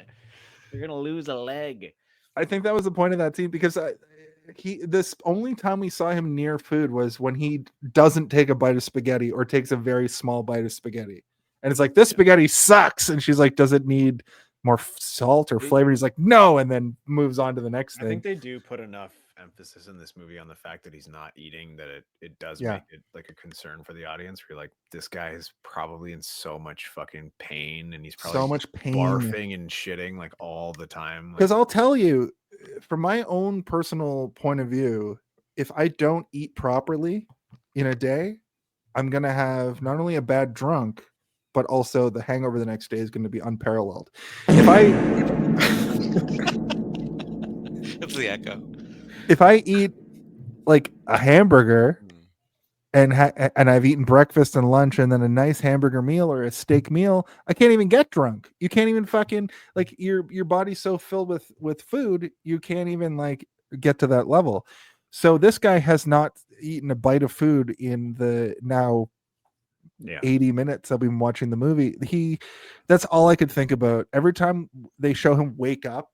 you're gonna lose a leg. I think that was the point of that scene, because this only time we saw him near food was when he doesn't take a bite of spaghetti or takes a very small bite of spaghetti. And it's like, this spaghetti sucks. And she's like, does it need more salt or flavor? He's like, no. And then moves on to the next thing. I think they do put enough emphasis in this movie on the fact that he's not eating, that it does make it like a concern for the audience. Where you're like, this guy is probably in so much fucking pain, and he's probably so much pain, barfing and shitting like all the time. Because I'll tell you, from my own personal point of view, if I don't eat properly in a day, I'm going to have not only a bad drunk, but also the hangover the next day is going to be unparalleled. That's the echo. If I eat like a hamburger and I've eaten breakfast and lunch and then a nice hamburger meal or a steak meal, I can't even get drunk. You can't even fucking, like, your body's so filled with food, you can't even like get to that level. So this guy has not eaten a bite of food in the now 80 minutes I've been watching the movie. That's all I could think about. Every time they show him wake up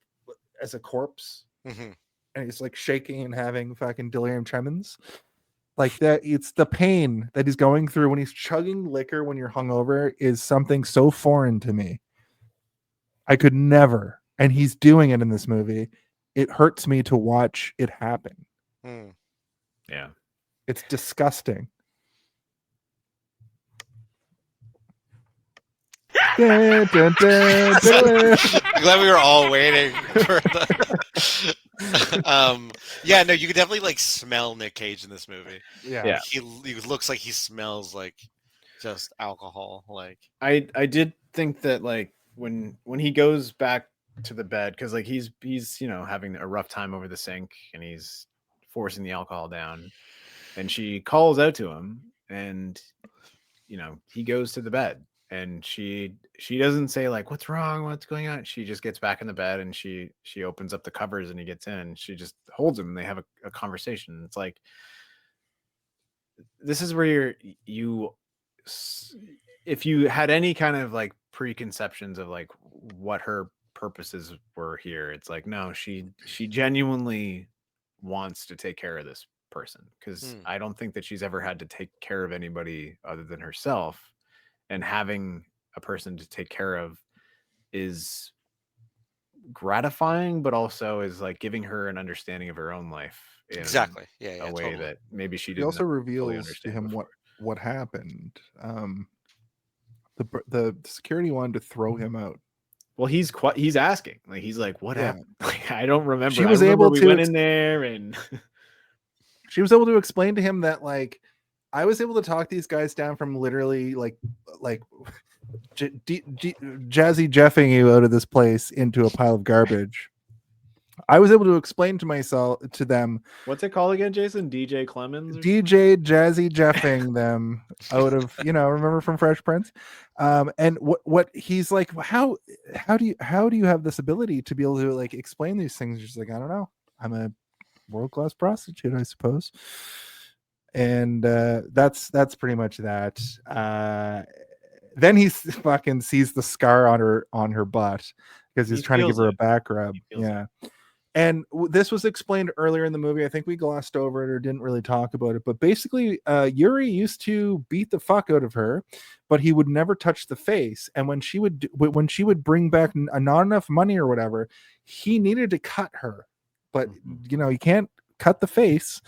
as a corpse, and he's like shaking and having fucking delirium tremens, like that, it's the pain that he's going through when he's chugging liquor when you're hungover is something so foreign to me. I could never, and he's doing it in this movie. It hurts me to watch it happen. Yeah, it's disgusting. Dun, dun, dun, dun. Glad we were all waiting for the yeah, no, you could definitely like smell Nic Cage in this movie. Yeah. He looks like he smells like just alcohol. Like I did think that like when he goes back to the bed because like he's having a rough time over the sink and he's forcing the alcohol down, and she calls out to him, and he goes to the bed, and she doesn't say like what's wrong, what's going on. She just gets back in the bed, and she opens up the covers, and he gets in. She just holds him, and they have a conversation. It's like, this is where if you had any kind of like preconceptions of like what her purposes were here, it's like, no, she genuinely wants to take care of this person, because I don't think that she's ever had to take care of anybody other than herself, and having a person to take care of is gratifying, but also is like giving her an understanding of her own life in a way that maybe she didn't. He also reveals to him what happened. The security wanted to throw him out. Well, he's asking, like, he's like, what happened? Like, I don't remember. She was able to went in there, and she was able to explain to him that like, I was able to talk these guys down from literally like jazzy jeffing you out of this place into a pile of garbage. I was able to explain to them. What's it called again, Jason? DJ Clemens? DJ Jazzy Jeffing them out of, remember from Fresh Prince? And what he's like, how do you have this ability to be able to like explain these things? She's like, I don't know. I'm a world-class prostitute, I suppose. And that's pretty much that. Then he fucking sees the scar on her butt because he's trying to give her a back rub. Yeah. And this was explained earlier in the movie. I think we glossed over it or didn't really talk about it. But basically, Yuri used to beat the fuck out of her, but he would never touch the face. And when she would bring back not enough money or whatever, he needed to cut her. But you can't cut the face.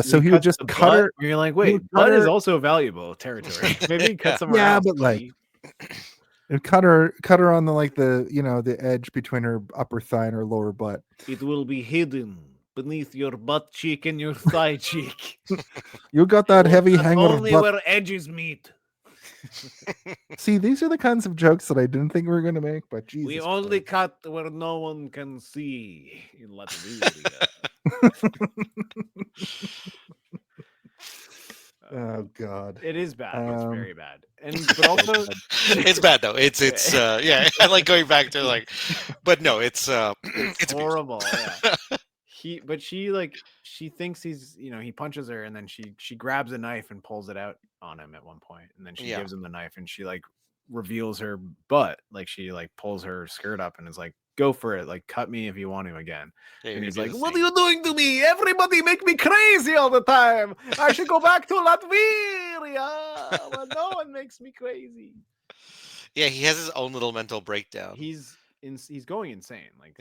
So he would just cut her. You're like, wait, blood is also valuable territory. Maybe cut somewhere else. Yeah, but like. And cut her on the edge between her upper thigh and her lower butt. It will be hidden beneath your butt cheek and your thigh cheek. You got that heavy hanger only butt. Where edges meet. See, these are the kinds of jokes that I didn't think we were going to make, but Jesus. We only cut where no one can see in Latvia. Oh God, it is bad. It's very bad, but also it's bad though. It's yeah. I like going back to like, but no, it's horrible. Yeah. She thinks he's he punches her, and then she grabs a knife and pulls it out on him at one point, and then she gives him the knife, and she like reveals her butt, like she like pulls her skirt up and is like, go for it, like cut me if you want to again. And he's like, what are you doing to me? Everybody make me crazy all the time. I should go back to Latvia, but no one makes me crazy. Yeah, he has his own little mental breakdown. He's going insane. Like,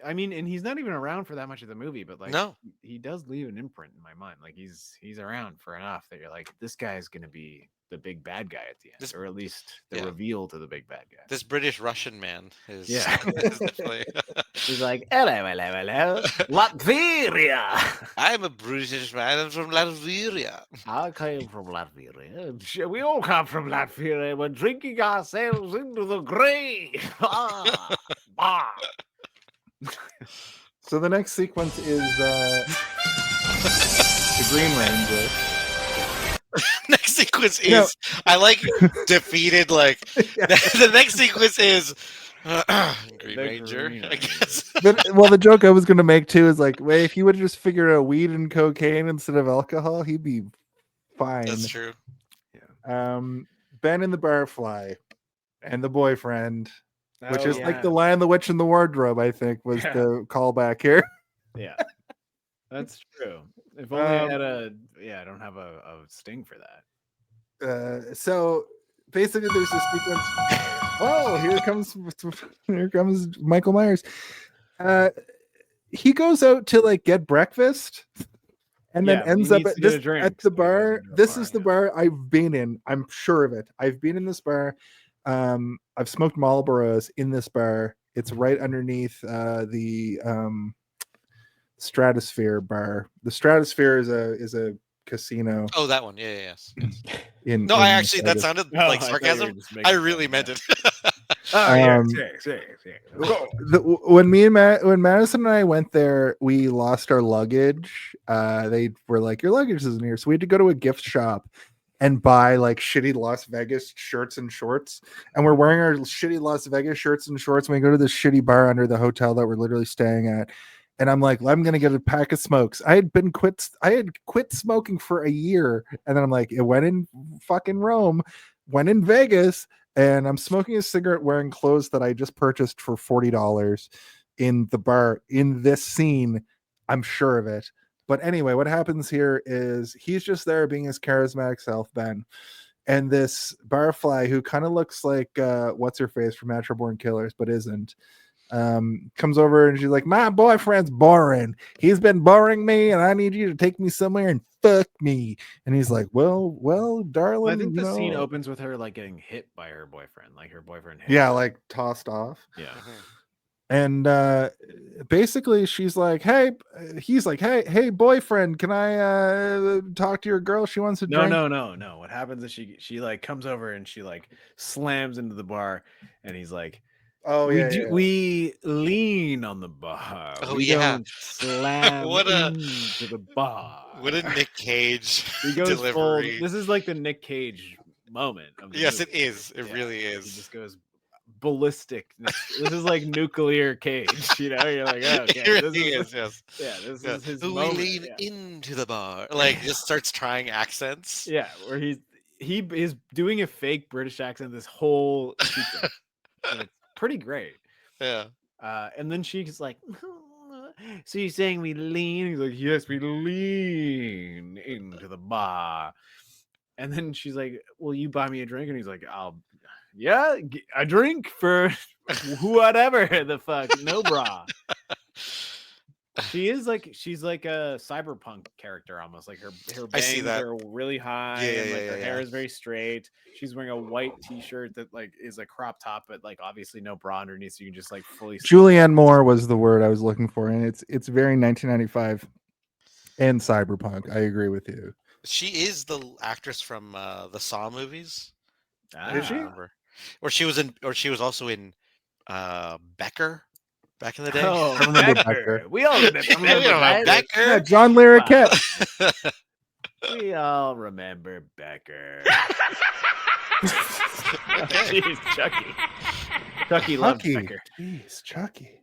I mean, and he's not even around for that much of the movie, but like, no, he does leave an imprint in my mind. Like he's around for enough that you're like, this guy is gonna be the big bad guy at the end, or at least the reveal to the big bad guy. This British Russian man is is definitely. He's like, hello, Latvia. I'm a British man. I'm from Latvia. I came from Latvia. We all come from Latvia. We're drinking ourselves into the grave. So the next sequence is the Green Ranger. Next sequence is I like defeated. Like the next sequence is Green Ranger. I guess. The joke I was going to make too is like, wait, if he would have just figured out weed and cocaine instead of alcohol, he'd be fine. That's true. Yeah. Ben and the Barfly and the boyfriend, which is like the Lion, the Witch, and the Wardrobe. I think was the callback here. Yeah, that's true. If only I had I don't have a sting for that. So basically, there's this sequence. Oh, here comes Michael Myers. He goes out to like get breakfast, and then ends up at the bar. This is the bar I've been in. I'm sure of it. I've been in this bar. I've smoked Marlboros in this bar. It's right underneath the Stratosphere bar. The Stratosphere is a casino. Oh, that one. Yeah, yes. That sounded like sarcasm. I really meant it. When when Madison and I went there, we lost our luggage. They were like, "Your luggage isn't here," so we had to go to a gift shop and buy like shitty Las Vegas shirts and shorts. And we're wearing our shitty Las Vegas shirts and shorts when we go to this shitty bar under the hotel that we're literally staying at. And I'm like, I'm gonna get a pack of smokes. I had quit smoking for a year, and then I'm like, it went in fucking Rome, went in Vegas, and I'm smoking a cigarette wearing clothes that I just purchased for $40 in the bar in this scene. I'm sure of it. But anyway, what happens here is he's just there being his charismatic self, Ben. And this barfly who kind of looks like what's her face from Natural Born Killers, but isn't, comes over and she's like, my boyfriend's boring. He's been boring me, and I need you to take me somewhere and fuck me. And he's like, well, darling. Well, I think the scene opens with her like getting hit by her boyfriend, like her boyfriend hit her. Like tossed off. Yeah. And basically she's like, he's like, hey boyfriend, can I talk to your girl? She wants to drink. No. What happens is she like comes over and she like slams into the bar, and he's like, we lean on the bar. We don't slam into the bar. What a Nic Cage he goes delivery. full, this is like the Nic Cage moment of the movie. It is. It really is. He just goes ballistic. This is like nuclear Cage, you know. You're like, oh, okay, it really is. Yes. Yeah, this is his we moment. lean into the bar, like just starts trying accents. Yeah, where he is doing a fake British accent this whole sequence. And it's pretty great. Yeah. And then she's like, so you're saying we lean? He's like, yes, we lean into the bar. And then she's like, will you buy me a drink? And he's like, a drink for whatever the fuck, no bra. She's like a cyberpunk character almost. Like her bangs are really high, and like her hair is very straight. She's wearing a white t-shirt that like is a crop top, but like obviously no bra underneath, so you can just like fully. Julianne Moore was the word I was looking for, and it's very 1995 and cyberpunk. I agree with you. She is the actress from the Saw movies. Is she? Or she was also in Becker back in the day. Oh, I remember Becker. We all remember Becker. Yeah, John Larroquette. We all remember Becker. Jeez, Chucky. Chucky loves Becker. Jeez, Chucky.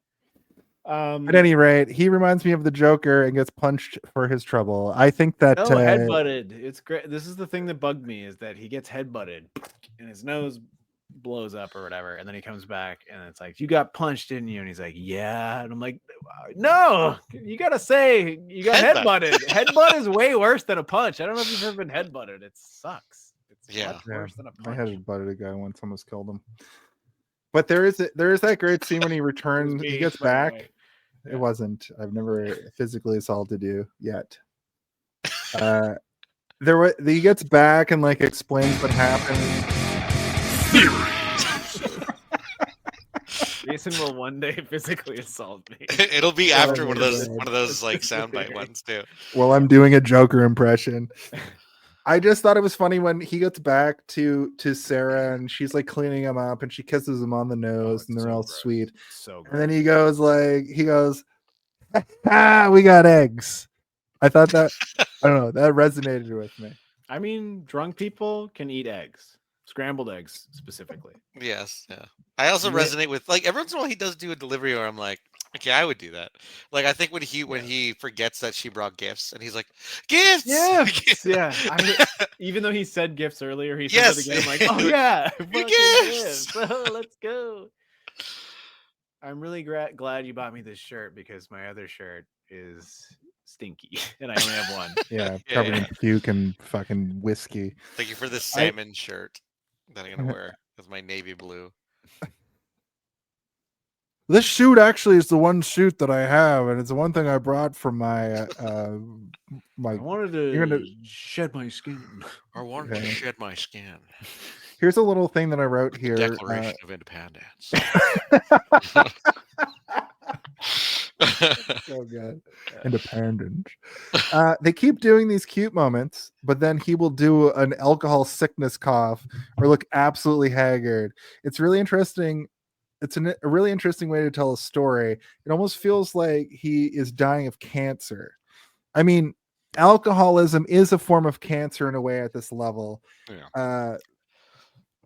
At any rate, he reminds me of the Joker and gets punched for his trouble. I think that headbutted. It's great. This is the thing that bugged me, is that he gets headbutted and his nose blows up or whatever, and then he comes back and it's like, you got punched, didn't you? And he's like, yeah. And I'm like, no, you gotta say you got headbutted. Headbutt is way worse than a punch. I don't know if you've ever been headbutted. It sucks. It's much worse than a punch. I headbutted a guy once, almost killed him. But there is that great scene when he returns. He gets back. It wasn't. I've never physically assaulted you yet. He gets back and like explains what happened. Jason will one day physically assault me. It'll be after one of those like soundbite ones too. Well, I'm doing a Joker impression. I just thought it was funny when he gets back to Sera and she's like cleaning him up and she kisses him on the nose and they're all sweet. So and then he goes, we got eggs. I thought that, I don't know, that resonated with me. I mean, drunk people can eat eggs, scrambled eggs specifically. Yes, yeah. I also resonate with, like, every once in a while he does do a delivery where I'm like, okay, I would do that. Like, I think when he forgets that she brought gifts and he's like, gifts! Yeah. Even though he said gifts earlier, he said it again. I'm like, oh yeah, gifts! Let's go. I'm really glad you bought me this shirt because my other shirt is stinky and I only have one. Yeah, covered in puke and fucking whiskey. Thank you for this salmon shirt that I'm gonna wear with my navy blue. This suit actually is the one suit that I have, and it's the one thing I brought from my I wanted to shed my skin. I wanted to shed my skin. Here's a little thing that I wrote here. Declaration of Independence. Oh god, independence. They keep doing these cute moments, but then he will do an alcohol sickness cough or look absolutely haggard. It's really interesting a really interesting way to tell a story. It almost feels like he is dying of cancer. I mean, alcoholism is a form of cancer in a way at this level. Yeah.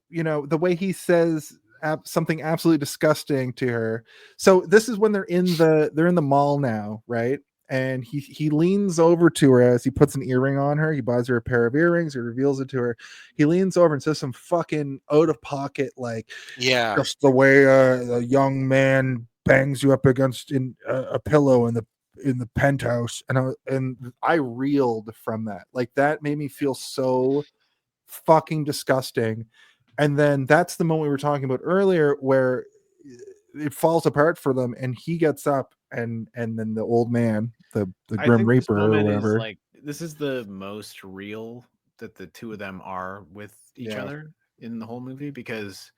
You know, the way he says something absolutely disgusting to her. So this is when they're in the mall now, right? And he leans over to her as he puts an earring on her. He buys her a pair of earrings. He reveals it to her. He leans over and says some fucking out of pocket, like, Yeah. just the way a young man bangs you up against a pillow in the penthouse. And I reeled from that. Like, that made me feel so fucking disgusting. And then that's the moment we were talking about earlier where it falls apart for them, and he gets up, and then the old man, the Grim Reaper or whatever. Like, this is the most real that the two of them are with each other in the whole movie, because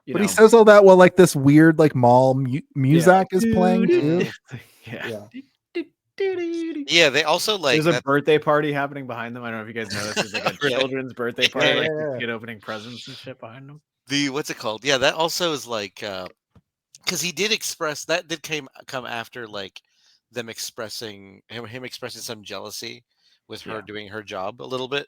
he says all that while like this weird like mall music is like, playing too. Yeah, they also like there's a birthday party happening behind them. I don't know if you guys know this. There's like a Really? children's birthday party, like Yeah. kid opening presents and shit behind them. What's it called? Yeah, that also is like because he did express that did come after like them expressing him expressing some jealousy with her doing her job a little bit.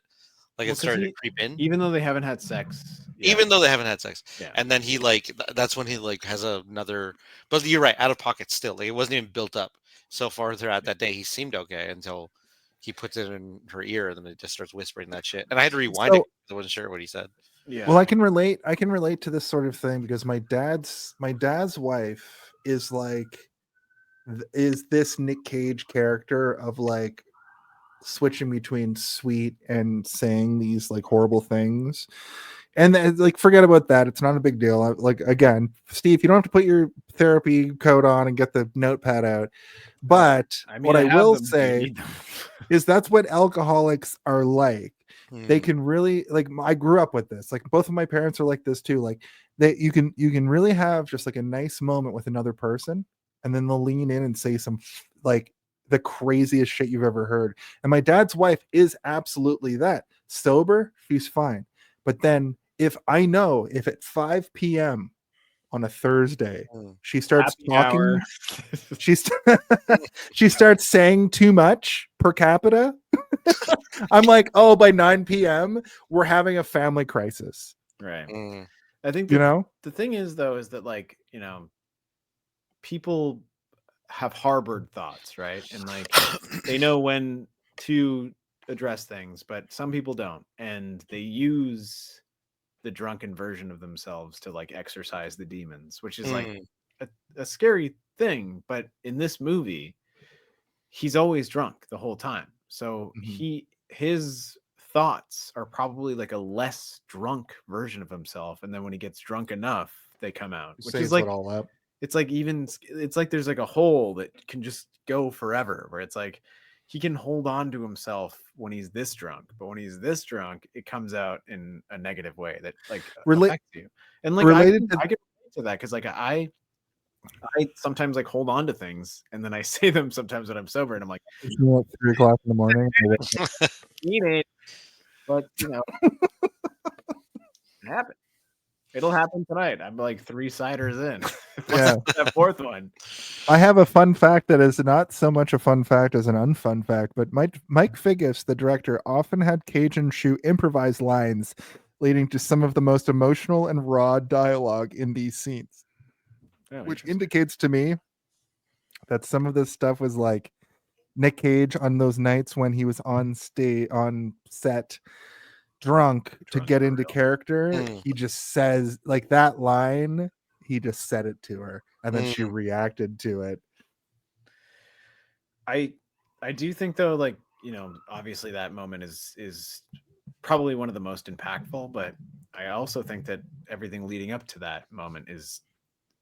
Like it started to creep in, even though they haven't had sex. Even though they haven't had sex, Yeah. And then he like that's when he like has another. But you're right, out of pocket still. Like it wasn't even built up so far throughout that day. He seemed okay until he puts it in her ear, and then it just starts whispering that shit. And I had to rewind it because I wasn't sure what he said. Yeah. Well, I can relate to this sort of thing because my dad's wife is like is this Nic Cage character of like switching between sweet and saying these like horrible things. And then, like, forget about that. It's not a big deal. Like, again, Steve, you don't have to put your therapy coat on and get the notepad out. But what I will say is that's what alcoholics are like. They can really, like, I grew up with this. Like, both of my parents are like this too. Like, you can really have just like a nice moment with another person, and then they'll lean in and say some like the craziest shit you've ever heard. And my dad's wife is absolutely that. Sober, she's fine. But then if at 5 p.m. on a Thursday, she starts talking, she starts saying too much per capita, I'm like, oh, by 9 p.m. we're having a family crisis. Right. I think the thing is though, is that like, people have harbored thoughts, right? And like they know when to address things, but some people don't, and they use the drunken version of themselves to like exercise the demons, which is like a scary thing. But in this movie, he's always drunk the whole time, so his thoughts are probably like a less drunk version of himself, and then when he gets drunk enough, they come out, which is like all up. It's like there's like a hole that can just go forever, where it's like he can hold on to himself when he's this drunk, but when he's this drunk, it comes out in a negative way that like affects you. And like I can relate to that because like I sometimes like hold on to things and then I say them sometimes when I'm sober, and I'm like, 3 o'clock in the morning. Eat it, but it happens. It'll happen tonight. I'm like 3 ciders in. Yeah. That 4th one. I have a fun fact that is not so much a fun fact as an unfun fact, but Mike Figgis, the director, often had Cage and Shue improvise lines, leading to some of the most emotional and raw dialogue in these scenes, which indicates to me that some of this stuff was like Nic Cage on those nights when he was on set drunk to get into character. He just says like that line, he just said it to her, and then she reacted to it. I do think though, like, obviously that moment is probably one of the most impactful, but I also think that everything leading up to that moment is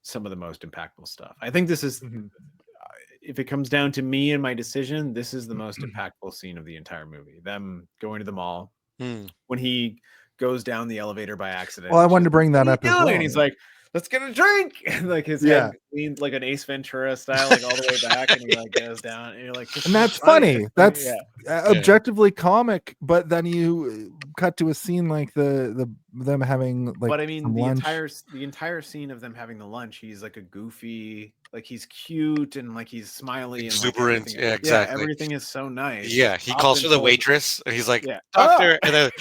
some of the most impactful stuff. I think this is if it comes down to me and my decision, this is the most impactful scene of the entire movie. Them going to the mall when he goes down the elevator by accident. Well, I wanted to bring that up as well. And he's like, let's get a drink. And like his head leans like an Ace Ventura style, like all the way back, and he like goes down, and you're like, and that's funny. That's objectively comic, but then you cut to a scene like the them having like but I mean some lunch. the entire scene of them having the lunch, he's like a goofy, like he's cute and like he's smiley and like Exuberant, everything. yeah, exactly. Everything is so nice. Yeah, he Up calls for the until waitress, and he's like, Yeah. "Doctor," and then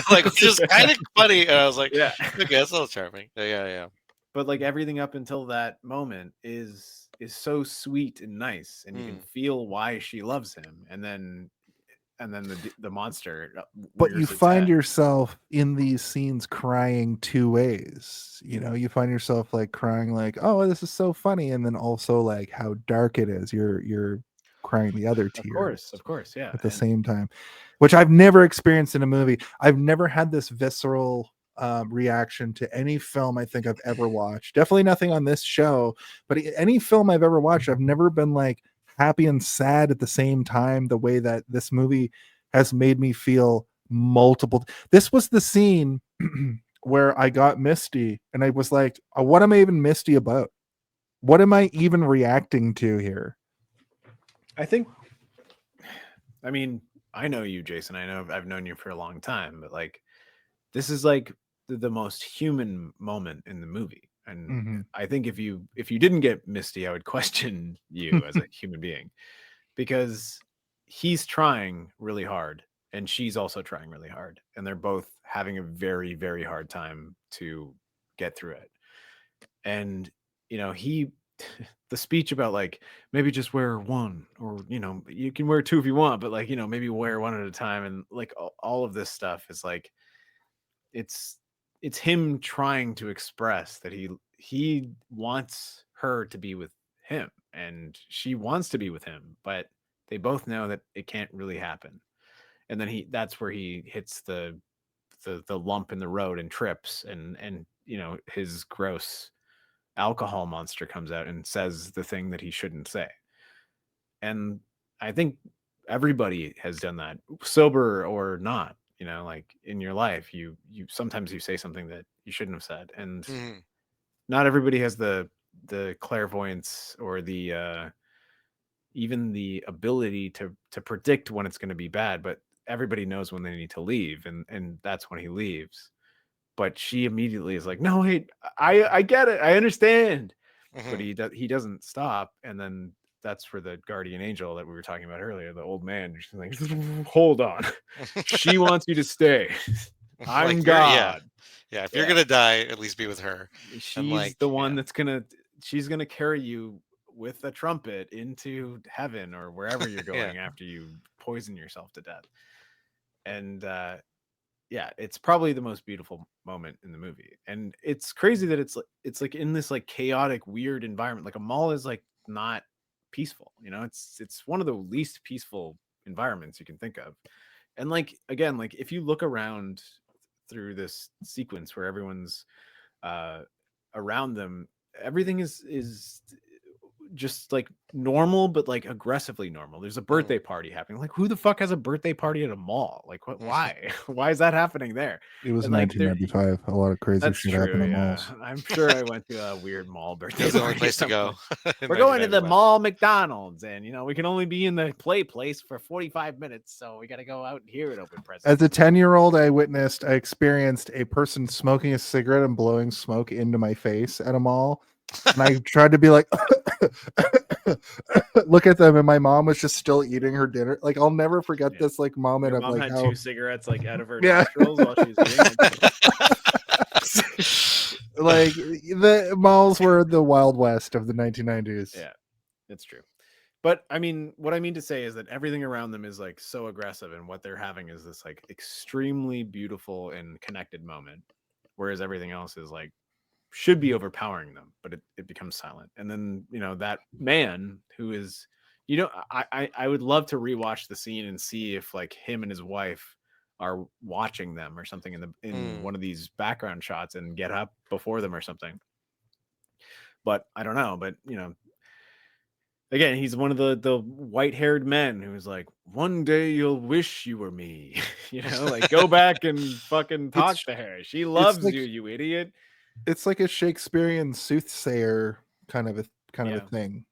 like which is kind of funny. And I was like, Yeah. "Okay, that's a little charming." Yeah. But like everything up until that moment is so sweet and nice, and you can feel why she loves him, and then the monster But you rears its find head. yourself in these scenes crying two ways. You know, you find yourself like crying like, oh, this is so funny, and then also like how dark it is. You're crying the other tears. Of course, yeah. At the same time, which I've never experienced in a movie. I've never had this visceral reaction to any film I think I've ever watched. Definitely nothing on this show, but any film I've ever watched, I've never been like happy and sad at the same time the way that this movie has made me feel multiple. This was the scene where I got misty and I was like, what am I even misty about? What am I even reacting to here? I mean, I know you, Jason. I know I've known you for a long time, but like this is like the most human moment in the movie. And I think if you didn't get misty, I would question you as a human being, because he's trying really hard and she's also trying really hard, and they're both having a very, very hard time to get through it. And you know, the speech about like maybe just wear one, or you know, you can wear two if you want, but like, you know, maybe wear one at a time, and like all of this stuff is like it's him trying to express that he wants her to be with him and she wants to be with him, but they both know that it can't really happen. And then that's where he hits the lump in the road and trips, and you know, his gross alcohol monster comes out and says the thing that he shouldn't say. And I think everybody has done that, sober or not. You know, like in your life, you sometimes you say something that you shouldn't have said, and not everybody has the clairvoyance or the even the ability to predict when it's going to be bad. But everybody knows when they need to leave, and that's when he leaves. But she immediately is like, "No, hey, I get it, I understand." But he doesn't stop, and then that's where the guardian angel that we were talking about earlier, the old man, she's like, hold on, she wants you to stay. I'm like, God. Yeah. If you're gonna die, at least be with her. She's like, the one that's she's gonna carry you with a trumpet into heaven or wherever you're going after you poison yourself to death. And yeah, it's probably the most beautiful moment in the movie. And it's crazy that it's like in this like chaotic, weird environment. Like a mall is like not peaceful, you know, it's one of the least peaceful environments you can think of. And like, again, like if you look around through this sequence where everyone's around them, everything is just like normal, but like aggressively normal. There's a birthday party happening. Like, who the fuck has a birthday party at a mall? Like, what? Why? Why is that happening there? It was And, like, 1995. A lot of crazy shit happened in malls. I'm sure I went to a weird mall birthday. That's the only place to go. We're going to the mall McDonald's, and you know, we can only be in the play place for 45 minutes, so we got to go out here and open presents. As a 10-year-old, I experienced a person smoking a cigarette and blowing smoke into my face at a mall. And I tried to be like, look at them, and my mom was just still eating her dinner. Like, I'll never forget this like moment. Your of mom like had how 2 cigarettes like out of her nostrils while she was eating. like the malls were the Wild West of the 1990s. Yeah, it's true. But I mean, what I mean to say is that everything around them is like so aggressive, and what they're having is this like extremely beautiful and connected moment, whereas everything else is like should be overpowering them, but it becomes silent. And then, you know, that man who is, you know, I would love to rewatch the scene and see if like him and his wife are watching them or something in one of these background shots and get up before them or something. But I don't know. But you know, again, he's one of the white-haired men who's like, one day you'll wish you were me. You know, like go back and fucking talk to her. She loves like, you idiot. It's like a Shakespearean soothsayer kind of a thing.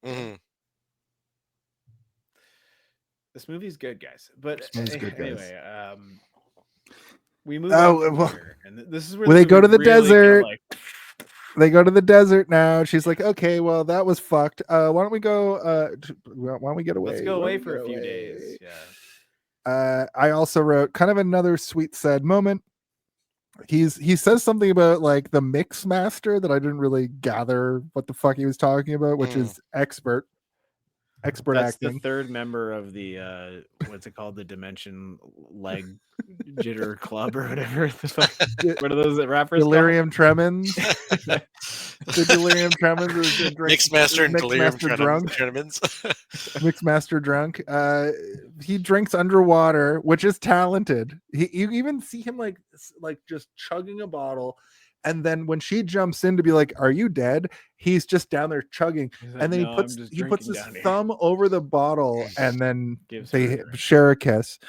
This movie's good, guys. But Good, anyway, we move on well, here, and this is where they go to the really kinda, desert. like, They go to the desert now. She's like, okay, well, that was fucked. Why don't we go? Why don't we get away? let's go away for a few days. Yeah. I also wrote kind of another sweet, sad moment. He says something about like the mix master that I didn't really gather what the fuck he was talking about, which is expert That's acting. the third member of the what's it called? The Dimension Leg Jitter Club or whatever. The fuck, what are those rappers? Delirium Tremens. The Delirium Tremens is Mixmaster and Delirium drunk. Tremens. Mixmaster drunk. He drinks underwater, which is talented. You even see him like just chugging a bottle. And then when she jumps in to be like, "Are you dead?" He's just down there chugging, like, and then "No, he puts his down here." thumb over the bottle, and then Gives they her a drink. share a kiss.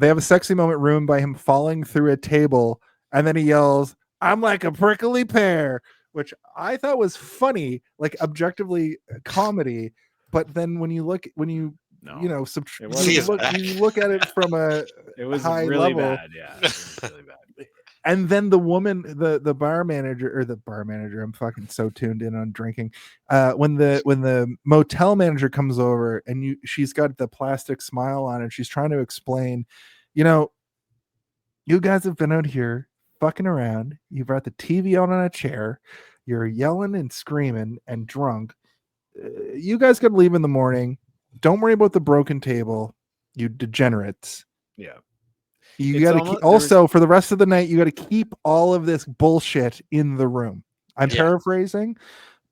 They have a sexy moment ruined by him falling through a table, and then he yells, "I'm like a prickly pear," which I thought was funny, like objectively comedy. But then when you look at it from a It was high really level, bad. Yeah, it was really bad. and then the woman, the bar manager, I'm fucking so tuned in on drinking. When the motel manager comes over and she's got the plastic smile on and she's trying to explain, you guys have been out here fucking around. You brought the TV on a chair. You're yelling and screaming and drunk. You guys got to leave in the morning. Don't worry about the broken table, you degenerates. Yeah. You got to also for the rest of the night, you got to keep all of this bullshit in the room. I'm paraphrasing,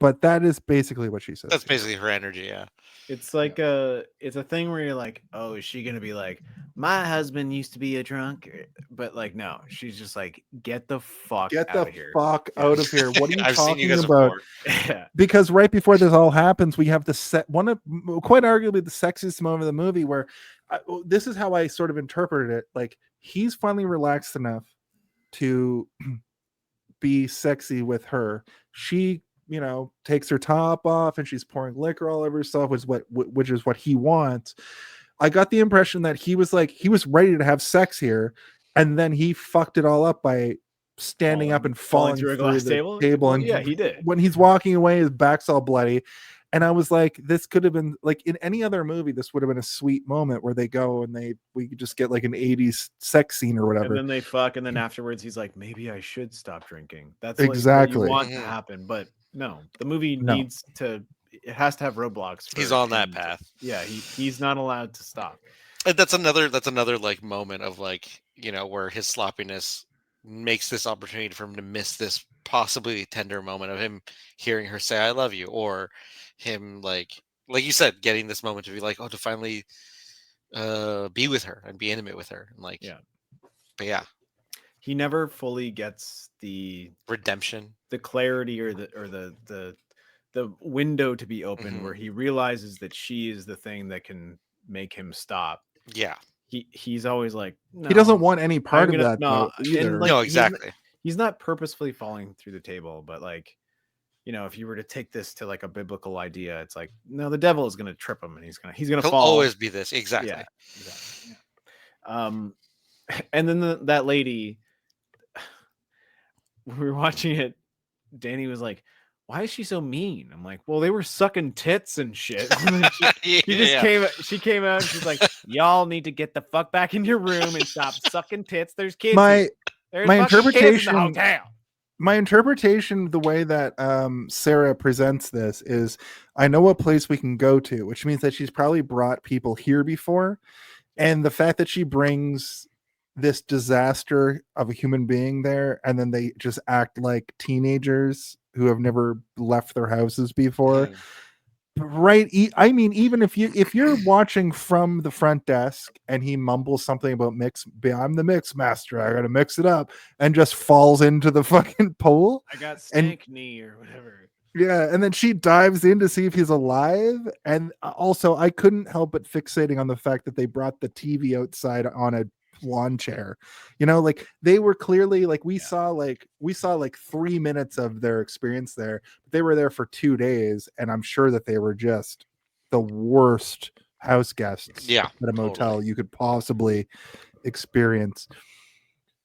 but that is basically what she says. That's basically her energy. Yeah. It's like it's a thing where you're like, oh, is she gonna be like, my husband used to be a drunk, but like, no, she's just like, get the fuck out of here. Fuck out of here. What are you I've seen you talking guys about? before. Because right before this all happens, we have one of quite arguably the sexiest moment of the movie where this is how I sort of interpreted it. Like he's finally relaxed enough to be sexy with her. She takes her top off and she's pouring liquor all over herself, which is what he wants. I got the impression that he was ready to have sex here, and then he fucked it all up by standing up and falling through a glass table. Well, and yeah, he did. When he's walking away, his back's all bloody. And I was like, this could have been like in any other movie, this would have been a sweet moment where they go and we could just get like an 80s sex scene or whatever. And then they fuck, and then afterwards he's like, maybe I should stop drinking. That's exactly what you want to happen. But no, the movie needs to, it has to have roadblocks. He's on that path. Yeah, he's not allowed to stop. And that's another like moment of like, where his sloppiness makes this opportunity for him to miss this possibly tender moment of him hearing her say I love you, or him like you said, getting this moment to be like, to finally be with her and be intimate with her. And like, but yeah, he never fully gets the redemption, the clarity, or the window to be open where he realizes that she is the thing that can make him stop. Yeah. He's always like, no, he doesn't want any part of that. Either. No, exactly. He's not purposefully falling through the table, but like, if you were to take this to like a biblical idea, it's like, no, the devil is going to trip him and he's going to fall. Always be this. Exactly. Yeah, exactly. Yeah. And then that lady, we were watching it. Danny was like, why is she so mean? I'm like, well, they were sucking tits and shit. She came out and she's like, y'all need to get the fuck back in your room and stop sucking tits. There's kids. My interpretation, in the hotel. My interpretation, the way that Sera presents this is, I know what place we can go to, which means that she's probably brought people here before. And the fact that she brings this disaster of a human being there, and then they just act like teenagers who have never left their houses before. Right. I mean, even if you're watching from the front desk and he mumbles something about I'm the mix master, I gotta mix it up, and just falls into the fucking pool. I got stank knee or whatever. Yeah, and then she dives in to see if he's alive. And also, I couldn't help but fixating on the fact that they brought the TV outside on a lawn chair. Like they were clearly like we saw like 3 minutes of their experience there. They were there for 2 days, and I'm sure that they were just the worst house guests at a motel you could possibly experience.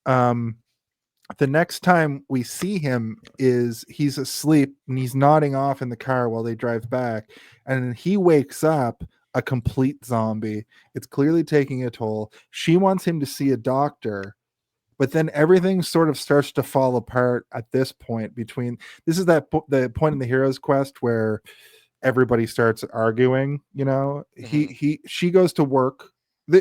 the next time we see him is he's asleep and he's nodding off in the car while they drive back, and he wakes up a complete zombie. It's clearly taking a toll. She wants him to see a doctor, but then everything sort of starts to fall apart at this point. This is the point in the hero's quest where everybody starts arguing, she goes to work.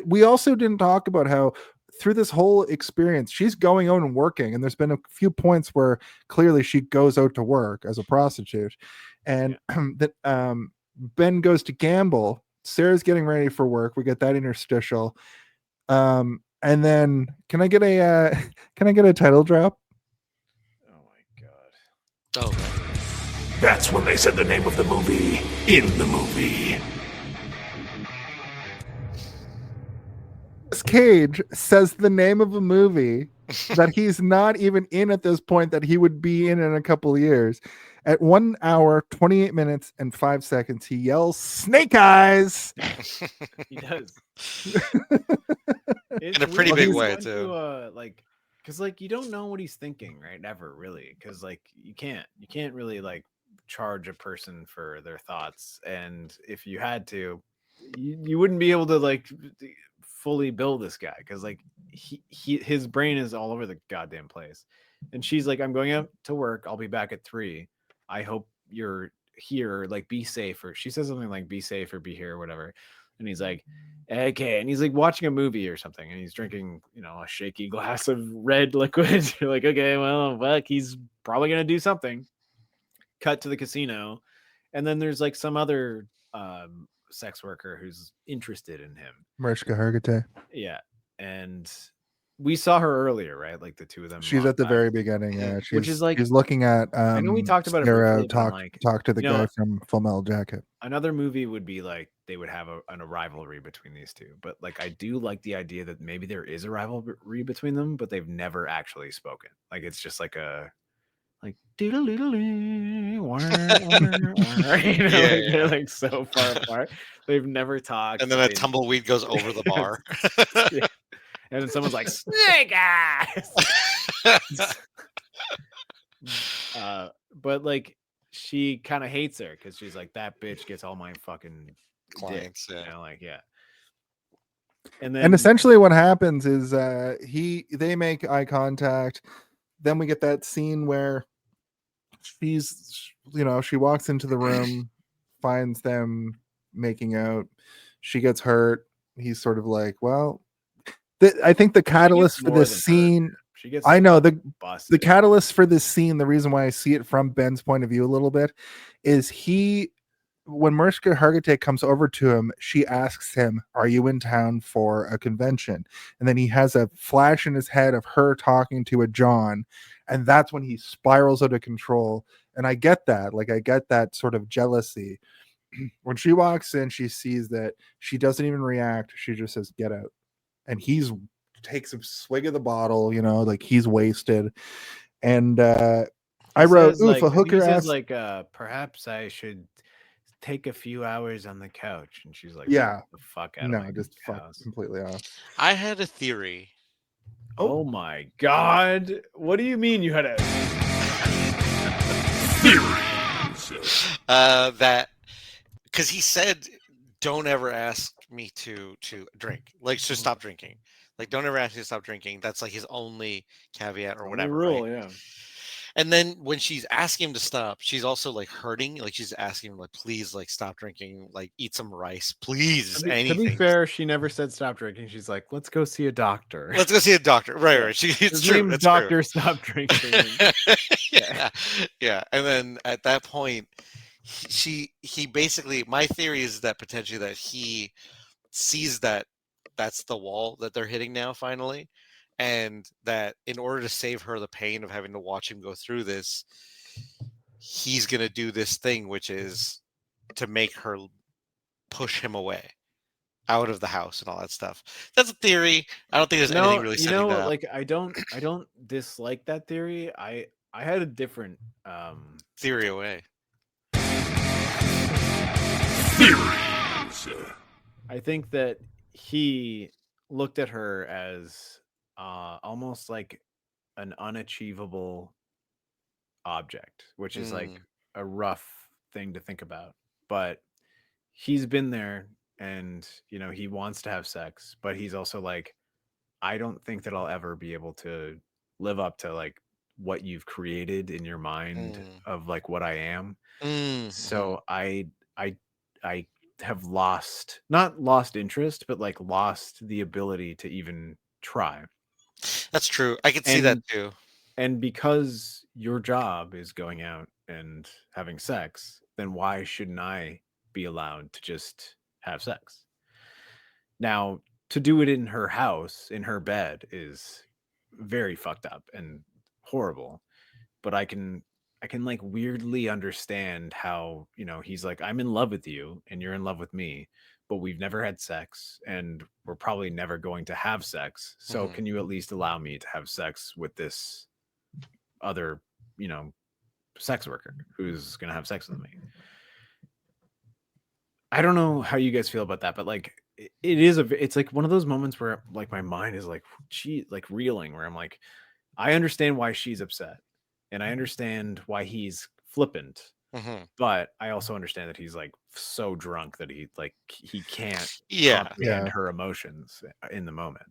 We also didn't talk about how through this whole experience she's going out and working, and there's been a few points where clearly she goes out to work as a prostitute, and that Ben goes to gamble. Sarah's getting ready for work. We get that interstitial, and then can I get a title drop? Oh my god. Oh, That's when they said the name of the movie in the movie. Cage says the name of a movie that he's not even in at this point, that he would be in a couple of years. At 1 hour, 28 minutes, and 5 seconds, he yells, "Snake Eyes!" He does. in a pretty big way too. Because you don't know what he's thinking, right? Never really, because you can't really charge a person for their thoughts, and if you had to, you wouldn't be able to fully build this guy, because his brain is all over the goddamn place. And she's like, "I'm going out to work. I'll be back at 3. I hope you're here. Be safe." Or she says something like, "Be safe," or "Be here," or whatever. And he's like, "Okay." And he's watching a movie or something, and he's drinking, a shaky glass of red liquid. You're like, okay, well, fuck, he's probably gonna do something. Cut to the casino, and then there's some other sex worker who's interested in him. Mariska Hargitay. Yeah, and we saw her earlier, right? The two of them. She's at the very beginning. Yeah, which is she's looking at. I know we talked about Sera it briefly, talk to the guy from Full Metal Jacket. Another movie would be they would have a rivalry between these two, but I do like the idea that maybe there is a rivalry between them, but they've never actually spoken. It's just a they're so far apart. They've never talked. And then a tumbleweed goes over the bar. Yeah. And then someone's like, "Snake Eyes!" But she kind of hates her because she's like, "That bitch gets all my fucking clients." Dick. Yeah. And essentially what happens is they make eye contact. Then we get that scene where she walks into the room, finds them making out. She gets hurt. He's sort of like, well, I think the catalyst for this scene, the catalyst for this scene, the reason why I see it from Ben's point of view a little bit, is when Mariska Hargitay comes over to him, she asks him, "Are you in town for a convention?" And then he has a flash in his head of her talking to a John, and that's when he spirals out of control. And I get that. I get that sort of jealousy. When she walks in, she sees that she doesn't even react. She just says, "Get out." And takes a swig of the bottle, he's wasted. And I wrote, "Oof, a hooker asked, perhaps I should take a few hours on the couch." And she's like, "Yeah, the fuck out of my just house." fuck completely off. I had a theory. Oh my god! What do you mean you had a theory? That because he said, "Don't ever ask me to drink, to stop drinking. Don't ever ask me to stop drinking." That's his only caveat or whatever. Rule, right? Yeah. And then when she's asking him to stop, she's also hurting. She's asking him, please, stop drinking, eat some rice, please. To be fair, she never said stop drinking. She's like, "Let's go see a doctor." Let's go see a doctor. Right. It's true. It's Doctor Stop Drinking. Yeah. And then at that point, he basically, my theory is that potentially that he sees that that's the wall that they're hitting now finally. And that in order to save her the pain of having to watch him go through this, he's going to do this thing, which is to make her push him away out of the house and all that stuff. That's a theory. I don't think there's anything really setting that up. I don't dislike that theory. I had a different theory away. I think that he looked at her as almost like an unachievable object, which is like a rough thing to think about. But he's been there, and you know, he wants to have sex, but he's also like, I don't think that I'll ever be able to live up to like what you've created in your mind of like what I am. So I have not lost interest, but like lost the ability to even try. That's true. I can see that too. And because your job is going out and having sex, then why shouldn't I be allowed to just have sex? Now, to do it in her house, in her bed, is very fucked up and horrible. But I can like weirdly understand how, you know, he's like, I'm in love with you and you're in love with me, but we've never had sex and we're probably never going to have sex. So can you at least allow me to have sex with this other, you know, sex worker who's gonna have sex with me? I don't know how you guys feel about that, but like it's like one of those moments where like my mind is like, gee, like reeling, where I'm like, I understand why she's upset and I understand why he's flippant, but I also understand that he's like so drunk that he can't comprehend her emotions in the moment.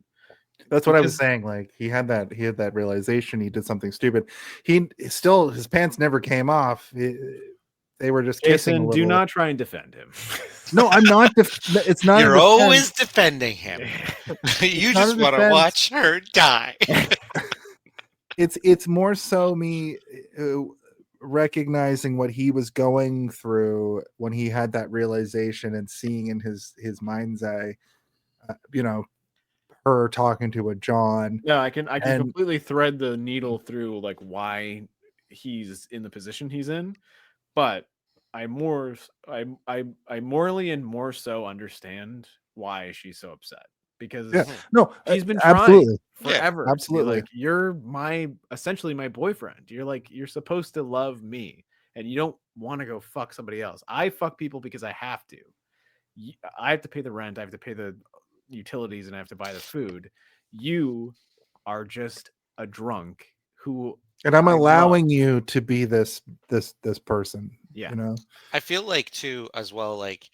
That's what I was saying. Like he had that realization. He did something stupid. His pants never came off. They were just kissing a little. Do not try and defend him. No, I'm not. It's not. You're always defending him. You just want to watch her die. It's more so me recognizing what he was going through when he had that realization and seeing in his mind's eye, you know, her talking to a John. Yeah, I can completely thread the needle through like why he's in the position he's in, but I morally and more so understand why she's so upset, because she's been trying forever. Absolutely. Like, you're essentially my boyfriend. You're supposed to love me, and you don't want to go fuck somebody else. I fuck people because I have to. I have to pay the rent. I have to pay the utilities, and I have to buy the food. You are just a drunk who, and I'm allowing you to be this person. Yeah, you know. I feel like too as well. Like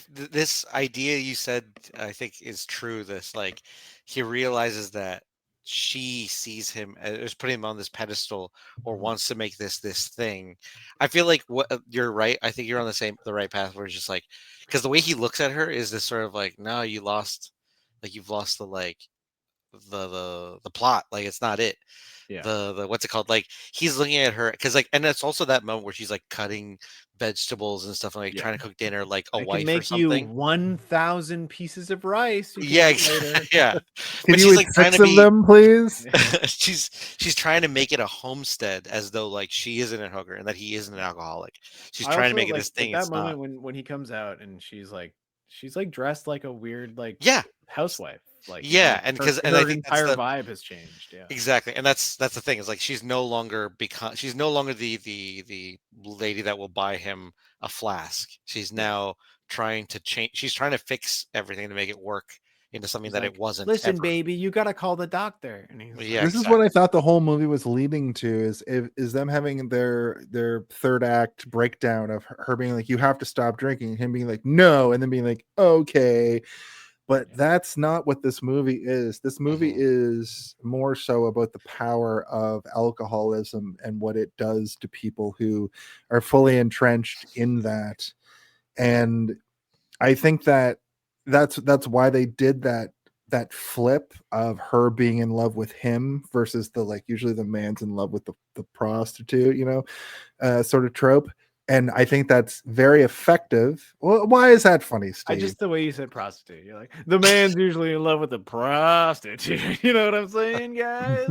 this idea you said, I think is true. This like he realizes that she sees him as putting him on this pedestal or wants to make this thing. I feel like you're right. I think you're on the right path, where it's just like, because the way he looks at her is this sort of like, no, you've lost the like the plot. Like it's not it. Yeah. The what's it called? Like he's looking at her because like, and it's also that moment where she's like cutting vegetables and stuff, and like trying to cook dinner like a wife or something. You 1,000 pieces of rice. Yeah. Can but you she's like trying to be them, please? she's trying to make it a homestead, as though like she isn't a hooker and that he isn't an alcoholic. She's trying to make it this thing. At that moment when he comes out and she's like dressed like a weird housewife. Like and because her entire vibe has changed. Yeah, exactly, and that's the thing. Is like she's no longer the lady that will buy him a flask. She's now trying to change. She's trying to fix everything to make it work into something that it wasn't. Listen, ever. Baby, you got to call the doctor. And this is what I thought the whole movie was leading to, is them having their third act breakdown of her being like, you have to stop drinking, and him being like, no, and then being like, okay. But that's not what this movie is. This movie is more so about the power of alcoholism and what it does to people who are fully entrenched in that. And I think that's why they did that flip of her being in love with him versus the like usually the man's in love with the prostitute, you know, sort of trope. And I think that's very effective. Well, why is that funny, Steve? Just the way you said prostitute. You're like, the man's usually in love with the prostitute. You know what I'm saying, guys?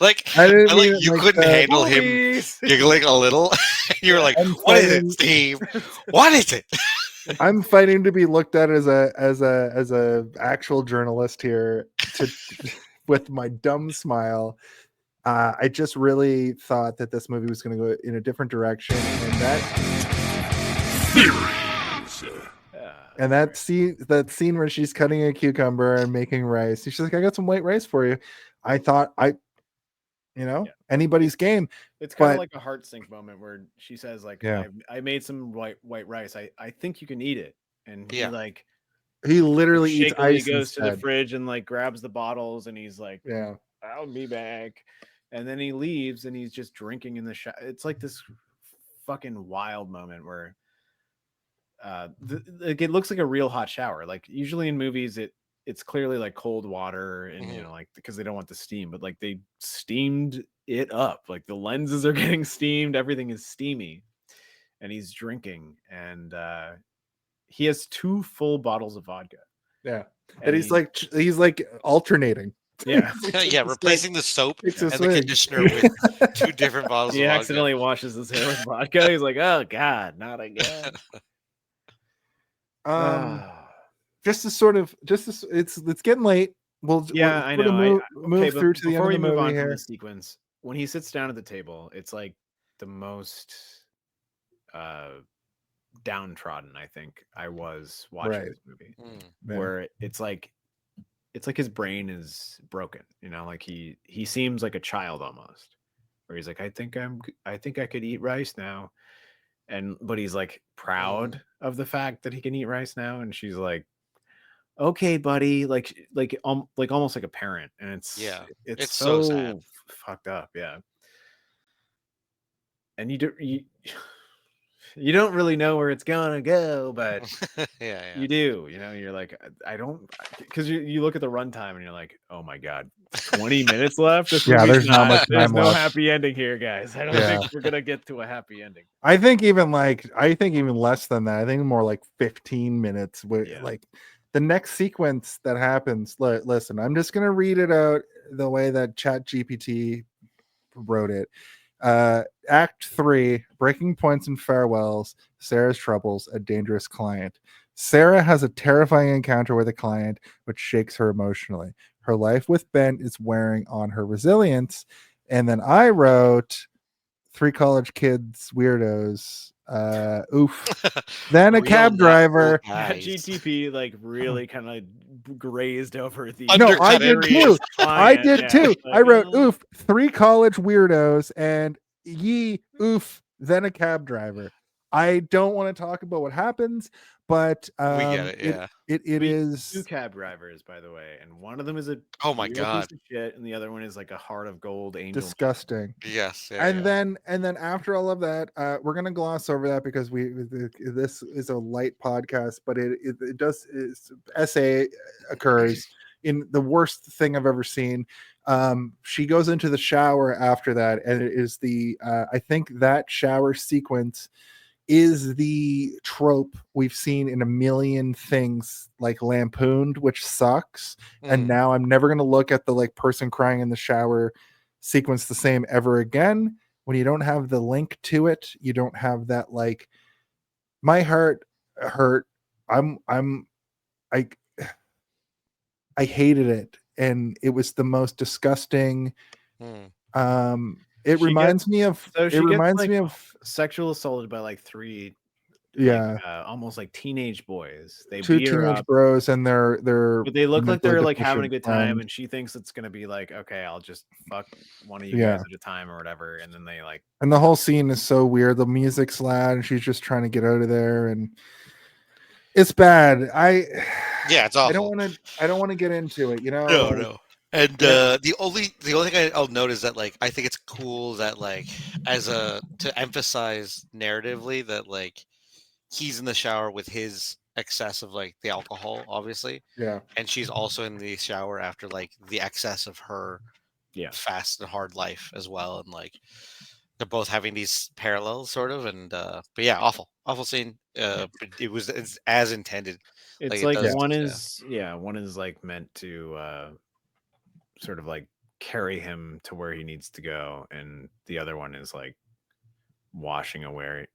Like, you couldn't handle him giggling a little. You were like, what is it, Steve? What is it? I'm fighting to be looked at as a actual journalist here with my dumb smile. I just really thought that this movie was going to go in a different direction, and that And that scene where she's cutting a cucumber and making rice. She's like, I got some white rice for you. I thought anybody's game. It's kind of But like a heart sink moment where she says, like, Yeah. I made some white rice. I think you can eat it. And he he literally eats shakily ice goes to the instead. fridge and like grabs the bottles and he's like, Yeah. I'll be back. And then he leaves and he's just drinking in the shower. It's like this fucking wild moment where it looks like a real hot shower. Like usually in movies it's clearly like cold water and you know, like because they don't want the steam, but like they steamed it up. Like the lenses are getting steamed, everything is steamy, and he's drinking, and he has 2 full bottles of vodka. Yeah, and he's like alternating. Yeah, replacing the soap and the the conditioner with 2 different bottles. He of accidentally washes his hair with vodka. He's like, oh god, not again. It's getting late. I know. Move through to the end of the movie here. From the sequence, when he sits down at the table, it's like the most downtrodden I think I was watching this movie, where it's like his brain is broken. You know, like he seems like a child almost, where he's like, I think I could eat rice now. But he's like proud of the fact that he can eat rice now, and she's like, "Okay, buddy," like almost like a parent, and it's so sad. Fucked up, yeah. And you don't really know where it's gonna go, but you do. You know, you're like, I don't, because you look at the runtime and you're like, oh my god, 20 minutes left. There's not much time There's no left. happy ending here, guys. I don't think we're gonna get to a happy ending. I think even less than that. I think more like 15 minutes. Like the next sequence that happens. Listen, I'm just gonna read it out the way that ChatGPT wrote it. Act 3, breaking points and farewells, Sera's troubles, a dangerous client. Sera has a terrifying encounter with a client which shakes her emotionally. Her life with Ben is wearing on her resilience. And then I wrote 3 college kids, weirdos. Oof. Then a cab driver. GTP like really kind of grazed over the. No, I did too. I did too. I wrote oof, 3 college weirdos, and oof, then a cab driver. I don't want to talk about what happens, but we get it. Yeah, it is 2 cab drivers, by the way, and one of them is a piece of shit, and the other one is like a heart of gold angel. Disgusting. Yes. Then after all of that, we're gonna gloss over that because this is a light podcast, but it does essay occurs in the worst thing I've ever seen. She goes into the shower after that, and it is I think that shower sequence is the trope we've seen in a million things like Lampooned, which sucks. And now I'm never going to look at the like person crying in the shower sequence the same ever again. When you don't have the link to it, you don't have that, like, my heart hurt. I hated it. And it was the most disgusting. It reminds me of sexual assaulted by like 3 almost like teenage boys. They 2 beat her teenage up, bros, and but they look like they're like having a good time, friend. and she thinks it's gonna be like, okay, I'll just fuck one of you guys at a time or whatever, and then they like, and the whole scene is so weird. The music's loud and she's just trying to get out of there, and it's bad. It's awful. I don't want to get into it, you know. No. And the only thing I'll note is that, like, I think it's cool that, like, to emphasize narratively that, like, he's in the shower with his excess of like the alcohol, obviously. Yeah. And she's also in the shower after like the excess of her fast and hard life as well. And like they're both having these parallels sort of. And but yeah, awful scene. But it's as intended. It's like one is like meant to sort of like carry him to where he needs to go, and the other one is like washing away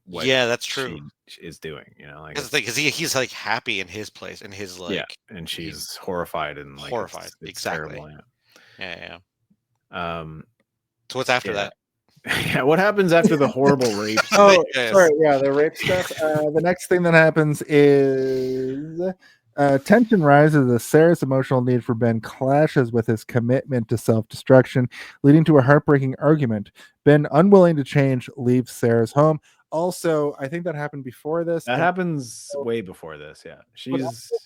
what that's true she is doing, you know, like because he's like happy in his place, in his like and she's horrified and like horrified. It's exactly terrible, yeah. So what's after that? Yeah, what happens after the horrible rape? Oh, Yes. sorry. Yeah, the rape stuff. The next thing that happens is tension rises as Sarah's emotional need for Ben clashes with his commitment to self-destruction, leading to a heartbreaking argument. Ben, unwilling to change, leaves Sarah's home. Also, I think that happened before this. That happens way before this. Yeah,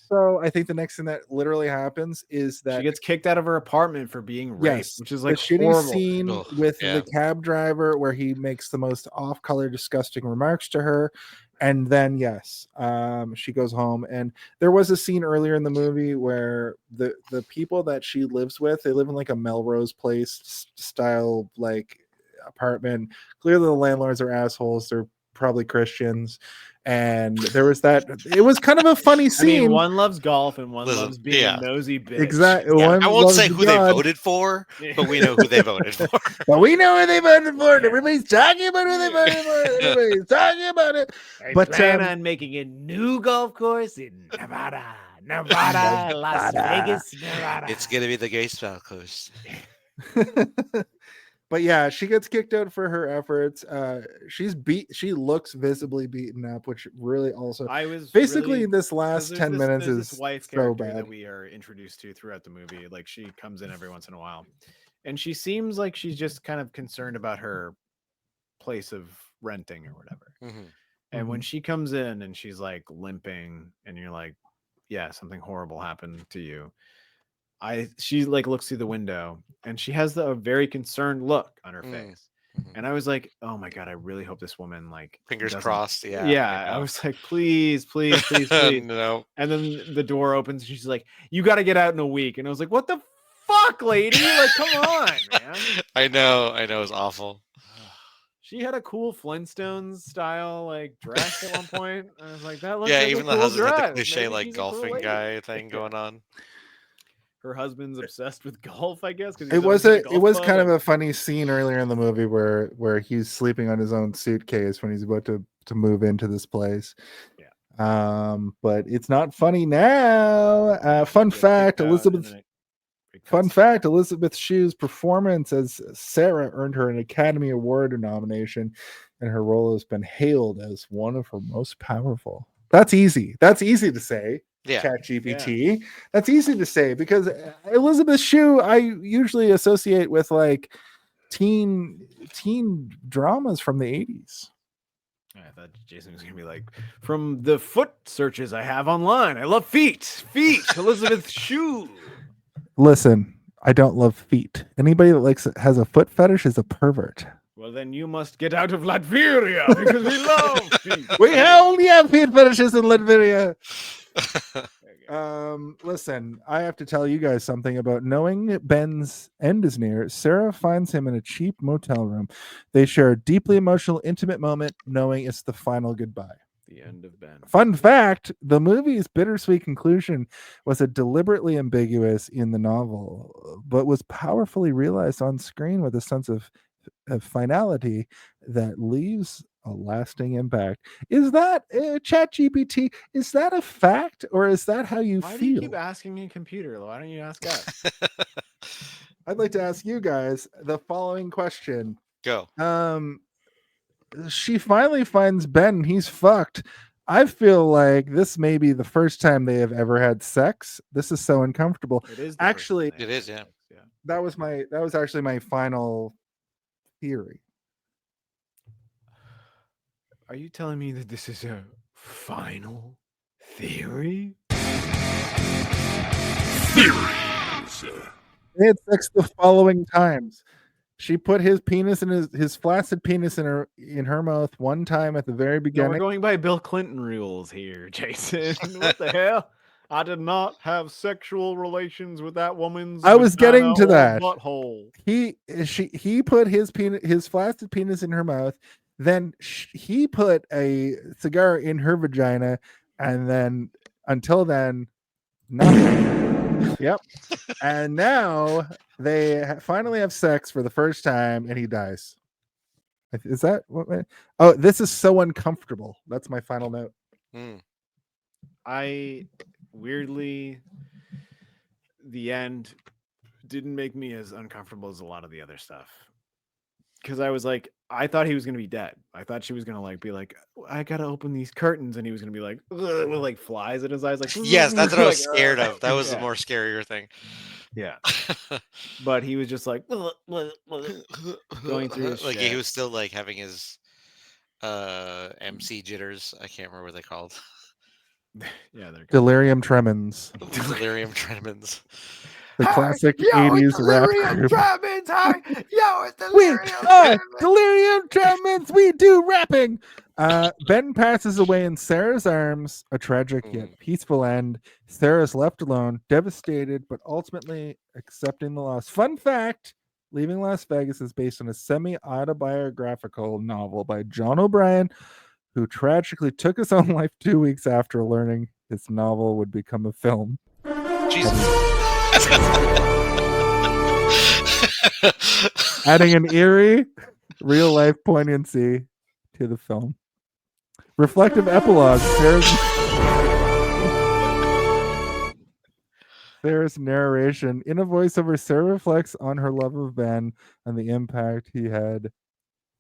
So I think the next thing that literally happens is that she gets kicked out of her apartment for being raped, yes, which is the like shitty horrible. scene Ugh, with yeah. the cab driver where he makes the most off-color, disgusting remarks to her, and then she goes home. And there was a scene earlier in the movie where the people that she lives with, they live in like a Melrose Place style like apartment. Clearly, the landlords are assholes. They're probably Christians. And there was that. It was kind of a funny scene. I mean, one loves golf and one Listen, loves being yeah. a nosy bitch. Exactly. Yeah, One I won't loves say who God. they voted for, but we know who they voted for. But we know who they voted for. And everybody's talking about who they voted for. Everybody's talking about it. I But plan on making a new golf course in Nevada, Las Vegas, Nevada. It's gonna be the gay spell coast. but yeah, she gets kicked out for her efforts. She looks visibly beaten up, which really also I was basically really, this last 10 minutes there's this is wife so character bad. that we are introduced to throughout the movie. Like she comes in every once in a while, and she seems like she's just kind of concerned about her place of renting or whatever. Mm-hmm. And when she comes in and she's like limping, and you're like, yeah, something horrible happened to you. She like looks through the window and she has a very concerned look on her face. Mm-hmm. And I was like, oh my God, I really hope this woman like Fingers doesn't- crossed. Yeah. Yeah. I was like, please, please, please, please. No. And then the door opens and she's like, you got to get out in a week. And I was like, what the fuck, lady? Like, come on, man. I know. It was awful. She had a cool Flintstones style like dress at one point. I was like, that looks Yeah, like even a the cool husband had dress. the cliche Maybe like she's a cool golfing lady. guy thing going on. Her husband's obsessed with golf, I guess. It was kind of a funny scene earlier in the movie where he's sleeping on his own suitcase when he's about to move into this place. Yeah. But it's not funny now. Fun fact, Elisabeth Shue's performance as Sera earned her an Academy Award nomination, and her role has been hailed as one of her most powerful. That's easy to say. Yeah. ChatGPT. That's easy to say because Elisabeth Shue I usually associate with like teen dramas from the 80s. I thought Jason was gonna be like, from the foot searches I have online, I love feet, Elisabeth Shue. Listen, I don't love feet. Anybody that has a foot fetish is a pervert. Well, then you must get out of Latveria because we love feet. We only have feet fetishes in Latveria. Listen, I have to tell you guys something about knowing Ben's end is near. Sera finds him in a cheap motel room. They share a deeply emotional, intimate moment, knowing it's the final goodbye. The end of Ben. Fun fact, the movie's bittersweet conclusion was a deliberately ambiguous in the novel, but was powerfully realized on screen with a sense of finality that leaves a lasting impact. Is that ChatGPT? Is that a fact, or is that how you Why feel? do you keep asking me, computer? Why don't you ask us? I'd like to ask you guys the following question. Go. She finally finds Ben. He's fucked. I feel like this may be the first time they have ever had sex. This is so uncomfortable. It is actually. It is, yeah. That was actually my final theory. Are you telling me that this is a final theory? They had sex the following times. She put his penis in his flaccid penis in her mouth one time at the very beginning. No, we're going by Bill Clinton rules here, Jason. What the hell? I did not have sexual relations with that woman's. I was getting to that. Butthole. He put his flaccid penis in her mouth. Then he put a cigar in her vagina, and then until then, nothing. Yep. And now they finally have sex for the first time, and he dies. Is that what? Oh, this is so uncomfortable. That's my final note. I weirdly, the end didn't make me as uncomfortable as a lot of the other stuff. because I was like, I thought he was gonna be dead. I thought she was gonna like be like, I gotta open these curtains, and he was gonna be like, ugh, with like flies in his eyes, like Yes, that's what I was like, scared of. That was the yeah. more scarier thing. Yeah. But he was just like going through his like shit. he was still like having his MC jitters. I can't remember what they called. Yeah, they're Delirium Tremens. Delirium tremens. The classic Yo, 80s it's rap delirium group. tremens, hi. Yo, it's We delirium are tremens. Delirium Tremens. We do rapping. Ben passes away in Sarah's arms. A tragic yet peaceful end. Sarah's left alone, devastated, but ultimately accepting the loss. Fun fact: Leaving Las Vegas is based on a semi-autobiographical novel by John O'Brien, who tragically took his own life 2 weeks after learning his novel would become a film. Jesus. Adding an eerie, real-life poignancy to the film. Reflective epilogue. Sarah's narration. In a voiceover, Sarah reflects on her love of Ben and the impact he had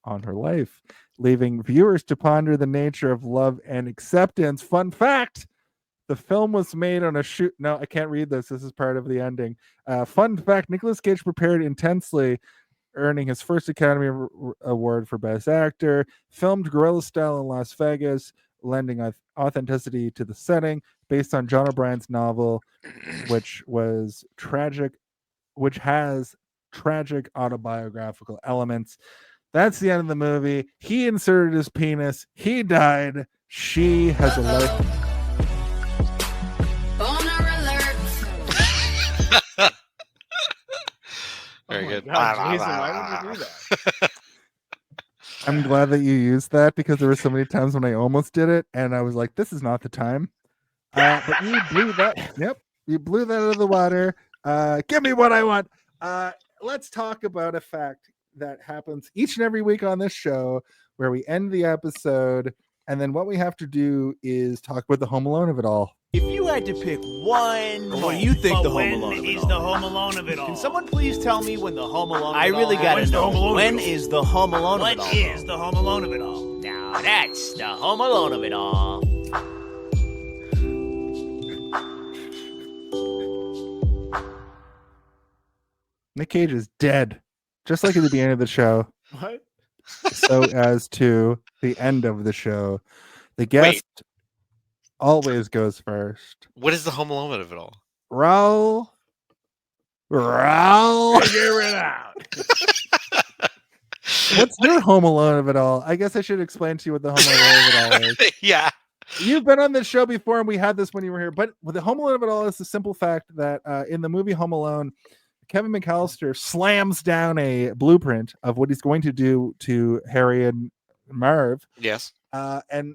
on her life, leaving viewers to ponder the nature of love and acceptance. Fun fact: the film was made on a shoot. No, I can't read this. This is part of the ending. Fun fact: Nicolas Cage prepared intensely, earning his first Academy Award for Best Actor. Filmed guerrilla style in Las Vegas, lending authenticity to the setting, based on John O'Brien's novel, which has tragic autobiographical elements. That's the end of the movie. He inserted his penis. He died. She has a life. Very good. God, Jason, why would you do that? I'm glad that you used that because there were so many times when I almost did it and I was like, this is not the time. But you blew that. Yep. You blew that out of the water. Give me what I want. Let's talk about a fact that happens each and every week on this show where we end the episode. And then what we have to do is talk about the Home Alone of it all. If you had to pick one, what do you think the Home Alone of it all? The Home Alone of it all? Can someone please tell me when the Home Alone? I really gotta know. When is the Home Alone of it all? What is the Home Alone of it all? Now that's the Home Alone of it all. Nic Cage is dead, just like at the beginning of the show. What? So as to the end of the show. The guest always goes first. What is the Home Alone of it all? Raul. Figure it out. What's your Home Alone of it all? I guess I should explain to you what the Home Alone of it all is. Yeah. You've been on this show before, and we had this when you were here. But the Home Alone of it all is the simple fact that in the movie Home Alone, Kevin McAllister slams down a blueprint of what he's going to do to Harry and Marv. Yes. And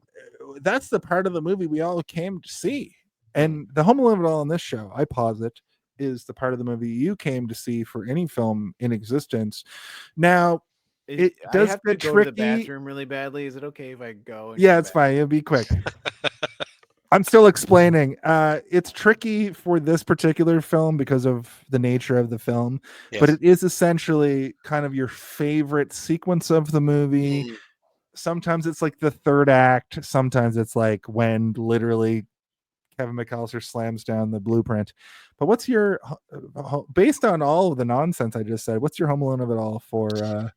that's the part of the movie we all came to see. And the Home Alone of it all on this show, I posit, is the part of the movie you came to see for any film in existence. Now, it does I have get to go tricky. to the bathroom really badly. Is it okay if I go? And Yeah, come it's back? fine. It'll be quick. I'm still explaining. It's tricky for this particular film because of the nature of the film, but it is essentially kind of your favorite sequence of the movie. Sometimes it's like the third act. Sometimes it's like when literally Kevin McAllister slams down the blueprint. But what's your, based on all of the nonsense I just said, what's your Home Alone of it all for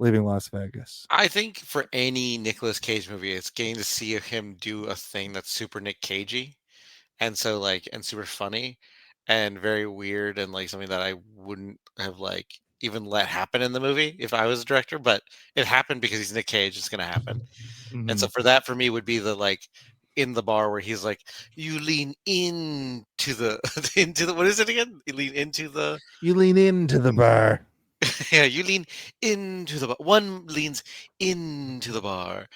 Leaving Las Vegas? I think for any Nicolas Cage movie, it's getting to see him do a thing that's super Nick Cagey, and so and super funny, and very weird, and like something that I wouldn't have like even let happen in the movie if I was a director, but it happened because he's Nick Cage. It's gonna happen, and so for that, for me, would be the in the bar where he's like, you lean into the what is it again? You lean into the bar. Yeah, you lean into the bar. One leans into the bar.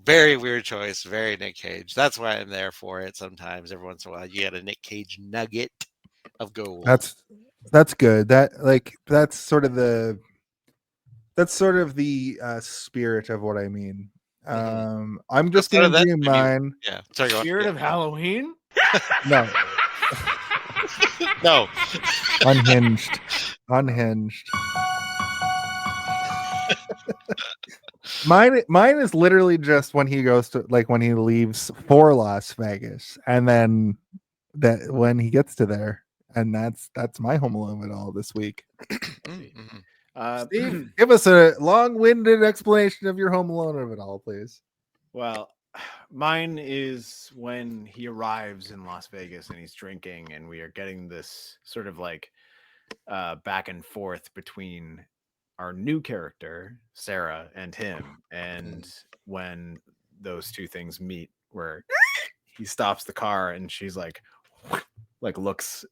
Very weird choice. Very Nick Cage. That's why I'm there for it. Sometimes, every once in a while, you get a Nick Cage nugget of gold. That's good. That's sort of the spirit of what I mean. I'm just gonna do mine. Yeah. Sorry. Spirit of Halloween? No. No. Unhinged. Mine is literally just when he goes to, like, when he leaves for Las Vegas, and then that when he gets to there, and that's my Home Alone at all this week. Steve, give us a long-winded explanation of your Home Alone of it all, please. Well, mine is when he arrives in Las Vegas and he's drinking, and we are getting this sort of like back and forth between our new character Sera and him, and when those two things meet, where he stops the car and she's like looks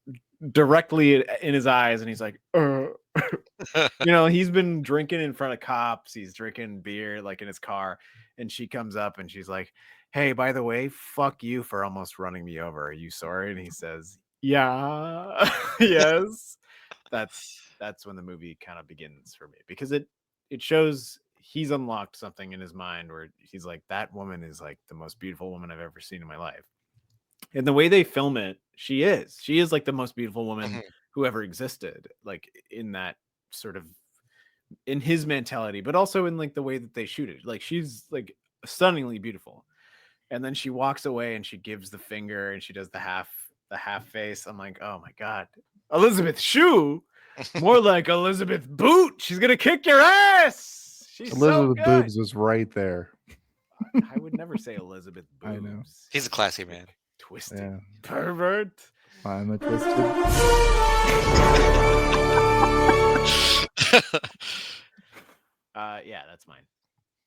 directly in his eyes, and he's like, he's been drinking in front of cops, he's drinking beer like in his car, and she comes up and she's like, hey, by the way, fuck you for almost running me over, are you sorry? And he says, yeah. Yes. That's when the movie kind of begins for me, because it shows he's unlocked something in his mind where he's like, that woman is like the most beautiful woman I've ever seen in my life. And the way they film it, she is like the most beautiful woman who ever existed, like in that sort of, in his mentality, but also in like the way that they shoot it. Like she's like stunningly beautiful. And then she walks away and she gives the finger and she does the half face. I'm like, oh my God, Elisabeth Shue, more like Elisabeth Boot. She's gonna kick your ass. She's Elizabeth so good. Boobs was right there. I would never say Elizabeth Boobs. I know. He's a classy man. Twisted pervert. I'm a twisted. Yeah, that's mine.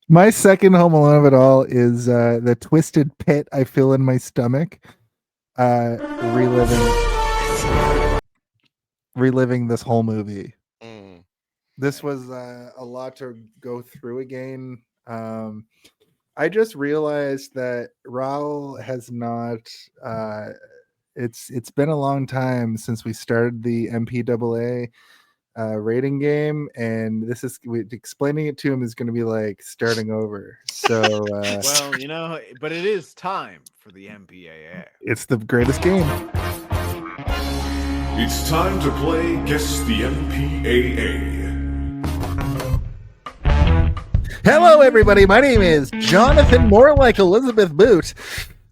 My second Home Alone of it all is the twisted pit I feel in my stomach. Reliving this whole movie. This was a lot to go through again. I just realized that Raul has not. It's been a long time since we started the MPAA rating game, and explaining it to him is going to be like starting over. So, well, but it is time for the MPAA. It's the greatest game. It's time to play Guess the MPAA. Hello, everybody. My name is Jonathan, more like Elizabeth Boot,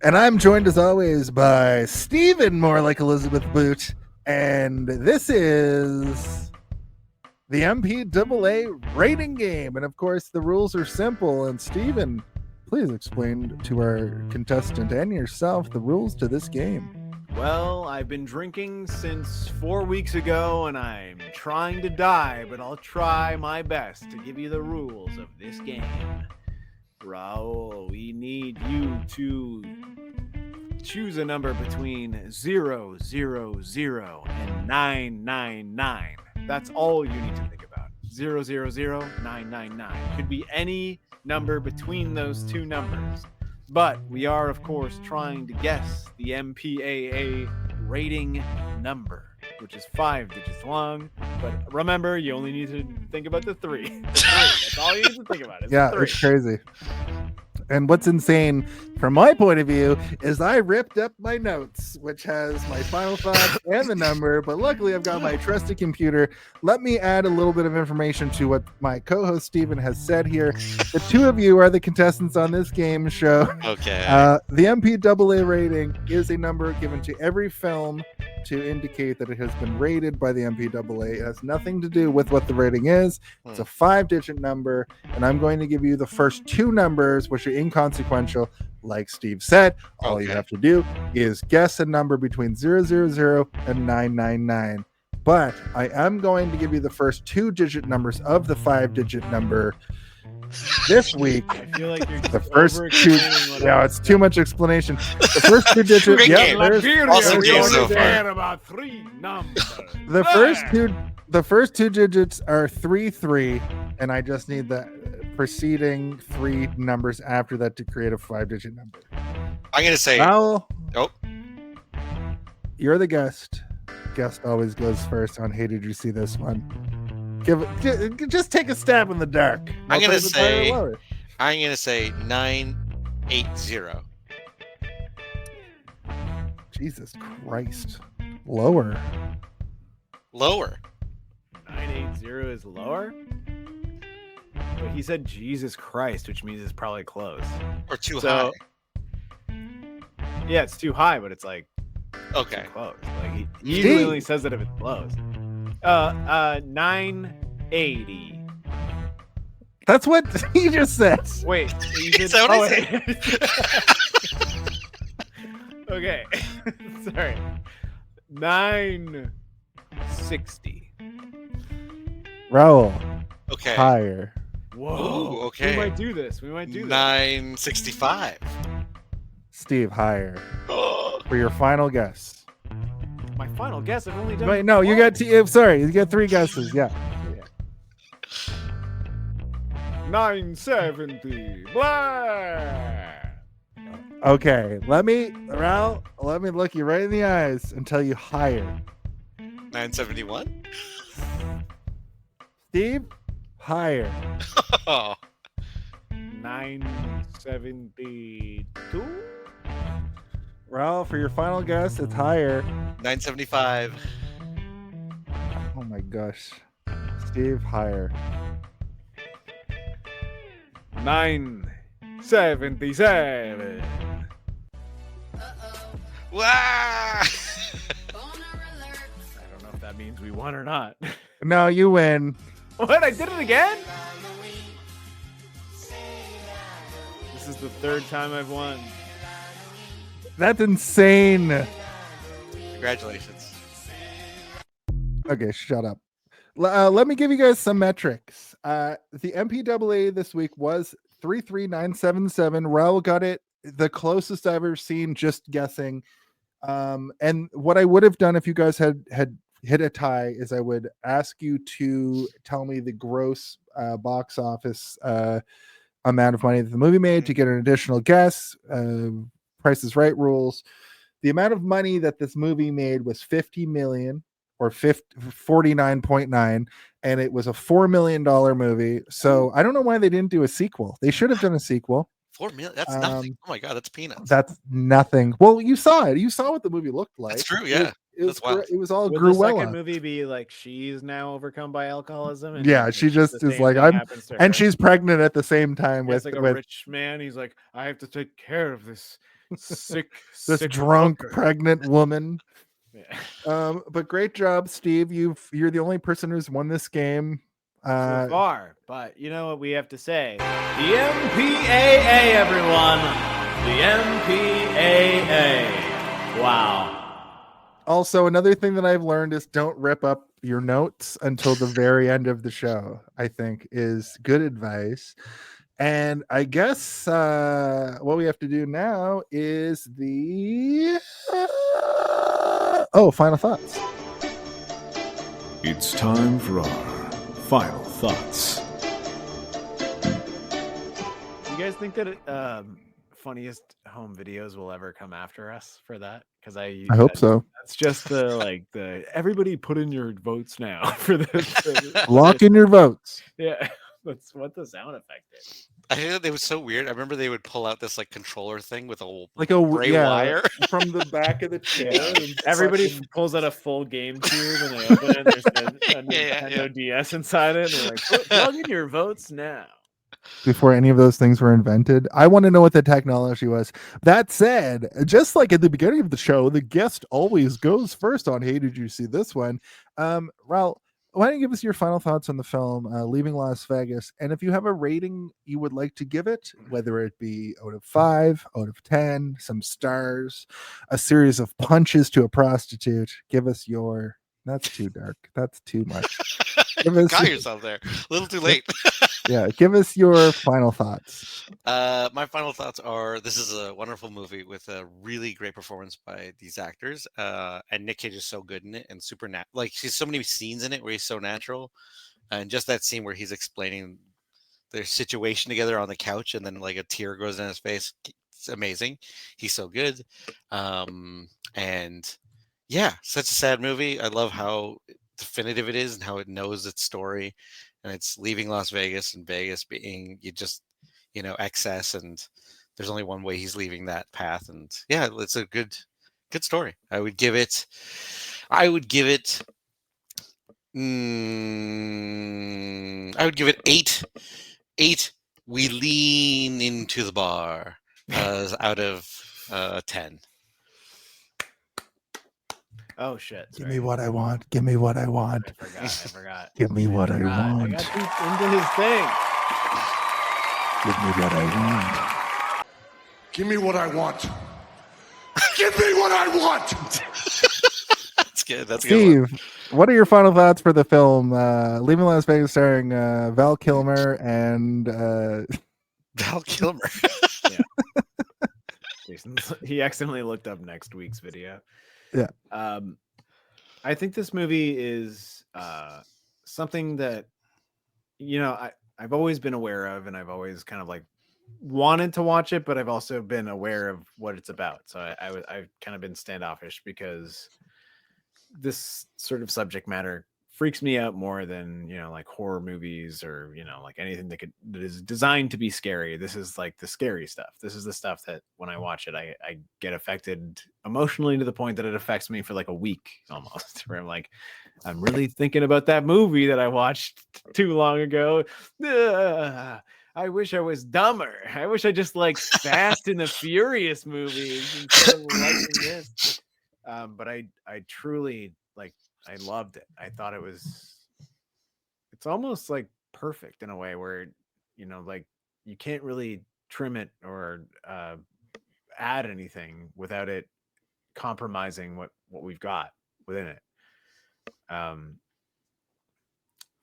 and I'm joined as always by Stephen, more like Elizabeth Boot, and this is the MPAA rating game. And of course, the rules are simple. And Stephen, please explain to our contestant and yourself the rules to this game. Well, I've been drinking since 4 weeks ago, and I'm trying to die, but I'll try my best to give you the rules of this game. Raul, we need you to choose a number between 0, 0, 0, and 999. That's all you need to think about. 0, 0, 0, 999. Could be any number between those two numbers. But we are, of course, trying to guess the MPAA rating number, which is 5 digits long. But remember, you only need to think about the 3. That's all you need to think about. Yeah, it's crazy. And what's insane from my point of view is I ripped up my notes, which has my final thoughts and the number, but luckily I've got my trusty computer. Let me add a little bit of information to what my co-host Stephen has said here. The two of you are the contestants on this game show. Okay. The MPAA rating is a number given to every film to indicate that it has been rated by the MPAA. It has nothing to do with what the rating is. It's a 5-digit number, and I'm going to give you the first two numbers, which are inconsequential. Like Steve said, all you have to do is guess a number between 000 and 999. But I am going to give you the first 2-digit numbers of the 5-digit number this week. I feel like you're just the first two. Yeah, it's too much explanation. The first 2 digits. Yeah, awesome game so far. About 3 numbers. The first two digits are 33, and I just need the preceding 3 numbers after that to create a 5-digit number. I'm gonna say. Raul, you're the guest. Guest always goes first on Hey, Did You See This One? Just take a stab in the dark. I'm gonna say 980. Jesus Christ. Lower. 980 is lower? But he said Jesus Christ, which means it's probably close. Or too high. Yeah, it's too high, but it's like okay, too close. Like he usually only says that if it's close. 980. That's what he just said. Wait, is that what I said? Okay, sorry. 960. Raul. Okay. Higher. Whoa. Ooh, okay. We might do this. 965. Steve, higher. For your final guess. My final guess. I've only done. Wait, no, you got. Sorry, you got 3 guesses. Yeah. 970. Blah. Okay, Raul, let me look you right in the eyes and tell you higher. 971. Steve, higher. Oh. 972. Raul, for your final guess, it's higher. 975. Oh my gosh. Steve, higher. 977. Wow. I don't know if that means we won or not. No, you win. What? I did it again? This is the 3rd time I've won. That's insane. Congratulations. Okay, shut up. Let me give you guys some metrics. The MPAA this week was 33977. Raul got it the closest I've ever seen, just guessing. And what I would have done if you guys had hit a tie is I would ask you to tell me the gross box office amount of money that the movie made to get an additional guess. Price is Right rules. The amount of money that this movie made was 50 million. Or 49.9, and it was a $4 million movie. So I don't know why they didn't do a sequel. They should have done a sequel. 4 million? That's nothing. Oh my god, that's peanuts. That's nothing. Well, you saw it. You saw what the movie looked like. That's true. Yeah, it was all Would grew the well. second movie be like she's now overcome by alcoholism? And yeah, she just is like and she's pregnant at the same time with like a rich man. He's like, I have to take care of this sick, this drunk hooker. pregnant woman. Yeah. But great job, Steve. You're the only person who's won this game so far. But you know what we have to say? The MPAA, everyone. The MPAA. Wow. Also, another thing that I've learned is don't rip up your notes until the very end of the show, I think is good advice. And I guess what we have to do now is the final thoughts. It's time for our final thoughts. You guys think that funniest home videos will ever come after us for that? Because I hope so. That's just the everybody put in your votes now for this. Lock in your votes. Yeah, that's what the sound effect is. I think it was so weird. I remember they would pull out this like controller thing with a gray wire from the back of the chair. And everybody pulls out a full GameCube and they open it. And there's a Nintendo DS inside it. And they're like, plug in your votes now. Before any of those things were invented, I want to know what the technology was. That said, just like at the beginning of the show, the guest always goes first on Hey, did you see this one? Raul, why don't you give us your final thoughts on the film, Leaving Las Vegas? And if you have a rating you would like to give it, whether it be out of 5, out of 10, some stars, a series of punches to a prostitute, give us your... That's too dark. That's too much. Got yourself there. A little too late. Yeah, give us your final thoughts. My final thoughts are: this is a wonderful movie with a really great performance by these actors, and Nic Cage is so good in it and super like there's so many scenes in it where he's so natural, and just that scene where he's explaining their situation together on the couch, and then like a tear goes in his face. It's amazing. He's so good, and yeah, such a sad movie. I love how definitive it is and how it knows its story. And it's leaving Las Vegas and Vegas being excess, and there's only one way he's leaving that path. And yeah, it's a good story. I would give it 8 8, we lean into the bar out of 10. Oh shit! Give me what I want. Give me what I want. I forgot. Give me what I want. I got too into his thing. Give me what I want. Give me what I want. Give me what I want. That's good. That's good. Steve, what are your final thoughts for the film Leaving Las Vegas, starring Val Kilmer and Val Kilmer? Yeah. He accidentally looked up next week's video. Yeah. I think this movie is something that, I've always been aware of, and I've always kind of like wanted to watch it, but I've also been aware of what it's about. So I've kind of been standoffish because this sort of subject matter freaks me out more than, like horror movies or, like anything that is designed to be scary. This is like the scary stuff. This is the stuff that when I watch it, I get affected emotionally to the point that it affects me for like a week almost, where I'm really thinking about that movie that I watched too long ago. I wish I was dumber. I wish I just liked Fast and the Furious movies instead of liking this. But I truly I loved it. I thought it's almost like perfect in a way where, you can't really trim it or add anything without it compromising what we've got within it.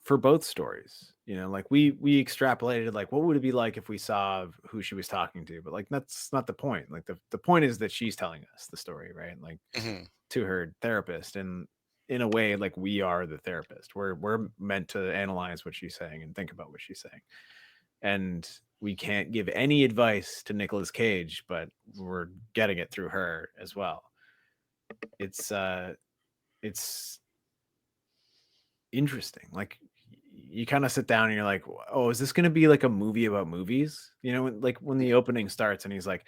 For both stories, we extrapolated, what would it be like if we saw who she was talking to? But that's not the point. The point is that she's telling us the story, right? To her therapist, and in a way, we are the therapist. We're meant to analyze what she's saying and think about what she's saying. And we can't give any advice to Nicolas Cage, but we're getting it through her as well. It's interesting. You kind of sit down and you're like, oh, is this going to be like a movie about movies? When the opening starts and he's like,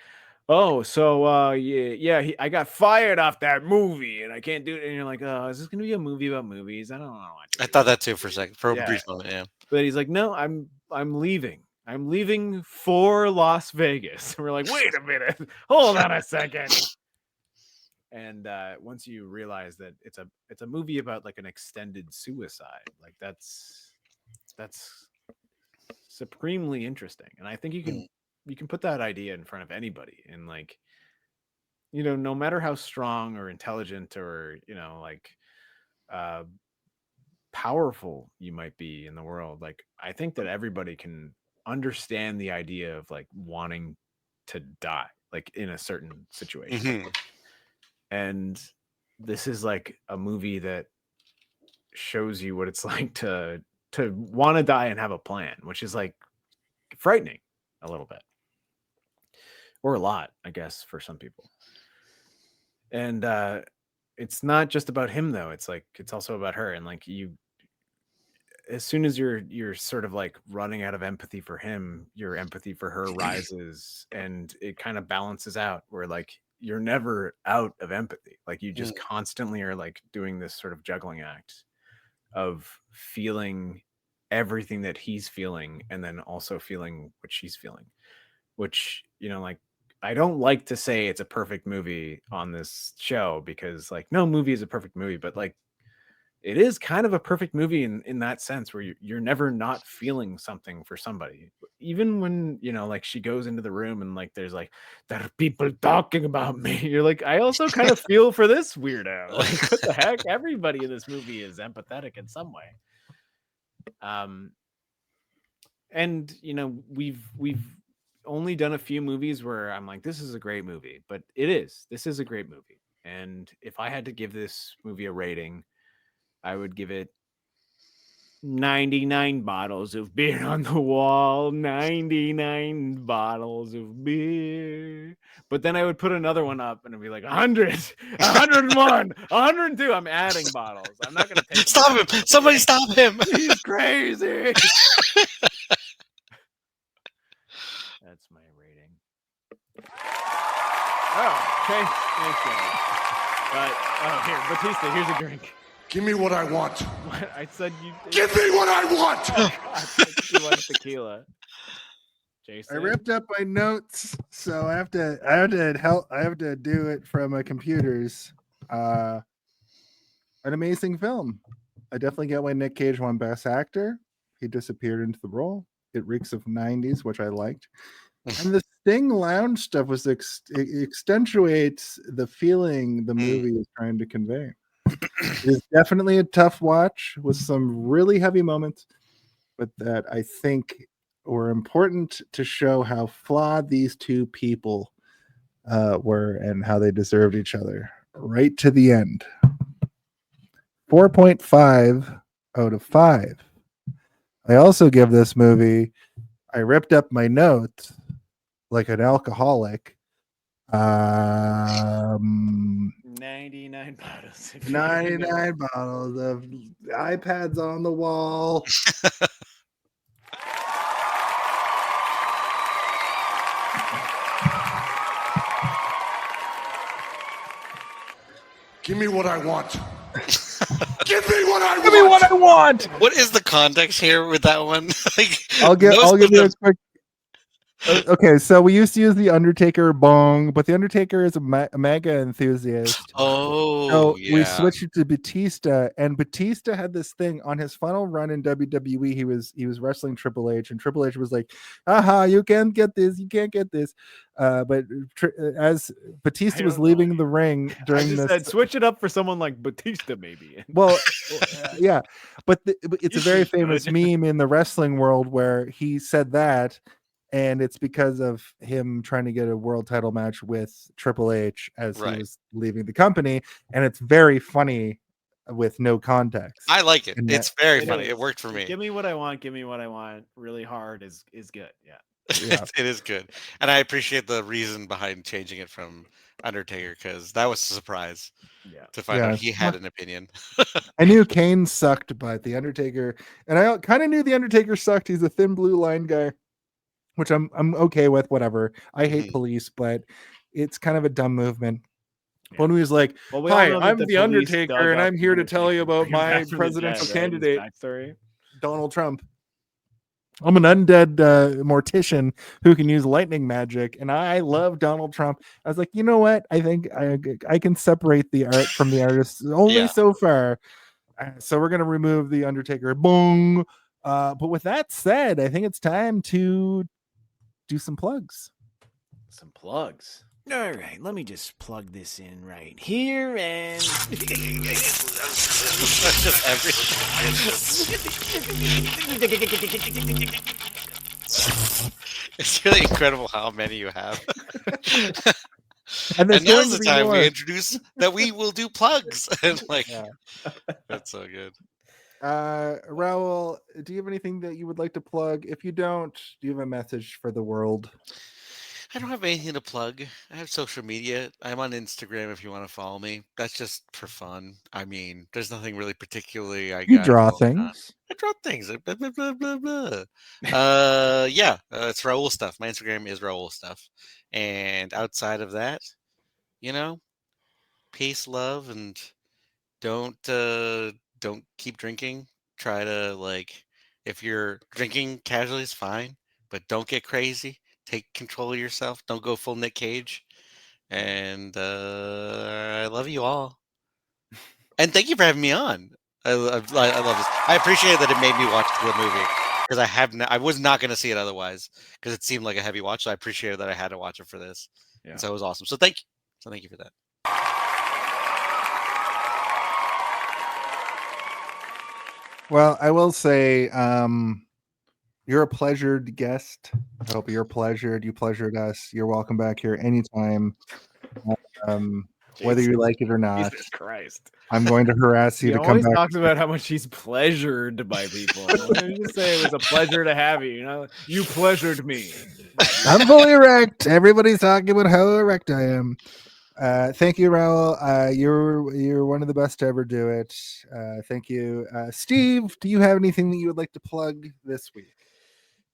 oh, so I got fired off that movie and I can't do it. And you're like, oh, is this going to be a movie about movies? I don't know. I thought that too for a second, for a brief moment, yeah. But he's like, no, I'm leaving. I'm leaving for Las Vegas. And we're like, wait a minute, hold on a second. And once you realize that it's a movie about an extended suicide, that's supremely interesting. And I think you can put that idea in front of anybody, and no matter how strong or intelligent or powerful you might be in the world, I think that everybody can understand the idea of wanting to die in a certain situation. And this is a movie that shows you what it's like to want to die and have a plan, which is frightening a little bit, or a lot, I guess, for some people. And it's not just about him though. It's also about her. And as soon as you're sort of running out of empathy for him, your empathy for her rises, and it kind of balances out where you're never out of empathy. You just constantly are doing this sort of juggling act of feeling everything that he's feeling and then also feeling what she's feeling, which, I don't like to say it's a perfect movie on this show because no movie is a perfect movie, but it is kind of a perfect movie in that sense where you're never not feeling something for somebody, even when she goes into the room and there's there are people talking about me. You're I also kind of feel for this weirdo. What the heck? Everybody in this movie is empathetic in some way. And we've only done a few movies where I'm this is a great movie, but this is a great movie. And if I had to give this movie a rating, I would give it 99 bottles of beer on the wall, 99 bottles of beer. But then I would put another one up and it'd be 100, 101, 102. I'm adding bottles. I'm not going to take Stop him. Somebody stop him. He's crazy. That's my rating. Oh, okay. Thanks, guys. But, here, Batista, here's a drink. Give me what I want. What? I said you. Give me what I want. You want tequila. Jason? I ripped up my notes, so I have to do it from my computers. An amazing film. I definitely get why Nick Cage won Best Actor. He disappeared into the role. It reeks of 90s, which I liked. And the Sting lounge stuff was accentuates the feeling the movie is trying to convey. It is definitely a tough watch with some really heavy moments, but that I think were important to show how flawed these two people were and how they deserved each other right to the end. 4.5 out of 5. I also give this movie, I ripped up my notes like an alcoholic. 99 bottles. 99 bottles of iPads on the wall. Give me what I want. Give me what I want. Give me what I want. What is the context here with that one? Like, I'll give you a quick. Okay, so we used to use the Undertaker bong, but the Undertaker is a mega enthusiast. So we switched it to Batista, and Batista had this thing on his final run in WWE. He was wrestling Triple H, and Triple H was like, "Aha, you can't get this, you can't get this." But as Batista was leaving the ring during this, said, switch it up for someone like Batista, maybe. Well, yeah, but it's a very famous meme in the wrestling world where he said that. And it's because of him trying to get a world title match with Triple H as he was leaving the company. And it's very funny with no context. I like it. It's very funny. It worked for me. Give me what I want. Give me what I want. Really hard is good. Yeah. It is good. And I appreciate the reason behind changing it from Undertaker, because that was a surprise to find out he had an opinion. I knew Kane sucked, but the Undertaker, and I kind of knew the Undertaker sucked. He's a thin blue line guy, which I'm okay with, whatever. I hate police, but it's kind of a dumb movement. When he was like, "Hi, I'm the Undertaker, and I'm here to tell you about my presidential candidate, Donald Trump. I'm an undead mortician who can use lightning magic, and I love Donald Trump." I was like, you know what? I think I can separate the art from the artist only so far. So we're gonna remove the Undertaker. Boom. But with that said, I think it's time to do some plugs. Some plugs. All right, let me just plug this in right here and It's really incredible how many you have. And now's the time we introduce that we will do plugs. And that's so good. Raul, do you have anything that you would like to plug? If you don't, do you have a message for the world? I don't have anything to plug. I have social media. I'm on Instagram if you want to follow me. That's just for fun. I mean, there's nothing really particularly I draw things. I draw things. Blah, blah, blah, blah, blah. It's Raul stuff. My Instagram is Raul stuff. And outside of that, peace, love, and don't keep drinking. Try to if you're drinking casually, it's fine, but don't get crazy. Take control of yourself. Don't go full Nick Cage. And I love you all. And thank you for having me on. I love this. I appreciate that it made me watch the movie because I was not going to see it otherwise because it seemed like a heavy watch. So I appreciate that I had to watch it for this. Yeah. And so it was awesome. So thank you. So thank you for that. Well, I will say, you're a pleasured guest. I hope you're pleasured. You pleasured us. You're welcome back here anytime, whether you like it or not. Jesus Christ. I'm going to harass you to come back. He always talks about how much he's pleasured by people. Let me just say it was a pleasure to have you. You pleasured me. I'm fully erect. Everybody's talking about how erect I am. Thank you, Raul. You're one of the best to ever do it. Thank you. Steve, do you have anything that you would like to plug this week?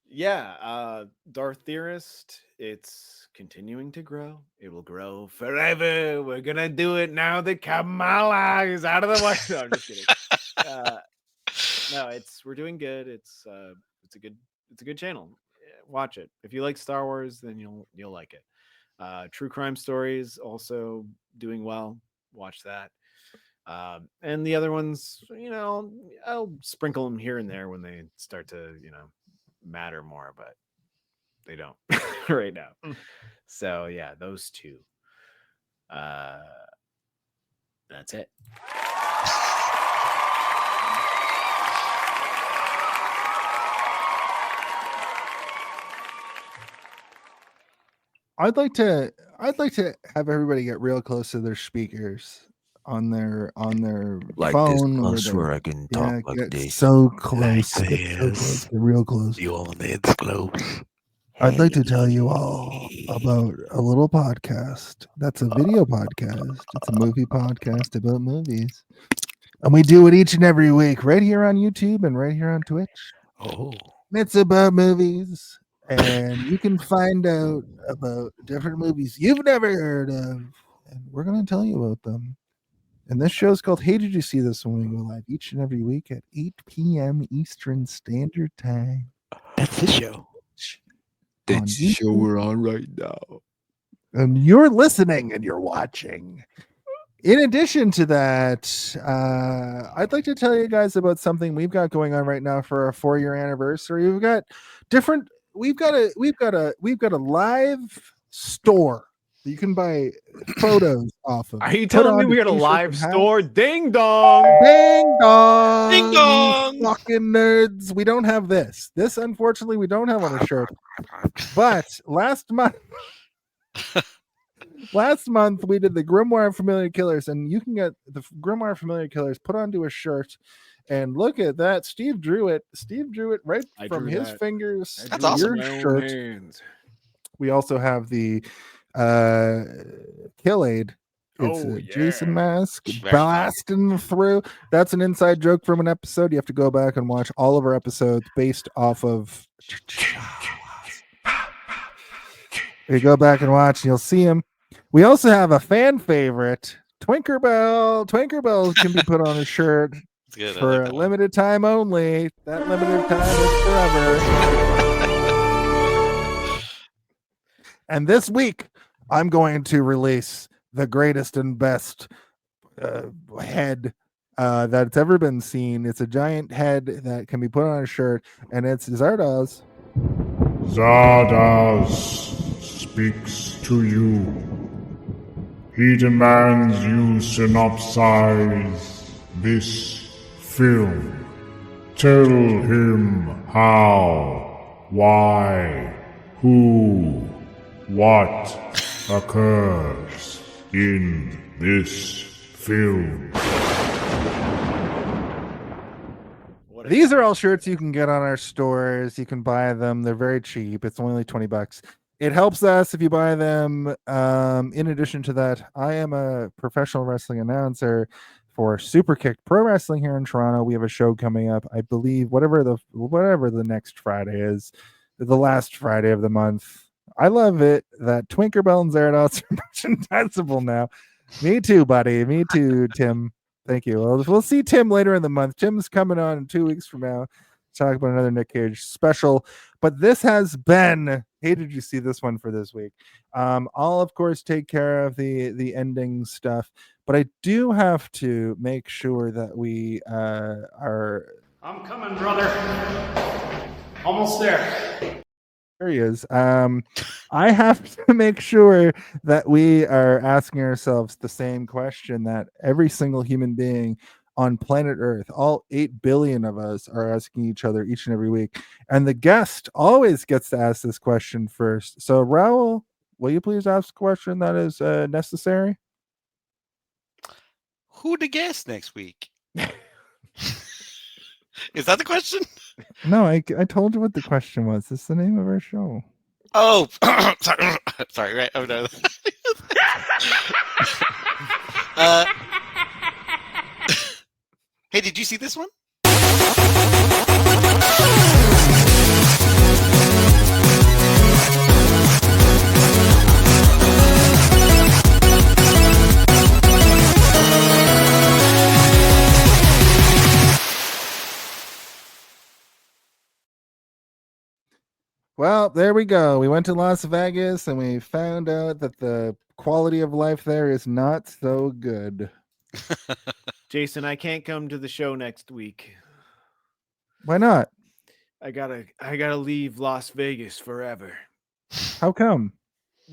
Yeah, Darth Theorist, it's continuing to grow. It will grow forever. We're gonna do it now that Kamala is out of the way. No, I'm just kidding. No, we're doing good. It's a good channel. watch it. If you like Star Wars, then you'll like it. True crime stories also doing well. Watch that. And the other ones, I'll sprinkle them here and there when they start to, matter more, but they don't right now. So yeah, those two. That's it. I'd like to have everybody get real close to their speakers on their like phone. This close where I can talk like this. So close. Like Get so this. close. Get real close. You all need close. I'd like to tell you all about a little podcast. That's a video podcast. It's a movie podcast about movies. And we do it each and every week right here on YouTube and right here on Twitch. Oh. It's about movies. And you can find out about different movies you've never heard of. And we're going to tell you about them. And this show is called Hey, Did You See This? When we go live each and every week at 8 p.m. Eastern Standard Time. That's the show. That's the show we're on right now. And you're listening and you're watching. In addition to that, I'd like to tell you guys about something we've got going on right now for our 4-year anniversary. We've got a live store that you can buy photos off of. Are you telling me we got a live store? Ding dong! Ding dong! Ding dong! You fucking nerds. We don't have this. This, unfortunately, we don't have on a shirt. But last month we did the Grimoire Familiar Killers, and you can get the Grimoire Familiar Killers put onto a shirt. And look at that. Steve drew it. Steve drew it right from his fingers. That's awesome. Your shirt. We also have the Kill Aid. It's a Jason mask blasting through. That's an inside joke from an episode. You have to go back and watch all of our episodes based off of. You go back and watch, and you'll see him. We also have a fan favorite, Twinkerbell. Twinkerbell can be put on a shirt. Good, for a limited time only. That limited time is forever. And this week, I'm going to release the greatest and best head that's ever been seen. It's a giant head that can be put on a shirt, and it's Zardoz. Zardoz speaks to you. He demands you synopsize this film. Tell him how, why, who, what occurs in this film. These are all shirts you can get on our stores. You can buy them. They're very cheap. It's only $20. It helps us if you buy them. In addition to that, I am a professional wrestling announcer for Superkick Pro Wrestling here in Toronto. We have a show coming up, I believe, whatever the next Friday is, the last Friday of the month. I love it that Twinkerbell and Zarados are merchandisable now. Me too, buddy. Me too, Tim. Thank you. We'll see Tim later in the month. Tim's coming on in 2 weeks from now. Talk about another Nic Cage special. But this has been, hey, did you see this one for this week? I'll of course take care of the ending stuff, but I do have to make sure that we are. I'm coming, brother. Almost there. There he is. I have to make sure that we are asking ourselves the same question that every single human being on planet Earth, all 8 billion of us, are asking each other each and every week. And the guest always gets to ask this question first. So, Raul, will you please ask a question that is necessary? Who the guest next week? Is that the question? No, I told you what the question was. It's the name of our show. Oh, sorry, right. Oh, no. Hey, did you see this one? Well, there we go. We went to Las Vegas and we found out that the quality of life there is not so good. Jason, I can't come to the show next week. Why not? I gotta leave Las Vegas forever. How come?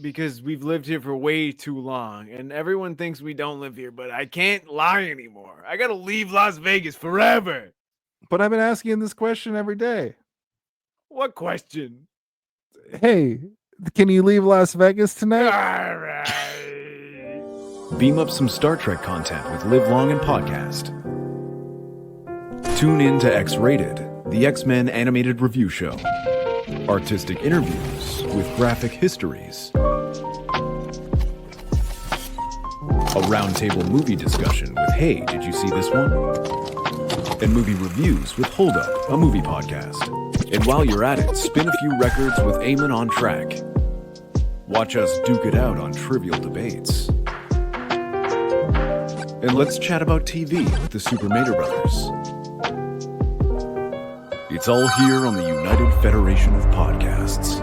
Because we've lived here for way too long, and everyone thinks we don't live here, but I can't lie anymore. I gotta leave Las Vegas forever. But I've been asking this question every day. What question? Hey, can you leave Las Vegas tonight? All right. Beam up some Star Trek content with Live Long and Podcast. Tune in to X-Rated, the X-Men animated review show. Artistic interviews with graphic histories. A roundtable movie discussion with Hey, did you see this one? And movie reviews with Hold Up, a movie podcast. And while you're at it, spin a few records with Eamon on Track. Watch us duke it out on trivial debates. And let's chat about TV with the Super Mater Brothers. It's all here on the United Federation of Podcasts.